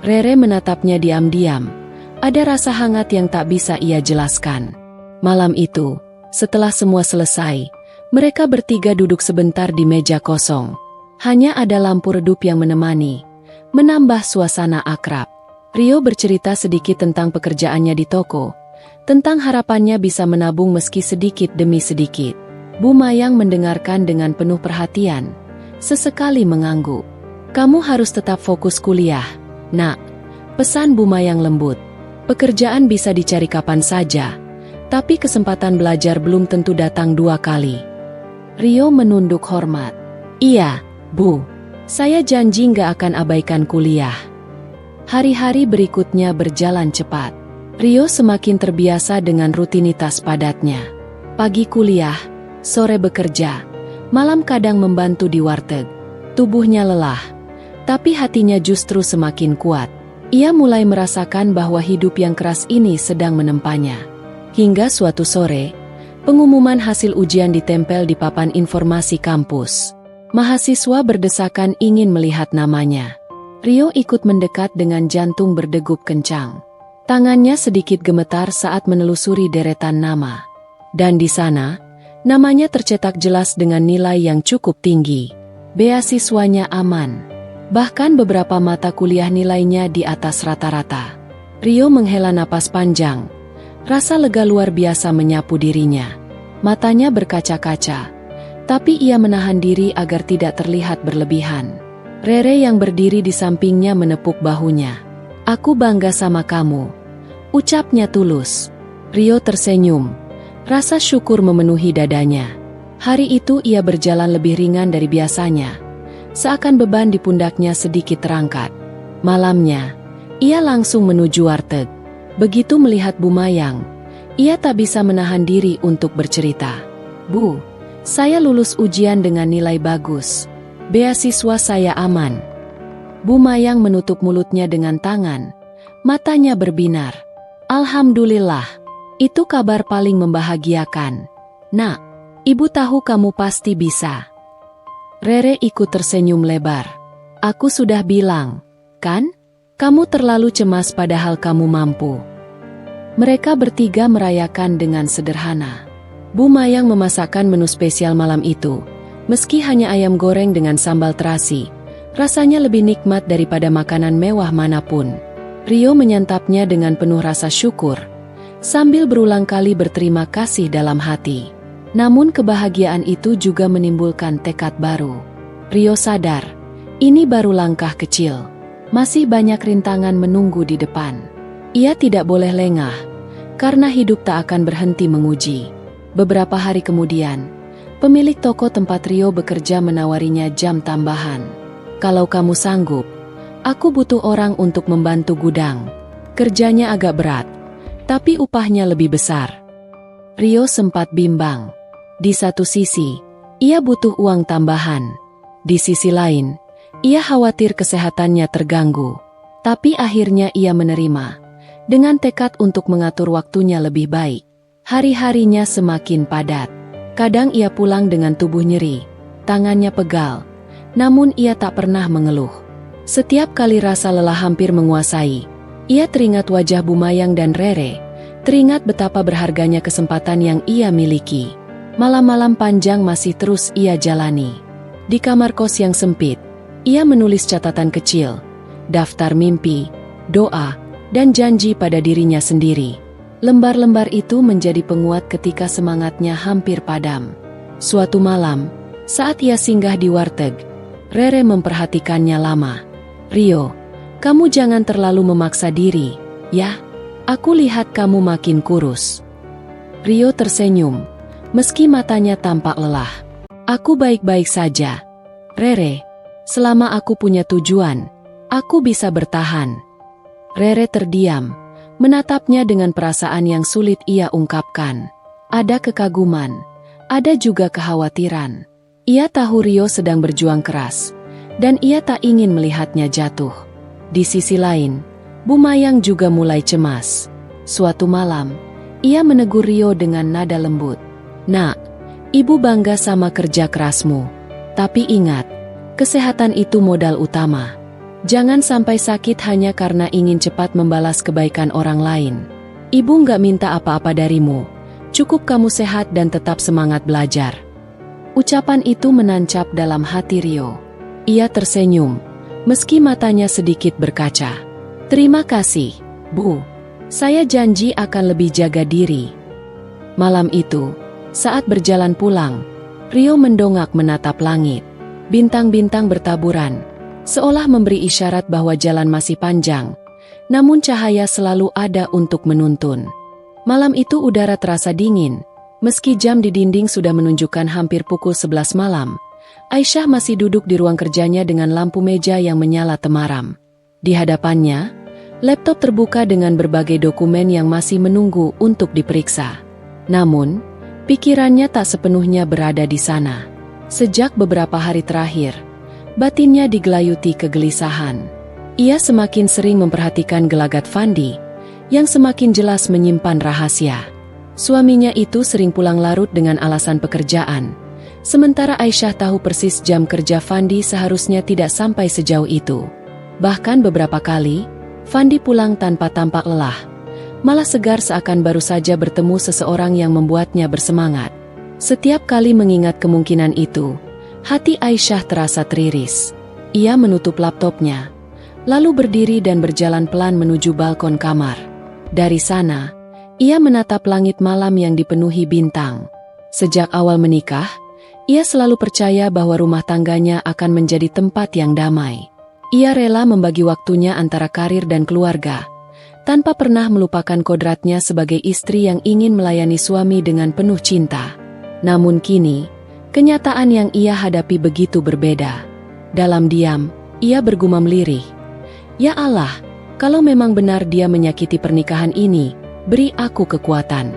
Rere menatapnya diam-diam. Ada rasa hangat yang tak bisa ia jelaskan. Malam itu, setelah semua selesai, mereka bertiga duduk sebentar di meja kosong. Hanya ada lampu redup yang menemani, menambah suasana akrab. Rio bercerita sedikit tentang pekerjaannya di toko, tentang harapannya bisa menabung meski sedikit demi sedikit. Bu Mayang mendengarkan dengan penuh perhatian, sesekali mengangguk. "Kamu harus tetap fokus kuliah, Nak," pesan Bu Mayang lembut. "Pekerjaan bisa dicari kapan saja, tapi kesempatan belajar belum tentu datang 2 kali." Rio menunduk hormat. "Iya, Bu. Saya janji nggak akan abaikan kuliah." Hari-hari berikutnya berjalan cepat. Rio semakin terbiasa dengan rutinitas padatnya. Pagi kuliah, sore bekerja, malam kadang membantu di warteg. Tubuhnya lelah, Tapi hatinya justru semakin kuat. Ia mulai merasakan bahwa hidup yang keras ini sedang menempanya. Hingga suatu sore, pengumuman hasil ujian ditempel di papan informasi kampus. Mahasiswa berdesakan ingin melihat namanya. Rio ikut mendekat dengan jantung berdegup kencang. Tangannya sedikit gemetar saat menelusuri deretan nama. Dan di sana, namanya tercetak jelas dengan nilai yang cukup tinggi. Beasiswanya aman. Bahkan beberapa mata kuliah nilainya di atas rata-rata. Rio menghela napas panjang. Rasa lega luar biasa menyapu dirinya. Matanya berkaca-kaca. Tapi ia menahan diri agar tidak terlihat berlebihan. Rere yang berdiri di sampingnya menepuk bahunya. "Aku bangga sama kamu," ucapnya tulus. Rio tersenyum. Rasa syukur memenuhi dadanya. Hari itu ia berjalan lebih ringan dari biasanya. Seakan beban di pundaknya sedikit terangkat. Malamnya, ia langsung menuju warteg. Begitu melihat Bu Mayang, ia tak bisa menahan diri untuk bercerita. "Bu, saya lulus ujian dengan nilai bagus. Beasiswa saya aman." Bu Mayang menutup mulutnya dengan tangan. Matanya berbinar. "Alhamdulillah, itu kabar paling membahagiakan. Nak, Ibu tahu kamu pasti bisa." Rere ikut tersenyum lebar. "Aku sudah bilang, kan? Kamu terlalu cemas padahal kamu mampu." Mereka bertiga merayakan dengan sederhana. Bu Mayang memasakkan menu spesial malam itu. Meski hanya ayam goreng dengan sambal terasi, rasanya lebih nikmat daripada makanan mewah manapun. Rio menyantapnya dengan penuh rasa syukur, sambil berulang kali berterima kasih dalam hati. Namun kebahagiaan itu juga menimbulkan tekad baru. Rio sadar, ini baru langkah kecil. Masih banyak rintangan menunggu di depan. Ia tidak boleh lengah, karena hidup tak akan berhenti menguji. Beberapa hari kemudian, pemilik toko tempat Rio bekerja menawarinya jam tambahan. "Kalau kamu sanggup, aku butuh orang untuk membantu gudang. Kerjanya agak berat, tapi upahnya lebih besar." Rio sempat bimbang. Di satu sisi, ia butuh uang tambahan. Di sisi lain, ia khawatir kesehatannya terganggu. Tapi akhirnya ia menerima, dengan tekad untuk mengatur waktunya lebih baik. Hari-harinya semakin padat. Kadang ia pulang dengan tubuh nyeri, tangannya pegal, namun ia tak pernah mengeluh. Setiap kali rasa lelah hampir menguasai, ia teringat wajah Bu Mayang dan Rere, teringat betapa berharganya kesempatan yang ia miliki. Malam-malam panjang masih terus ia jalani. Di kamar kos yang sempit, ia menulis catatan kecil, daftar mimpi, doa, dan janji pada dirinya sendiri. Lembar-lembar itu menjadi penguat ketika semangatnya hampir padam. Suatu malam, saat ia singgah di warteg, Rere memperhatikannya lama. "Rio, kamu jangan terlalu memaksa diri, ya? Aku lihat kamu makin kurus." Rio tersenyum, meski matanya tampak lelah. "Aku baik-baik saja, Rere. Selama aku punya tujuan, aku bisa bertahan." Rere terdiam, menatapnya dengan perasaan yang sulit ia ungkapkan. Ada kekaguman, ada juga kekhawatiran. Ia tahu Rio sedang berjuang keras, dan ia tak ingin melihatnya jatuh. Di sisi lain, Bu Mayang juga mulai cemas. Suatu malam, ia menegur Rio dengan nada lembut. "Nak, Ibu bangga sama kerja kerasmu. Tapi ingat, kesehatan itu modal utama. Jangan sampai sakit hanya karena ingin cepat membalas kebaikan orang lain. Ibu nggak minta apa-apa darimu. Cukup kamu sehat dan tetap semangat belajar." Ucapan itu menancap dalam hati Rio. Ia tersenyum, meski matanya sedikit berkaca. "Terima kasih, Bu. Saya janji akan lebih jaga diri." Malam itu, saat berjalan pulang, Rio mendongak menatap langit. Bintang-bintang bertaburan, seolah memberi isyarat bahwa jalan masih panjang, namun cahaya selalu ada untuk menuntun. Malam itu udara terasa dingin, meski jam di dinding sudah menunjukkan hampir pukul 11 malam. Aisyah masih duduk di ruang kerjanya dengan lampu meja yang menyala temaram. Di hadapannya, laptop terbuka dengan berbagai dokumen yang masih menunggu untuk diperiksa. Namun, pikirannya tak sepenuhnya berada di sana. Sejak beberapa hari terakhir, Batinnya digelayuti kegelisahan. Ia semakin sering memperhatikan gelagat Fandi, yang semakin jelas menyimpan rahasia. Suaminya itu sering pulang larut dengan alasan pekerjaan, sementara Aisyah tahu persis jam kerja Fandi seharusnya tidak sampai sejauh itu. Bahkan beberapa kali, Fandi pulang tanpa tampak lelah, malah segar seakan baru saja bertemu seseorang yang membuatnya bersemangat. Setiap kali mengingat kemungkinan itu, hati Aisyah terasa teriris. Ia menutup laptopnya, lalu berdiri dan berjalan pelan menuju balkon kamar. Dari sana, ia menatap langit malam yang dipenuhi bintang. Sejak awal menikah, ia selalu percaya bahwa rumah tangganya akan menjadi tempat yang damai. Ia rela membagi waktunya antara karir dan keluarga, tanpa pernah melupakan kodratnya sebagai istri yang ingin melayani suami dengan penuh cinta. Namun kini, kenyataan yang ia hadapi begitu berbeda. Dalam diam, ia bergumam lirih. Ya Allah, kalau memang benar dia menyakiti pernikahan ini, beri aku kekuatan.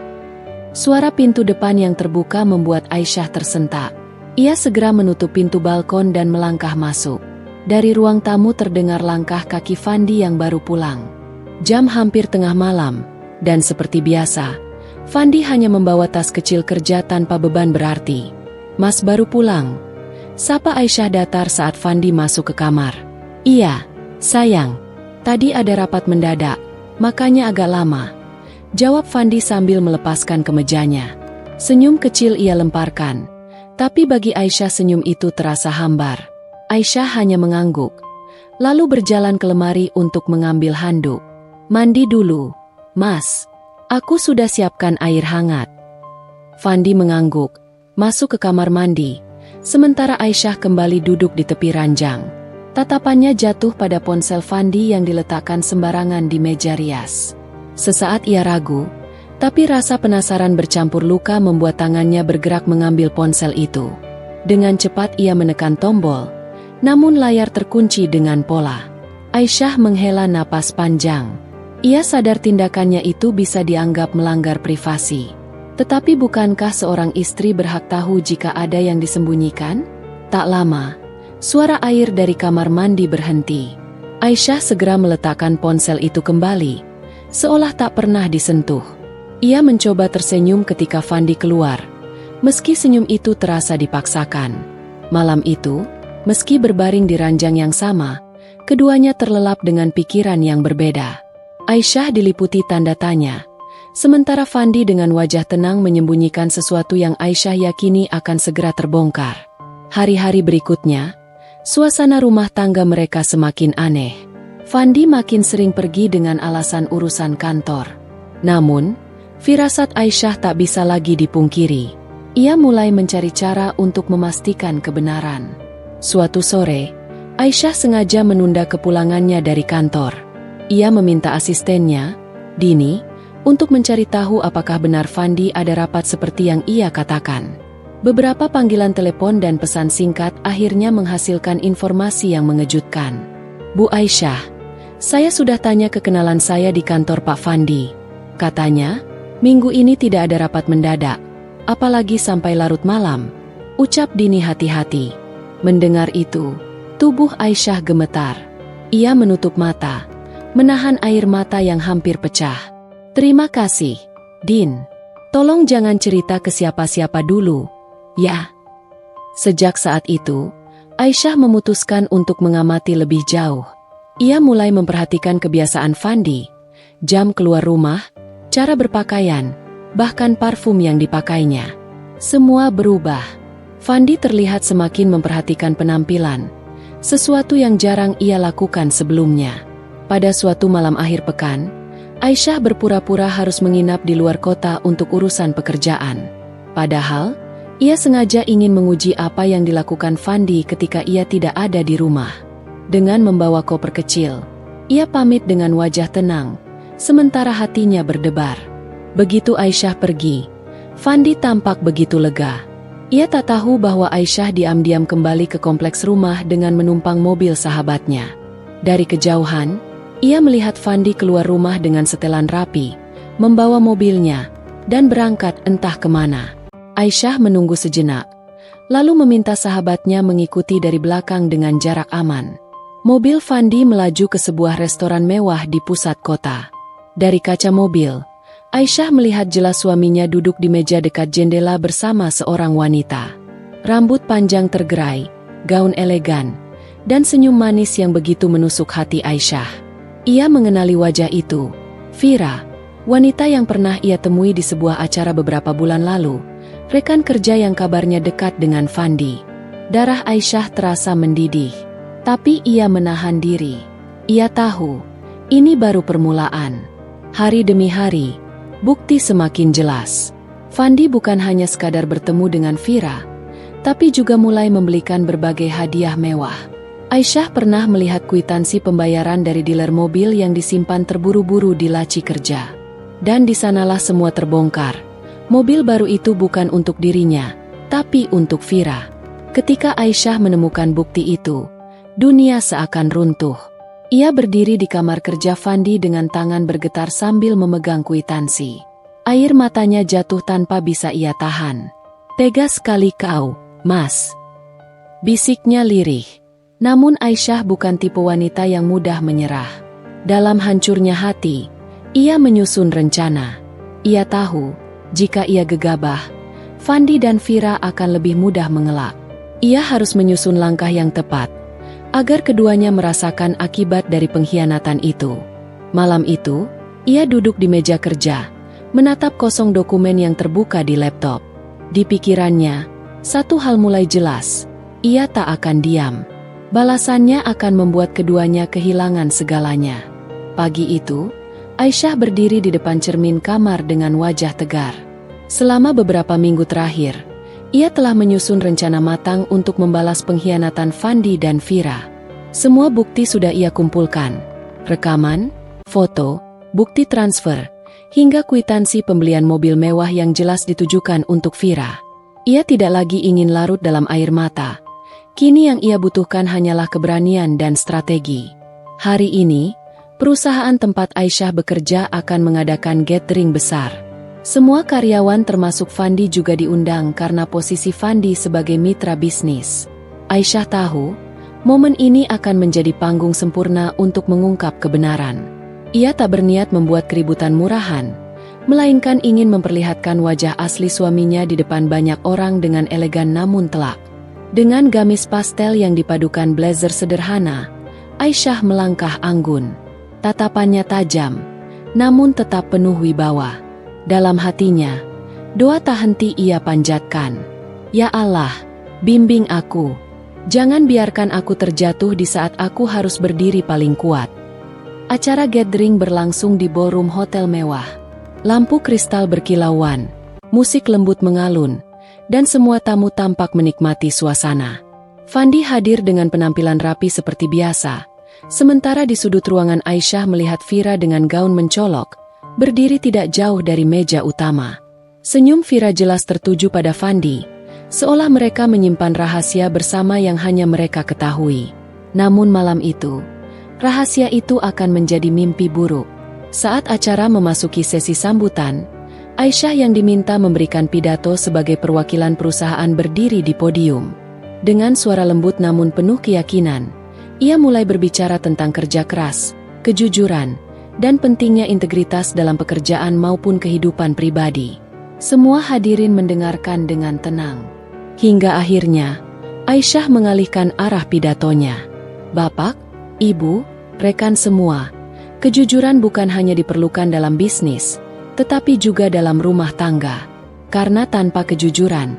Suara pintu depan yang terbuka membuat Aisyah tersentak. Ia segera menutup pintu balkon dan melangkah masuk. Dari ruang tamu terdengar langkah kaki Fandi yang baru pulang. Jam hampir tengah malam, dan seperti biasa, Fandi hanya membawa tas kecil kerja tanpa beban berarti. Mas baru pulang? Sapa Aisyah datar saat Fandi masuk ke kamar. Iya, sayang. Tadi ada rapat mendadak, makanya agak lama. Jawab Fandi sambil melepaskan kemejanya. Senyum kecil ia lemparkan. Tapi bagi Aisyah senyum itu terasa hambar. Aisyah hanya mengangguk, lalu berjalan ke lemari untuk mengambil handuk. Mandi dulu, Mas. Aku sudah siapkan air hangat. Fandi mengangguk, masuk ke kamar mandi, sementara Aisyah kembali duduk di tepi ranjang. Tatapannya jatuh pada ponsel Fandi yang diletakkan sembarangan di meja rias. Sesaat ia ragu, tapi rasa penasaran bercampur luka membuat tangannya bergerak mengambil ponsel itu. Dengan cepat ia menekan tombol, namun layar terkunci dengan pola. Aisyah menghela napas panjang. Ia sadar tindakannya itu bisa dianggap melanggar privasi. Tetapi bukankah seorang istri berhak tahu jika ada yang disembunyikan? Tak lama, suara air dari kamar mandi berhenti. Aisyah segera meletakkan ponsel itu kembali, seolah tak pernah disentuh. Ia mencoba tersenyum ketika Fandi keluar, meski senyum itu terasa dipaksakan. Malam itu, meski berbaring di ranjang yang sama, keduanya terlelap dengan pikiran yang berbeda. Aisyah diliputi tanda tanya, sementara Fandi dengan wajah tenang menyembunyikan sesuatu yang Aisyah yakini akan segera terbongkar. Hari-hari berikutnya, suasana rumah tangga mereka semakin aneh. Fandi makin sering pergi dengan alasan urusan kantor. Namun, firasat Aisyah tak bisa lagi dipungkiri. Ia mulai mencari cara untuk memastikan kebenaran. Suatu sore, Aisyah sengaja menunda kepulangannya dari kantor. Ia meminta asistennya, Dini, untuk mencari tahu apakah benar Fandi ada rapat seperti yang ia katakan. Beberapa panggilan telepon dan pesan singkat akhirnya menghasilkan informasi yang mengejutkan. Bu Aisyah, saya sudah tanya ke kenalan saya di kantor Pak Fandi. Katanya, minggu ini tidak ada rapat mendadak, apalagi sampai larut malam. Ucap Dini hati-hati. Mendengar itu, tubuh Aisyah gemetar. Ia menutup mata, menahan air mata yang hampir pecah. Terima kasih, Din. Tolong jangan cerita ke siapa-siapa dulu, ya. Sejak saat itu, Aisyah memutuskan untuk mengamati lebih jauh. Ia mulai memperhatikan kebiasaan Fandi, jam keluar rumah, cara berpakaian, bahkan parfum yang dipakainya. Semua berubah. Fandi terlihat semakin memperhatikan penampilan, sesuatu yang jarang ia lakukan sebelumnya. Pada suatu malam akhir pekan, Aisyah berpura-pura harus menginap di luar kota untuk urusan pekerjaan. Padahal, ia sengaja ingin menguji apa yang dilakukan Fandi ketika ia tidak ada di rumah. Dengan membawa koper kecil, ia pamit dengan wajah tenang, sementara hatinya berdebar. Begitu Aisyah pergi, Fandi tampak begitu lega. Ia tak tahu bahwa Aisyah diam-diam kembali ke kompleks rumah dengan menumpang mobil sahabatnya. Dari kejauhan, ia melihat Fandi keluar rumah dengan setelan rapi, membawa mobilnya, dan berangkat entah kemana. Aisyah menunggu sejenak, lalu meminta sahabatnya mengikuti dari belakang dengan jarak aman. Mobil Fandi melaju ke sebuah restoran mewah di pusat kota. Dari kaca mobil, Aisyah melihat jelas suaminya duduk di meja dekat jendela bersama seorang wanita. Rambut panjang tergerai, gaun elegan, dan senyum manis yang begitu menusuk hati Aisyah. Ia mengenali wajah itu, Vira, wanita yang pernah ia temui di sebuah acara beberapa bulan lalu, rekan kerja yang kabarnya dekat dengan Fandi. Darah Aisyah terasa mendidih, tapi ia menahan diri. Ia tahu, ini baru permulaan. Hari demi hari, bukti semakin jelas. Fandi bukan hanya sekadar bertemu dengan Vira, tapi juga mulai membelikan berbagai hadiah mewah. Aisyah pernah melihat kwitansi pembayaran dari dealer mobil yang disimpan terburu-buru di laci kerja. Dan di sanalah semua terbongkar. Mobil baru itu bukan untuk dirinya, tapi untuk Vira. Ketika Aisyah menemukan bukti itu, dunia seakan runtuh. Ia berdiri di kamar kerja Fandi dengan tangan bergetar sambil memegang kwitansi. Air matanya jatuh tanpa bisa ia tahan. "Tega sekali kau, Mas," bisiknya lirih. Namun Aisyah bukan tipe wanita yang mudah menyerah. Dalam hancurnya hati, ia menyusun rencana. Ia tahu, jika ia gegabah, Fandi dan Vira akan lebih mudah mengelak. Ia harus menyusun langkah yang tepat, agar keduanya merasakan akibat dari pengkhianatan itu. Malam itu, ia duduk di meja kerja, menatap kosong dokumen yang terbuka di laptop. Di pikirannya, satu hal mulai jelas, ia tak akan diam. Balasannya akan membuat keduanya kehilangan segalanya. Pagi itu, Aisyah berdiri di depan cermin kamar dengan wajah tegar. Selama beberapa minggu terakhir, ia telah menyusun rencana matang untuk membalas pengkhianatan Fandi dan Vira. Semua bukti sudah ia kumpulkan. Rekaman, foto, bukti transfer, hingga kwitansi pembelian mobil mewah yang jelas ditujukan untuk Vira. Ia tidak lagi ingin larut dalam air mata. Kini yang ia butuhkan hanyalah keberanian dan strategi. Hari ini, perusahaan tempat Aisyah bekerja akan mengadakan gathering besar. Semua karyawan termasuk Fandi juga diundang karena posisi Fandi sebagai mitra bisnis. Aisyah tahu, momen ini akan menjadi panggung sempurna untuk mengungkap kebenaran. Ia tak berniat membuat keributan murahan, melainkan ingin memperlihatkan wajah asli suaminya di depan banyak orang dengan elegan namun telak. Dengan gamis pastel yang dipadukan blazer sederhana, Aisyah melangkah anggun. Tatapannya tajam, namun tetap penuh wibawa. Dalam hatinya, doa tak henti ia panjatkan. Ya Allah, bimbing aku. Jangan biarkan aku terjatuh di saat aku harus berdiri paling kuat. Acara gathering berlangsung di ballroom hotel mewah. Lampu kristal berkilauan, musik lembut mengalun, dan semua tamu tampak menikmati suasana. Fandi hadir dengan penampilan rapi seperti biasa, sementara di sudut ruangan Aisyah melihat Vira dengan gaun mencolok, berdiri tidak jauh dari meja utama. Senyum Vira jelas tertuju pada Fandi, seolah mereka menyimpan rahasia bersama yang hanya mereka ketahui. Namun malam itu, rahasia itu akan menjadi mimpi buruk. Saat acara memasuki sesi sambutan, Aisyah yang diminta memberikan pidato sebagai perwakilan perusahaan berdiri di podium. Dengan suara lembut namun penuh keyakinan, ia mulai berbicara tentang kerja keras, kejujuran, dan pentingnya integritas dalam pekerjaan maupun kehidupan pribadi. Semua hadirin mendengarkan dengan tenang. Hingga akhirnya, Aisyah mengalihkan arah pidatonya. "Bapak, Ibu, rekan semua, kejujuran bukan hanya diperlukan dalam bisnis, tetapi juga dalam rumah tangga. Karena tanpa kejujuran,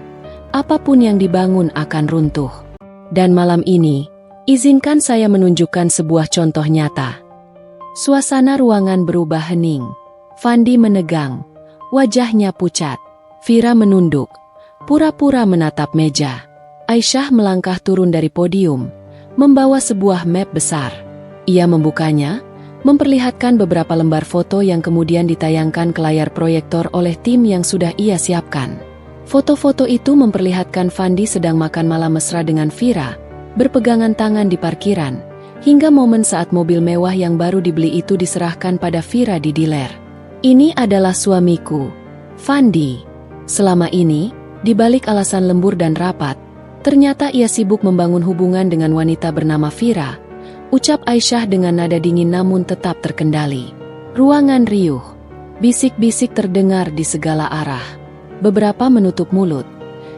apapun yang dibangun akan runtuh. Dan malam ini, izinkan saya menunjukkan sebuah contoh nyata." Suasana ruangan berubah hening. Fandi menegang, wajahnya pucat. Vira menunduk, pura-pura menatap meja. Aisyah melangkah turun dari podium, membawa sebuah map besar. Ia membukanya, memperlihatkan beberapa lembar foto yang kemudian ditayangkan ke layar proyektor oleh tim yang sudah ia siapkan. Foto-foto itu memperlihatkan Fandi sedang makan malam mesra dengan Vira, berpegangan tangan di parkiran, hingga momen saat mobil mewah yang baru dibeli itu diserahkan pada Vira di dealer. "Ini adalah suamiku, Fandi." Selama ini, di balik alasan lembur dan rapat, Ternyata ia sibuk membangun hubungan dengan wanita bernama Vira, ucap Aisyah dengan nada dingin namun tetap terkendali. Ruangan riuh. Bisik-bisik terdengar di segala arah. Beberapa menutup mulut.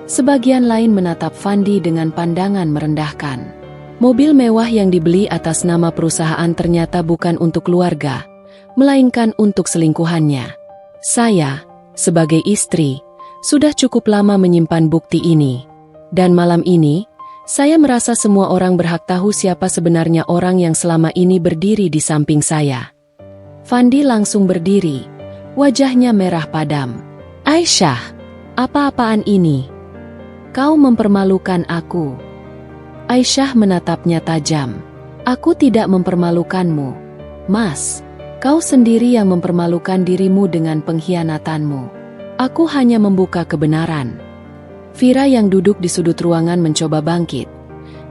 Sebagian lain menatap Fandi dengan pandangan merendahkan. Mobil mewah yang dibeli atas nama perusahaan ternyata bukan untuk keluarga, melainkan untuk selingkuhannya. Saya, sebagai istri, sudah cukup lama menyimpan bukti ini. Dan malam ini, saya merasa semua orang berhak tahu siapa sebenarnya orang yang selama ini berdiri di samping saya. Fandi langsung berdiri, wajahnya merah padam. Aisyah, apa-apaan ini? Kau mempermalukan aku. Aisyah menatapnya tajam. Aku tidak mempermalukanmu, Mas. Kau sendiri yang mempermalukan dirimu dengan pengkhianatanmu. Aku hanya membuka kebenaran. Vira yang duduk di sudut ruangan mencoba bangkit.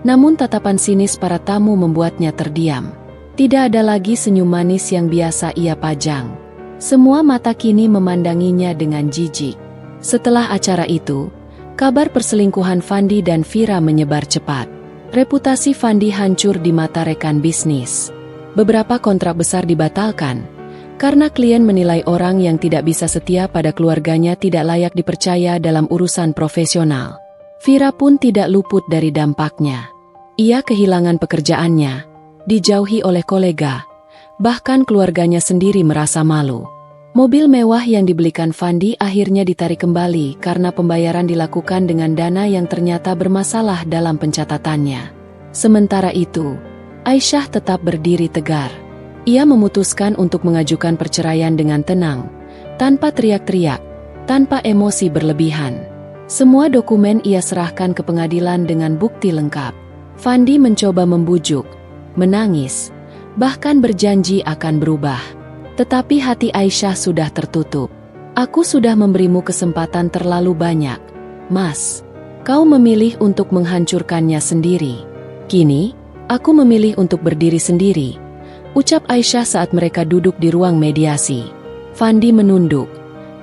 Namun tatapan sinis para tamu membuatnya terdiam. Tidak ada lagi senyum manis yang biasa ia pajang. Semua mata kini memandanginya dengan jijik. Setelah acara itu, kabar perselingkuhan Fandi dan Vira menyebar cepat. Reputasi Fandi hancur di mata rekan bisnis. Beberapa kontrak besar dibatalkan, karena klien menilai orang yang tidak bisa setia pada keluarganya tidak layak dipercaya dalam urusan profesional. Vira pun tidak luput dari dampaknya. Ia kehilangan pekerjaannya, dijauhi oleh kolega, bahkan keluarganya sendiri merasa malu. Mobil mewah yang dibelikan Fandi akhirnya ditarik kembali karena pembayaran dilakukan dengan dana yang ternyata bermasalah dalam pencatatannya. Sementara itu, Aisyah tetap berdiri tegar. Ia memutuskan untuk mengajukan perceraian dengan tenang, tanpa teriak-teriak, tanpa emosi berlebihan. Semua dokumen ia serahkan ke pengadilan dengan bukti lengkap. Fandi mencoba membujuk, menangis, bahkan berjanji akan berubah. Tetapi hati Aisyah sudah tertutup. Aku sudah memberimu kesempatan terlalu banyak, Mas. Kau memilih untuk menghancurkannya sendiri. Kini, aku memilih untuk berdiri sendiri, ucap Aisyah saat mereka duduk di ruang mediasi. Fandi menunduk,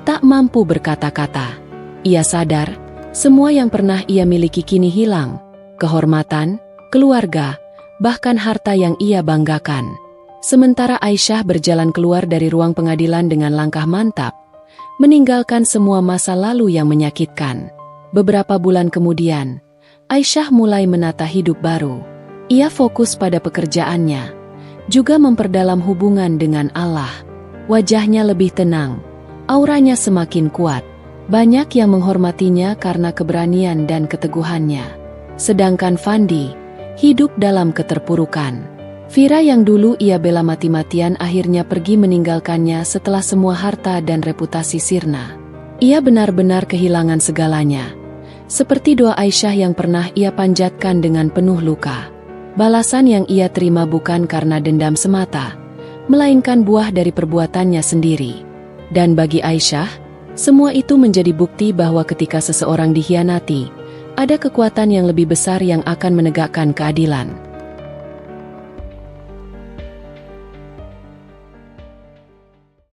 tak mampu berkata-kata. Ia sadar, semua yang pernah ia miliki kini hilang. Kehormatan, keluarga, bahkan harta yang ia banggakan. Sementara Aisyah berjalan keluar dari ruang pengadilan dengan langkah mantap, meninggalkan semua masa lalu yang menyakitkan. Beberapa bulan kemudian, Aisyah mulai menata hidup baru. Ia fokus pada pekerjaannya, juga memperdalam hubungan dengan Allah. Wajahnya lebih tenang, auranya semakin kuat. Banyak yang menghormatinya karena keberanian dan keteguhannya. Sedangkan Fandi hidup dalam keterpurukan. Vira yang dulu ia bela mati-matian akhirnya pergi meninggalkannya setelah semua harta dan reputasi sirna. Ia benar-benar kehilangan segalanya. Seperti doa Aisyah yang pernah ia panjatkan dengan penuh luka. Balasan yang ia terima bukan karena dendam semata, melainkan buah dari perbuatannya sendiri. Dan bagi Aisyah, semua itu menjadi bukti bahwa ketika seseorang dikhianati, ada kekuatan yang lebih besar yang akan menegakkan keadilan.